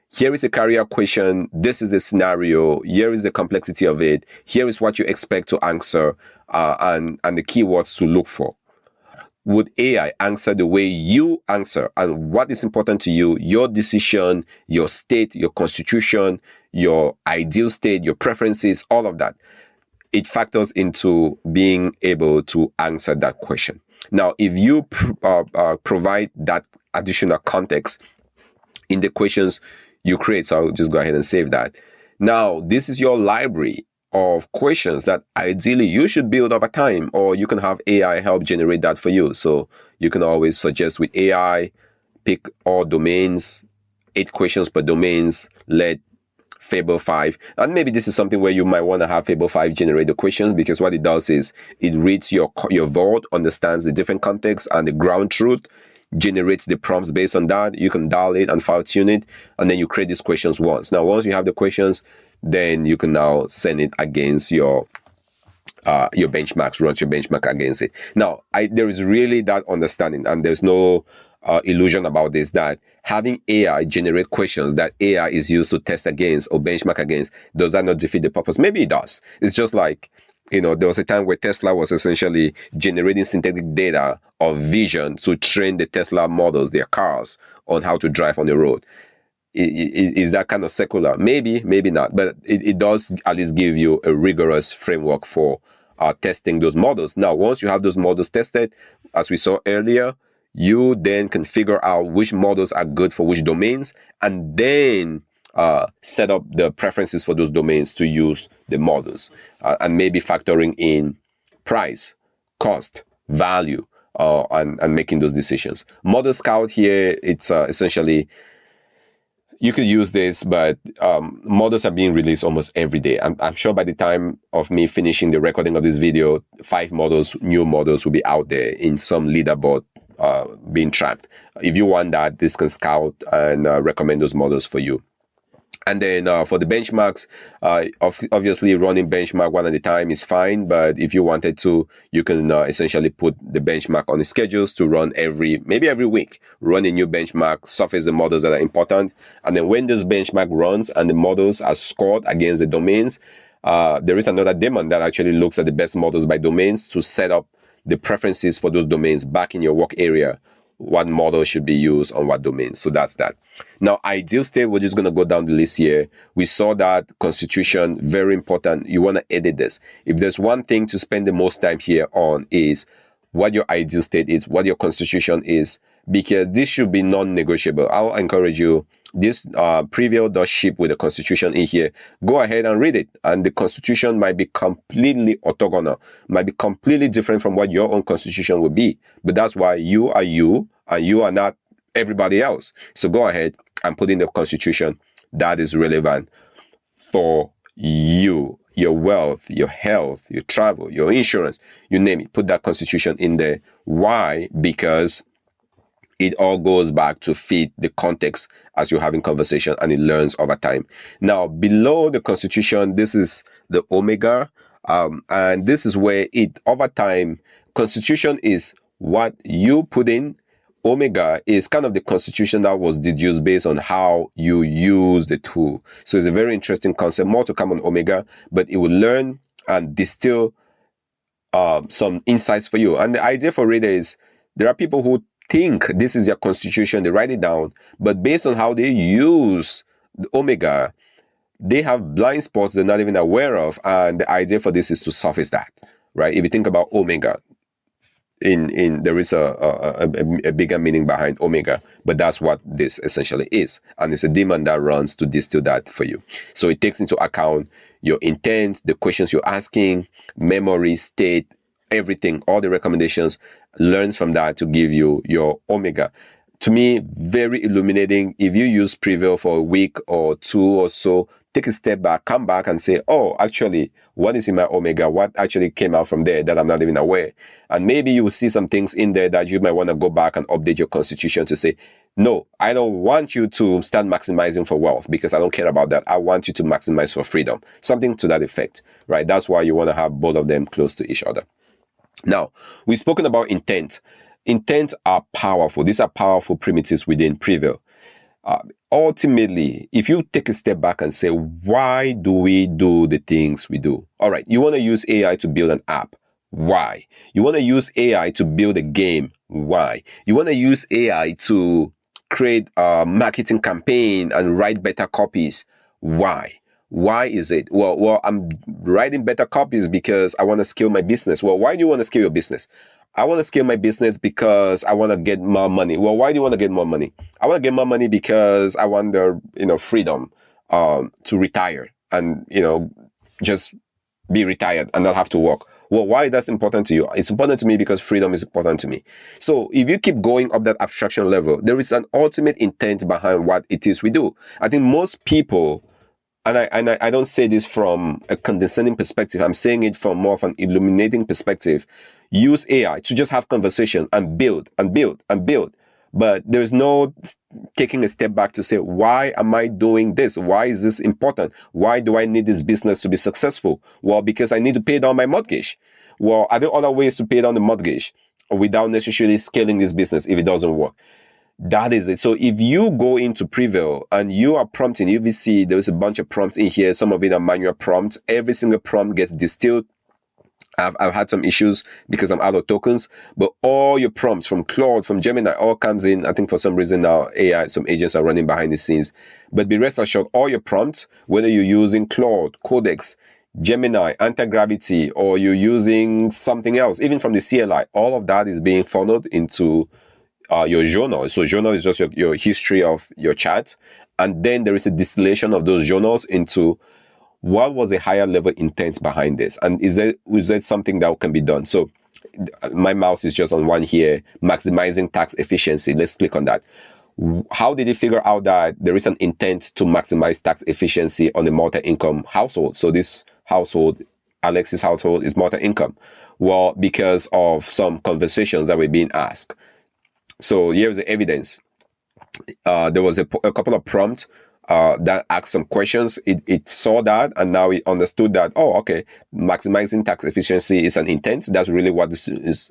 Here is a career question. This is the scenario. Here is the complexity of it. Here is what you expect to answer, and the keywords to look for. would AI answer the way you answer, and what is important to you, your decision, your state, your constitution, your ideal state, your preferences, all of that. It factors into being able to answer that question. Now, if you provide that additional context in the questions you create, so I'll just go ahead and save that. Now, this is your library of questions that ideally you should build over time, or you can have AI help generate that for you. So you can always suggest with AI, pick all domains, 8 questions per domains, let Fable 5. And maybe this is something where you might want to have Fable 5 generate the questions, because what it does is it reads your vault, understands the different contexts and the ground truth, generates the prompts based on that. You can dial it and fine tune it, and then you create these questions once. Now, once you have the questions, then you can now send it against your benchmarks, run your benchmark against it. Now, there is really that understanding, and there's no illusion about this, that having AI generate questions that AI is used to test against or benchmark against, does that not defeat the purpose? Maybe it does. It's just like, there was a time where Tesla was essentially generating synthetic data of vision to train the Tesla models, their cars, on how to drive on the road. Is that kind of secular? Maybe, maybe not. But it does at least give you a rigorous framework for testing those models. Now, once you have those models tested, as we saw earlier, you then can figure out which models are good for which domains, and then set up the preferences for those domains to use the models, and maybe factoring in price, cost, value, and making those decisions. Model Scout here, it's essentially, you could use this, but models are being released almost every day. I'm sure by the time of me finishing the recording of this video, 5 new models will be out there in some leaderboard being tracked. If you want that, this can scout and recommend those models for you. And then for the benchmarks, obviously running benchmark one at a time is fine. But if you wanted to, you can essentially put the benchmark on the schedules to run maybe every week, run a new benchmark, surface the models that are important. And then when this benchmark runs and the models are scored against the domains, there is another daemon that actually looks at the best models by domains to set up the preferences for those domains back in your work area. What model should be used on what domain. So that's that. Now, ideal state, we're just going to go down the list here. We saw that constitution, very important. You want to edit this. If there's one thing to spend the most time here on, is what your ideal state is, what your constitution is, because this should be non-negotiable. I'll encourage you, this Prevail does ship with the constitution in here. Go ahead and read it, and the constitution might be completely orthogonal, might be completely different from what your own constitution would be. But that's why you are you, and you are not everybody else. So go ahead and put in the constitution that is relevant for you, your wealth, your health, your travel, your insurance, you name it. Put that constitution in there. Why? Because it all goes back to fit the context as you're having conversation, and it learns over time. Now, below the constitution, this is the omega. And this is where it, over time, constitution is what you put in. Omega is kind of the constitution that was deduced based on how you use the tool. So it's a very interesting concept. More to come on omega, but it will learn and distill some insights for you. And the idea for Reader is, there are people who think this is their constitution, they write it down, but based on how they use the omega, they have blind spots they're not even aware of. And the idea for this is to surface that, right? If you think about omega, there is a bigger meaning behind omega, but that's what this essentially is, and it's a daemon that runs to distill that for you. So it takes into account your intent, the questions you're asking, memory, state, everything, all the recommendations, learns from that to give you your omega. To me, very illuminating. If you use Prevail for a week or 2 or so, take a step back, come back and say, oh, actually, what is in my omega? What actually came out from there that I'm not even aware? And maybe you will see some things in there that you might want to go back and update your constitution to say, no, I don't want you to start maximizing for wealth, because I don't care about that. I want you to maximize for freedom. Something to that effect, right? That's why you want to have both of them close to each other. Now, we've spoken about intent. Intents are powerful. These are powerful primitives within Prevail. Ultimately, if you take a step back and say, why do we do the things we do? All right, you want to use AI to build an app. Why? You want to use AI to build a game. Why? You want to use AI to create a marketing campaign and write better copies. Why? Why is it? Well, I'm writing better copies because I want to scale my business. Well, why do you want to scale your business? I want to scale my business because I want to get more money. Well, why do you want to get more money? I want to get more money because I want the freedom to retire and just be retired and not have to work. Well, why that's important to you? It's important to me because freedom is important to me. So if you keep going up that abstraction level, there is an ultimate intent behind what it is we do. I think most people, and I don't say this from a condescending perspective, I'm saying it from more of an illuminating perspective, use AI to just have conversation and build and build and build. But there's no taking a step back to say, why am I doing this? Why is this important? Why do I need this business to be successful? Well, because I need to pay down my mortgage. Well, are there other ways to pay down the mortgage without necessarily scaling this business if it doesn't work? That is it. So if you go into Prevail and you are prompting, you will see there's a bunch of prompts in here. Some of it are manual prompts. Every single prompt gets distilled. I've had some issues because I'm out of tokens, but all your prompts from Claude, from Gemini, all comes in. I think for some reason now AI, some agents are running behind the scenes. But be rest assured, all your prompts, whether you're using Claude, Codex, Gemini, Anti-Gravity, or you're using something else, even from the CLI, all of that is being funneled into your journal. So journal is just your history of your chat. And then there is a distillation of those journals into what was a higher level intent behind this? And is there something that can be done? So my mouse is just on one here, maximizing tax efficiency. Let's click on that. How did they figure out that there is an intent to maximize tax efficiency on a multi-income household? So this household, Alex's household, is multi-income. Well, because of some conversations that were being asked. So here's the evidence. There was a couple of prompts that asked some questions. It saw that, and now it understood that, oh, okay, maximizing tax efficiency is an intent. That's really what is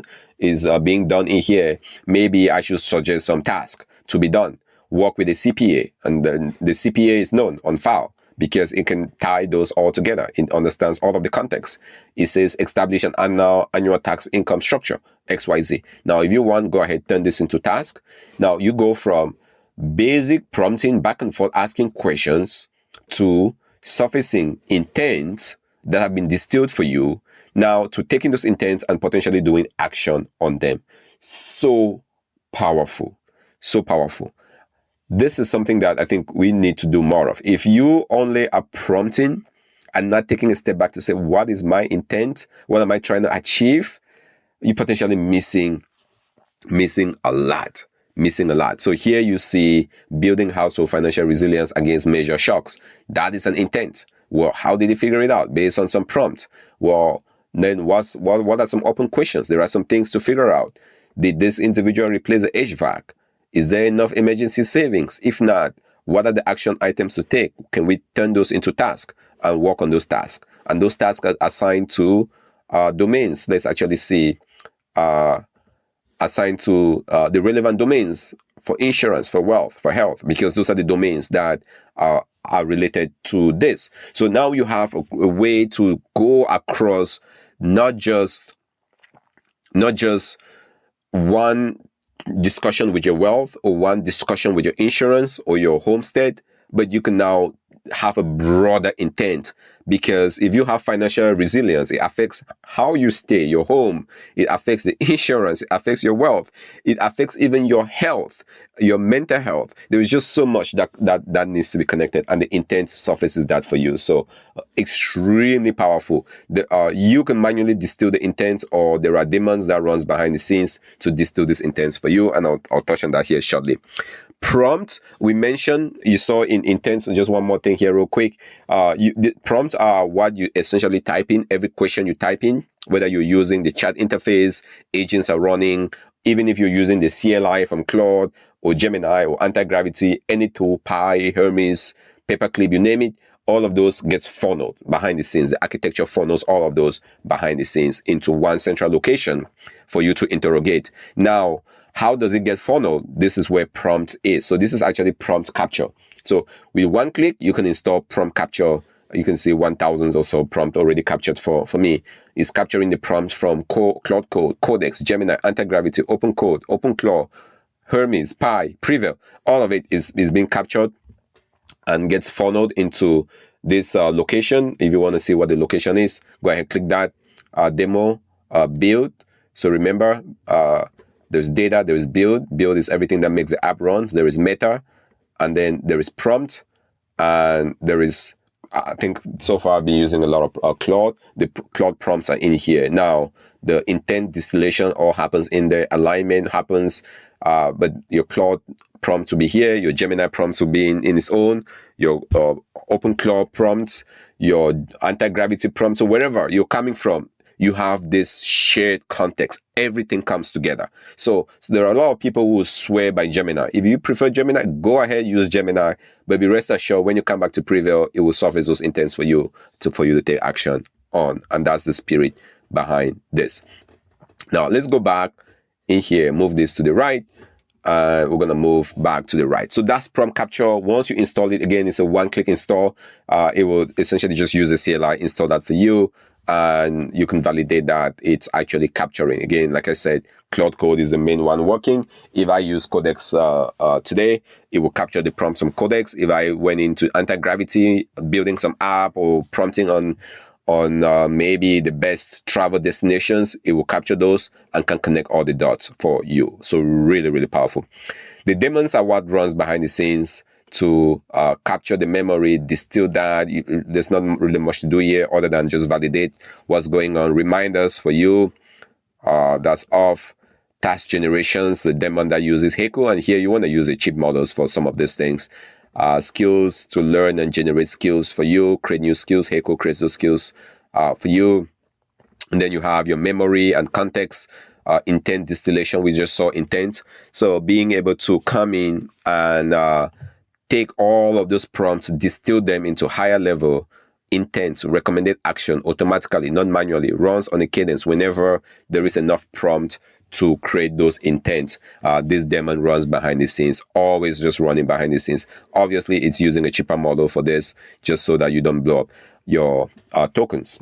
being done in here. Maybe I should suggest some task to be done. Work with the CPA, and then the CPA is known on file because it can tie those all together. It understands all of the context. It says establish an annual tax income structure, XYZ. Now, if you want, go ahead, turn this into task. Now, you go from basic prompting, back and forth, asking questions, to surfacing intents that have been distilled for you, now to taking those intents and potentially doing action on them. So powerful. So powerful. This is something that I think we need to do more of. If you only are prompting and not taking a step back to say, what is my intent? What am I trying to achieve? You're potentially missing a lot. So here you see building household financial resilience against major shocks. That is an intent. Well, how did they figure it out? Based on some prompt. Well, then what are some open questions? There are some things to figure out. Did this individual replace the HVAC? Is there enough emergency savings? If not, what are the action items to take? Can we turn those into tasks and work on those tasks? And those tasks are assigned to domains. Let's actually see assigned to the relevant domains for insurance, for wealth, for health, because those are the domains that are related to this. So now you have a way to go across not just one discussion with your wealth or one discussion with your insurance or your homestead, but you can now have a broader intent, because if you have financial resilience, it affects how you stay, your home, it affects the insurance, it affects your wealth, it affects even your health, your mental health. There is just so much that needs to be connected, and the intent surfaces that for you. So extremely powerful. You can manually distill the intent, or there are demons that runs behind the scenes to distill this intent for you, and I'll touch on that here shortly. Prompt, we mentioned, you saw in intents. Just one more thing here real quick. The prompts are what you essentially type in. Every question you type in, whether you're using the chat interface, agents are running, even if you're using the CLI from Claude or Gemini or Anti-Gravity, any tool, Pi, Hermes, Paperclip, you name it, all of those gets funneled behind the scenes. The architecture funnels all of those behind the scenes into one central location for you to interrogate. Now, how does it get funneled? This is where prompt is. So this is actually prompt capture. So with one click, you can install prompt capture You can see 1,000 or so prompt already captured for me. It's capturing the prompt from Cloud Code, Codex, Gemini, Anti-Gravity, OpenClaw, Hermes, Pi, Prevail. All of it is being captured and gets funneled into this location. If you want to see what the location is, go ahead, click that demo, build. So remember, there's data, there's build. Build is everything that makes the app runs. There is meta, and then there is prompt, and there is, I think so far I've been using a lot of Claude. The Claude prompts are in here. Now, the intent distillation all happens in there. Alignment happens, but your Claude prompt will be here. Your Gemini prompts will be in its own. Your OpenClaw prompts, your anti-gravity prompts, so wherever you're coming from, you have this shared context. Everything comes together. So there are a lot of people who swear by Gemini. If you prefer Gemini, go ahead, use Gemini. But be rest assured, when you come back to Prevail, it will surface those intents for you to take action on. And that's the spirit behind this. Now, let's go back in here, move this to the right. We're going to move back to the right. So that's prompt capture. Once you install it, again, it's a one-click install. It will essentially just use a CLI, install that for you, and you can validate that it's actually capturing. Again, like I said, Cloud Code is the main one working. If I use Codex today, it will capture the prompts from Codex. If I went into anti-gravity, building some app or prompting on maybe the best travel destinations, it will capture those and can connect all the dots for you. So really, really powerful. The daemons are what runs behind the scenes to capture the memory, distill that. There's not really much to do here other than just validate what's going on. Reminders for you, that's off. Task generations, the daemon that uses Heiko, and here you want to use the cheap models for some of these things. Skills to learn and generate skills for you, create new skills. Heiko creates those skills for you. And then you have your memory and context, intent distillation. We just saw intent. So being able to come in and take all of those prompts, distill them into higher level intent, recommended action automatically, not manually, runs on a cadence whenever there is enough prompt to create those intents. This daemon runs behind the scenes, always just running behind the scenes. Obviously, it's using a cheaper model for this, just so that you don't blow up your tokens.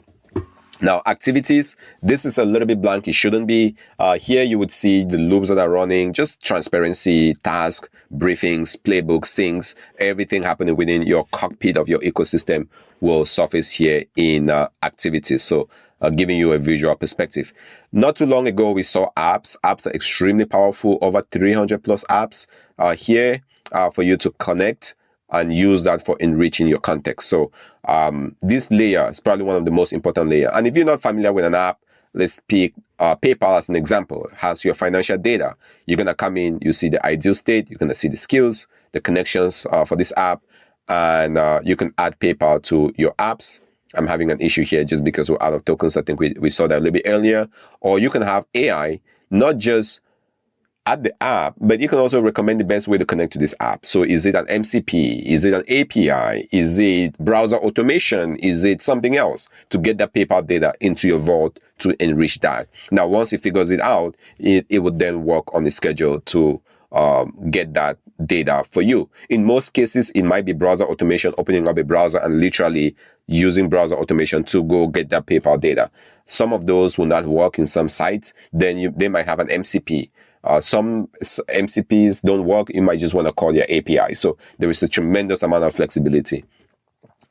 Now, activities, this is a little bit blank. It shouldn't be. Here you would see the loops that are running, just transparency, task, briefings, playbooks, syncs, everything happening within your cockpit of your ecosystem will surface here in activities. So giving you a visual perspective. Not too long ago, we saw apps. Apps are extremely powerful, over 300 plus apps here for you to connect and use that for enriching your context. So this layer is probably one of the most important layers. And if you're not familiar with an app, let's pick PayPal as an example. It has your financial data. You're going to come in, you see the ideal state, you're going to see the skills, the connections for this app, and you can add PayPal to your apps. I'm having an issue here just because we're out of tokens. I think we saw that a little bit earlier. Or you can have AI, not just at the app, but you can also recommend the best way to connect to this app. So is it an MCP? Is it an API? Is it browser automation? Is it something else to get that PayPal data into your vault to enrich that? Now, once it figures it out, it would then work on the schedule to get that data for you. In most cases, it might be browser automation, opening up a browser and literally using browser automation to go get that PayPal data. Some of those will not work in some sites. Then they might have an MCP. Some MCPs don't work. You might just want to call your API. So there is a tremendous amount of flexibility.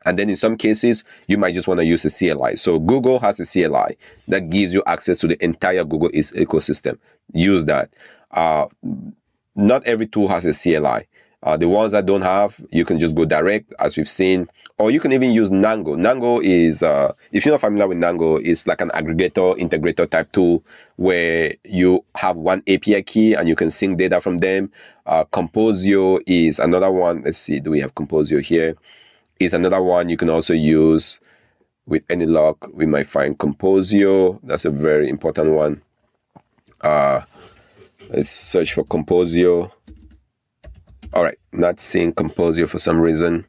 And then in some cases, you might just want to use a CLI. So Google has a CLI that gives you access to the entire Google ecosystem. Use that. Not every tool has a CLI. The ones that don't have, you can just go direct, as we've seen, or you can even use Nango. Nango is, if you're not familiar with Nango, it's like an aggregator, integrator type tool where you have one API key and you can sync data from them. Composio is another one. Let's see, do we have Composio here? Is another one you can also use. With any luck, we might find Composio. That's a very important one. Let's search for Composio. All right, not seeing Composio for some reason.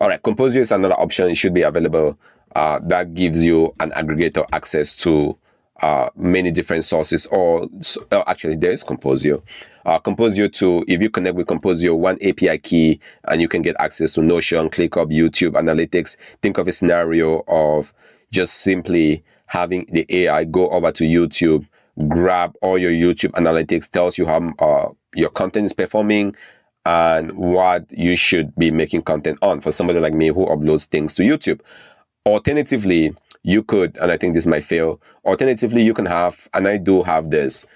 All right, Composio is another option. It should be available. That gives you an aggregator access to many different sources, or actually there's Composio. Composio too, if you connect with Composio, one API key, and you can get access to Notion, ClickUp, YouTube, Analytics. Think of a scenario of just simply having the AI go over to YouTube, grab all your YouTube analytics, tells you how your content is performing, and what you should be making content on for somebody like me who uploads things to YouTube. Alternatively, you could, and I think this might fail, alternatively, you can have, and I do have this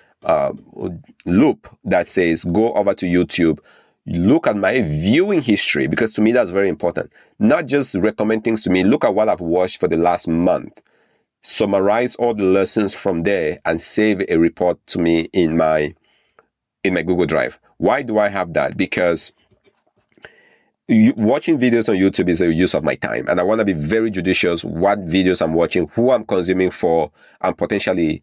loop that says, go over to YouTube, look at my viewing history, because to me, that's very important. Not just recommend things to me, look at what I've watched for the last month, summarize all the lessons from there, and save a report to me in my Google Drive. Why do I have that? Because watching videos on YouTube is a use of my time, and I want to be very judicious what videos I'm watching, who I'm consuming for, and potentially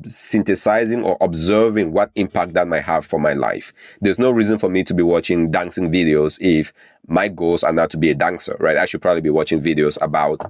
synthesizing or observing what impact that might have for my life. There's no reason for me to be watching dancing videos if my goals are not to be a dancer, right? I should probably be watching videos about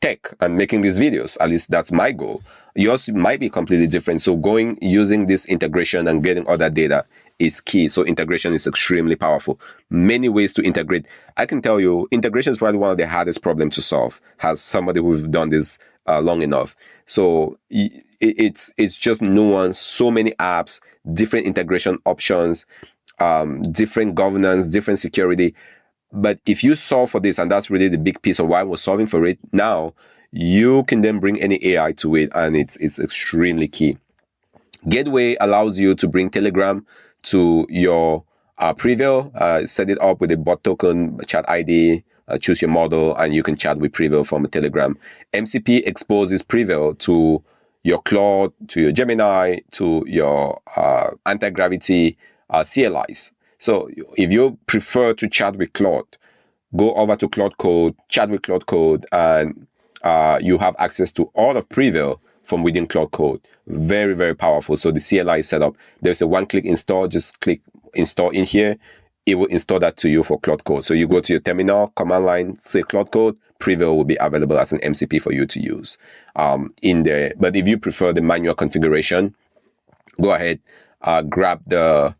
tech and making these videos. At least that's my goal. Yours might be completely different. So using this integration and getting all that data is key. So integration is extremely powerful. Many ways to integrate. I can tell you, integration is probably one of the hardest problems to solve, as somebody who's done this long enough. So it's just nuanced. So many apps, different integration options, different governance, different security. But if you solve for this, and that's really the big piece of why we're solving for it now, you can then bring any AI to it, and it's extremely key. Gateway allows you to bring Telegram to your Prevail, set it up with a bot token, chat ID, choose your model, and you can chat with Prevail from a Telegram. MCP exposes Prevail to your Claude, to your Gemini, to your anti-gravity CLIs. So if you prefer to chat with Claude, go over to Claude Code, chat with Claude Code, and you have access to all of Prevail from within Claude Code. Very, very powerful. So the CLI is set up. There's a one-click install. Just click install in here. It will install that to you for Claude Code. So you go to your terminal, command line, say Claude Code, Prevail will be available as an MCP for you to use in there. But if you prefer the manual configuration, go ahead, grab the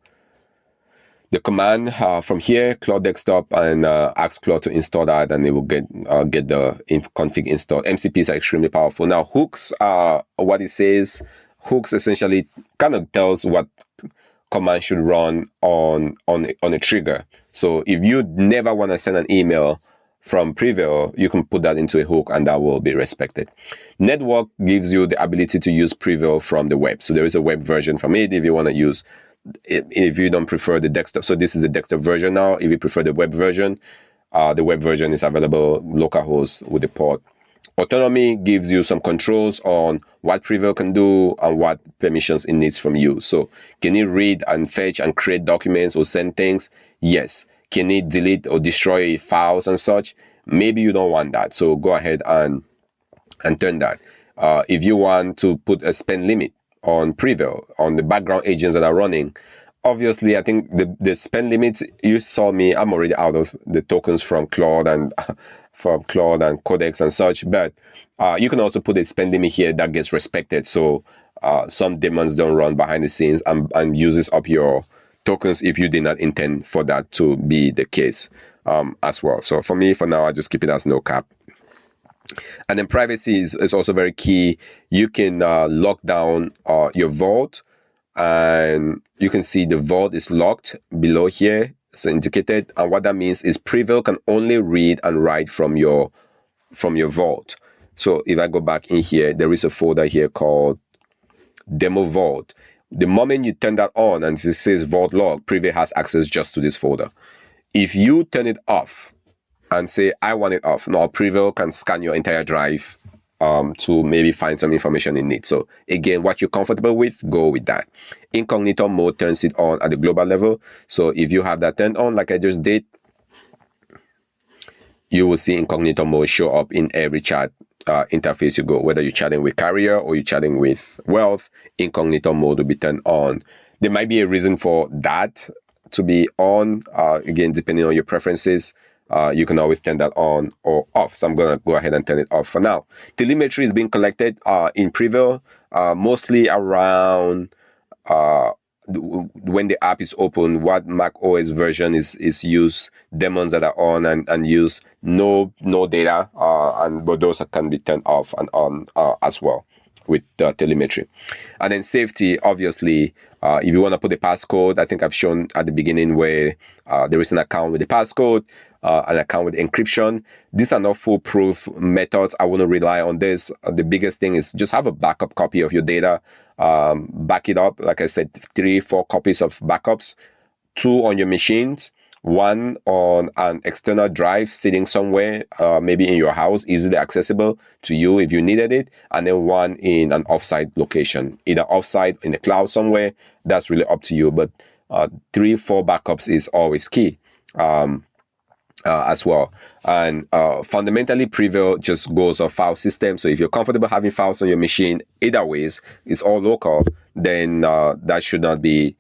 command from here, Claude Desktop, and ask Claude to install that, and it will get the config installed. MCPs are extremely powerful. Now, hooks are what it says. Hooks essentially kind of tells what command should run on a trigger. So if you never want to send an email from Prevail, you can put that into a hook, and that will be respected. Network gives you the ability to use Prevail from the web. So there is a web version from it if you want to use. If you don't prefer the desktop, so this is the desktop version now. If you prefer the web version is available localhost with the port. Autonomy gives you some controls on what Prevail can do and what permissions it needs from you. So can it read and fetch and create documents or send things? Yes. Can it delete or destroy files and such? Maybe you don't want that. So go ahead and turn that. If you want to put a spend limit on Prevail, on the background agents that are running, obviously, I think the spend limits, you saw me, I'm already out of the tokens from Claude and Codex and such, but you can also put a spend limit here that gets respected. So some daemons don't run behind the scenes and uses up your tokens if you did not intend for that to be the case as well. So for me, for now, I just keep it as no cap. And then privacy is also very key. You can lock down your vault, and you can see the vault is locked below here. It's indicated. And what that means is Prevail can only read and write from your vault. So if I go back in here, there is a folder here called Demo Vault. The moment you turn that on and it says Vault Log, Prevail has access just to this folder. If you turn it off and say, I want it off, now Prevail can scan your entire drive to maybe find some information in it. So again, what you're comfortable with, go with that. Incognito mode turns it on at the global level. So if you have that turned on, like I just did, you will see incognito mode show up in every chat interface you go, whether you're chatting with Carrier or you're chatting with Wealth, incognito mode will be turned on. There might be a reason for that to be on, again, depending on your preferences. you can always turn that on or off. So I'm going to go ahead and turn it off for now. Telemetry is being collected in Prevail, mostly around when the app is open, what Mac OS version is used, demons that are on and use no data, but those can be turned off and on as well with telemetry. And then safety, obviously, if you want to put the passcode, I think I've shown at the beginning where there is an account with the passcode, an account with encryption. These are not foolproof methods. I wouldn't rely on this. The biggest thing is just have a backup copy of your data. Back it up. Like I said, 3-4 copies of backups, 2 on your machines, 1 on an external drive sitting somewhere, maybe in your house, easily accessible to you if you needed it, and then 1 in an offsite location, either offsite in the cloud somewhere. That's really up to you, but 3-4 backups is always key. As well. And fundamentally, Prevail just goes off file system. So if you're comfortable having files on your machine, either ways, it's all local, then that should not be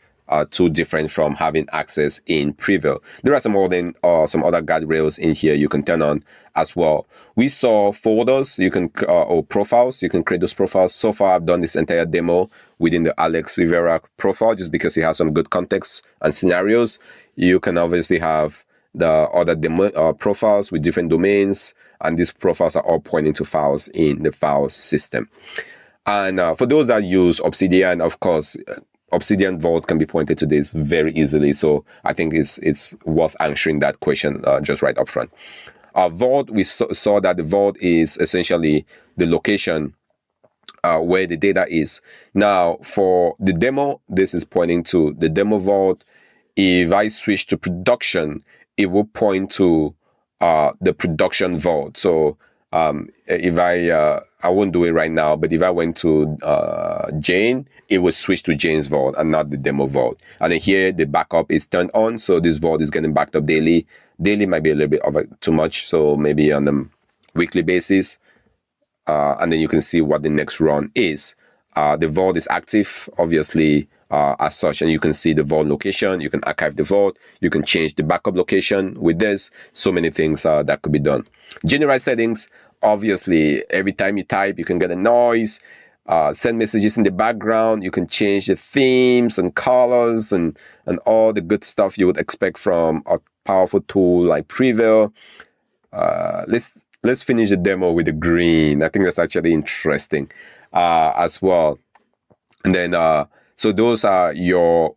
too different from having access in Prevail. There are some other guardrails in here you can turn on as well. We saw folders, you can or profiles, you can create those profiles. So far, I've done this entire demo within the Alex Rivera profile just because it has some good context and scenarios. You can obviously have the other profiles with different domains, and these profiles are all pointing to files in the file system. And for those that use Obsidian, of course, Obsidian Vault can be pointed to this very easily. So I think it's worth answering that question just right up front. Vault, we saw that the Vault is essentially the location where the data is. Now, for the demo, this is pointing to the demo Vault. If I switch to production, it will point to the production vault. So if I won't do it right now, but if I went to Jane, it would switch to Jane's vault and not the demo vault. And then here the backup is turned on, so this vault is getting backed up daily. Daily might be a little bit of too much, so maybe on a weekly basis. And then you can see what the next run is. The vault is active, obviously, as such, and you can see the vault location. You can archive the vault. You can change the backup location with this. So many things that could be done. General settings, obviously, every time you type, you can get a noise. Send messages in the background. You can change the themes and colors and all the good stuff you would expect from a powerful tool like Prevail. Let's finish the demo with the green. I think that's actually interesting as well. And then, so those are your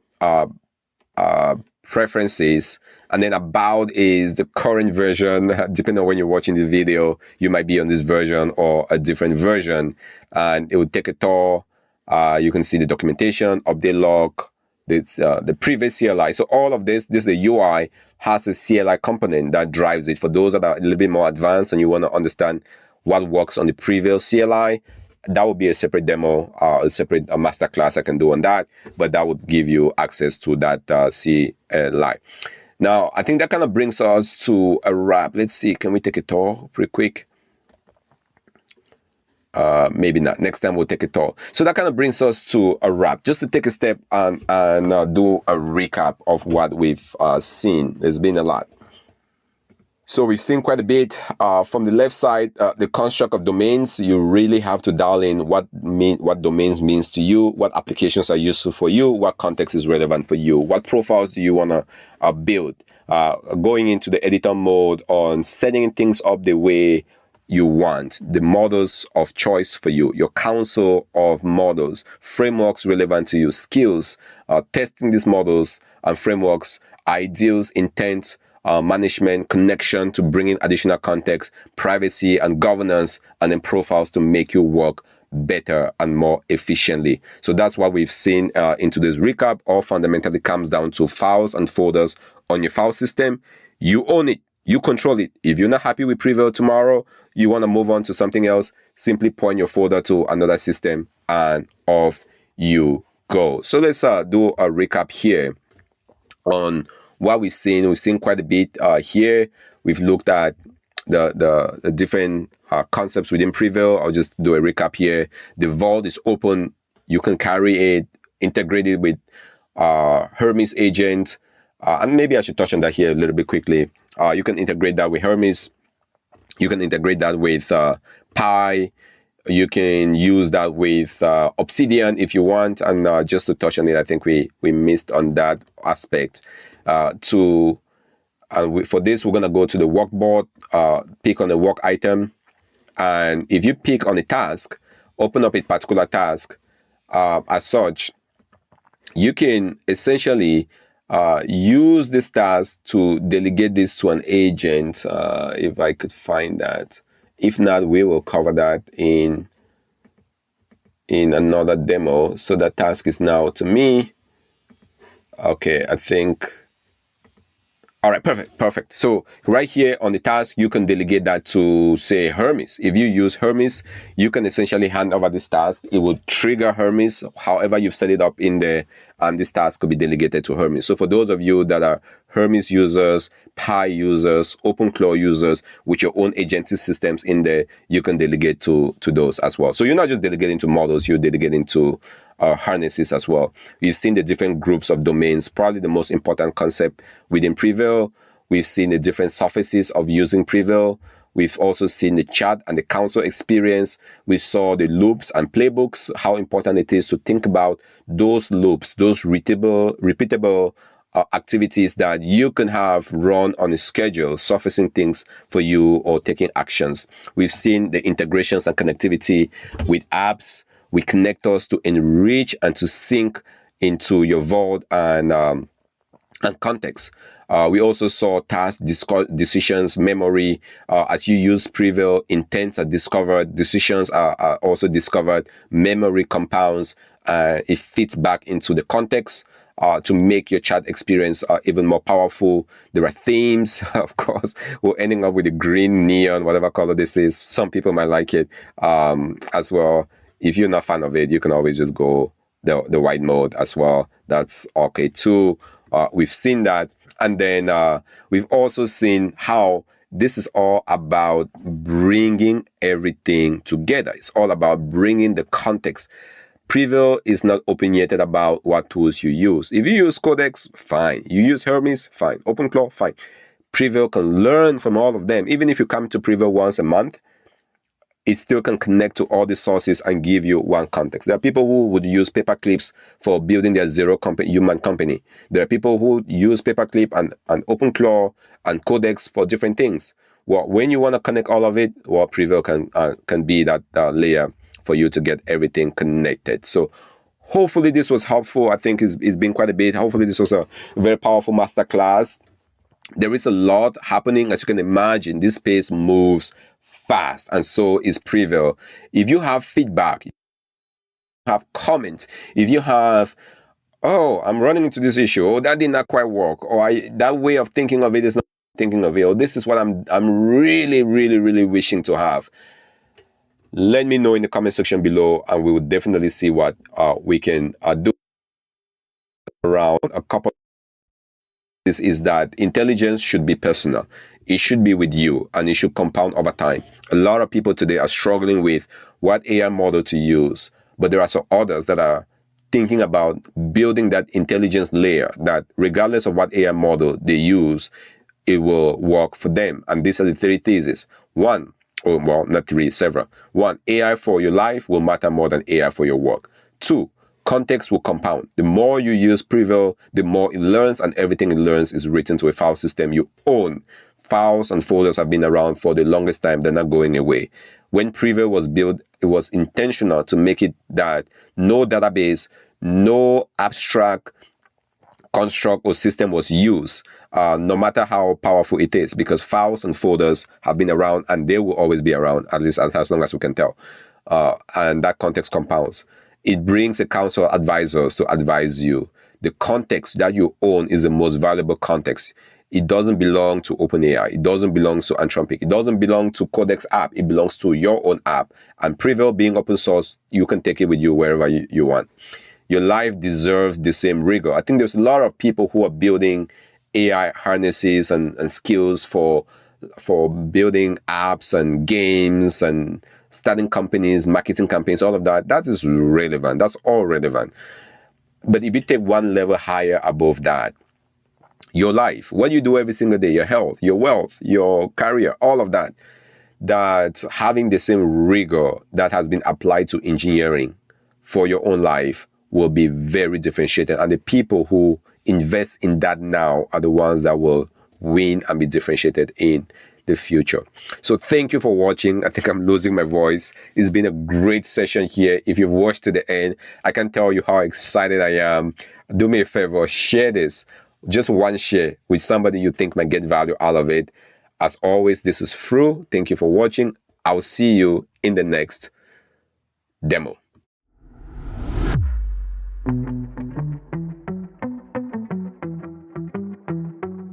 preferences. And then about is the current version. Depending on when you're watching the video, you might be on this version or a different version. And it will take a tour. You can see the documentation, update log, the previous CLI. So all of this is the UI, has a CLI component that drives it. For those that are a little bit more advanced and you want to understand what works on the previous CLI, that would be a separate demo, a separate masterclass I can do on that, but that would give you access to that CLI. Now, I think that kind of brings us to a wrap. Let's see, can we take a tour pretty quick? Maybe not. Next time we'll take a tour. So that kind of brings us to a wrap. Just to take a step and do a recap of what we've seen. There's been a lot. So we've seen quite a bit. From the left side, the construct of domains. You really have to dial in what domains means to you, what applications are useful for you, what context is relevant for you, what profiles do you want to build. Going into the editor mode on setting things up the way you want, the models of choice for you, your council of models, frameworks relevant to you, skills, testing these models and frameworks, ideals, intent, management, connection to bring in additional context, privacy and governance, and then profiles to make you work better and more efficiently. So that's what we've seen in today's recap. All fundamentally comes down to files and folders on your file system. You own it. You control it. If you're not happy with Prevail tomorrow, you want to move on to something else, simply point your folder to another system and off you go. So let's do a recap here on what we've seen. We've seen quite a bit here. We've looked at the different concepts within Prevail. I'll just do a recap here. The vault is open. You can carry it, integrate it with Hermes agent. And maybe I should touch on that here a little bit quickly. You can integrate that with Hermes. You can integrate that with Pi. You can use that with Obsidian if you want. And just to touch on it, I think we missed on that aspect. For this, we're going to go to the workboard, pick on the work item. And if you pick on a task, open up a particular task, as such, you can essentially use this task to delegate this to an agent, if I could find that. If not, we will cover that in another demo. So that task is now to me. Okay, I think. All right, perfect. So right here on the task, you can delegate that to, say, Hermes. If you use Hermes, you can essentially hand over this task. It will trigger Hermes. However you've set it up in there, and this task could be delegated to Hermes. So for those of you that are Hermes users, Pi users, OpenClaw users with your own agentic systems in there, you can delegate to those as well. So you're not just delegating to models, you're delegating to harnesses as well. We've seen the different groups of domains, probably the most important concept within Prevail. We've seen the different surfaces of using Prevail. We've also seen the chat and the console experience. We saw the loops and playbooks, how important it is to think about those loops, those repeatable activities that you can have run on a schedule, surfacing things for you or taking actions. We've seen the integrations and connectivity with apps, with connectors to enrich and to sync into your vault and context. We also saw task, decisions, memory. As you use Prevail, intents are discovered, decisions are also discovered, memory compounds. It fits back into the context to make your chat experience even more powerful. There are themes, of course. We're ending up with the green neon, whatever color this is. Some people might like it as well. If you're not a fan of it, you can always just go the white mode as well. That's okay too. We've seen that. And then we've also seen how this is all about bringing everything together. It's all about bringing the context. Prevail is not opinionated about what tools you use. If you use Codex, fine. You use Hermes, fine. OpenClaw, fine. Prevail can learn from all of them. Even if you come to Prevail once a month, it still can connect to all the sources and give you one context. There are people who would use paperclips for building their human company. There are people who use paperclip and OpenClaw and Codex for different things. Well, when you want to connect all of it, well, Prevail can be that layer for you to get everything connected. So hopefully this was helpful. I think it's been quite a bit. Hopefully this was a very powerful masterclass. There is a lot happening. As you can imagine, this space moves fast, and so is Prevail. If you have feedback, if you have comments, if you have, oh, I'm running into this issue, or that did not quite work, or that way of thinking of it is not thinking of it, or this is what I'm really, really, really wishing to have, let me know in the comment section below, and we will definitely see what we can do around a couple. This is that intelligence should be personal. It should be with you, and it should compound over time. A lot of people today are struggling with what AI model to use, but there are some others that are thinking about building that intelligence layer that regardless of what AI model they use, it will work for them. And these are the three theses. One, or well, not three, several. One, AI for your life will matter more than AI for your work. Two, context will compound. The more you use Prevail, the more it learns, and everything it learns is written to a file system you own. Files and folders have been around for the longest time. They're not going away. When Prevail was built, it was intentional to make it that no database, no abstract construct or system was used, no matter how powerful it is, because files and folders have been around and they will always be around, at least as long as we can tell. And that context compounds. It brings a council of advisors to advise you. The context that you own is the most valuable context. It doesn't belong to OpenAI. It doesn't belong to Anthropic. It doesn't belong to Codex app. It belongs to your own app. And Prevail being open source, you can take it with you wherever you want. Your life deserves the same rigor. I think there's a lot of people who are building AI harnesses and skills for building apps and games and starting companies, marketing campaigns, all of that. That is relevant. That's all relevant. But if you take one level higher above that, your life, what you do every single day, your health, your wealth, your career, all of that, that having the same rigor that has been applied to engineering for your own life will be very differentiated. And the people who invest in that now are the ones that will win and be differentiated in the future. So thank you for watching. I think I'm losing my voice. It's been a great session here. If you've watched to the end, I can tell you how excited I am. Do me a favor, share this. Just one share with somebody you think might get value out of it. As always, this is Fru. Thank you for watching. I'll see you in the next demo.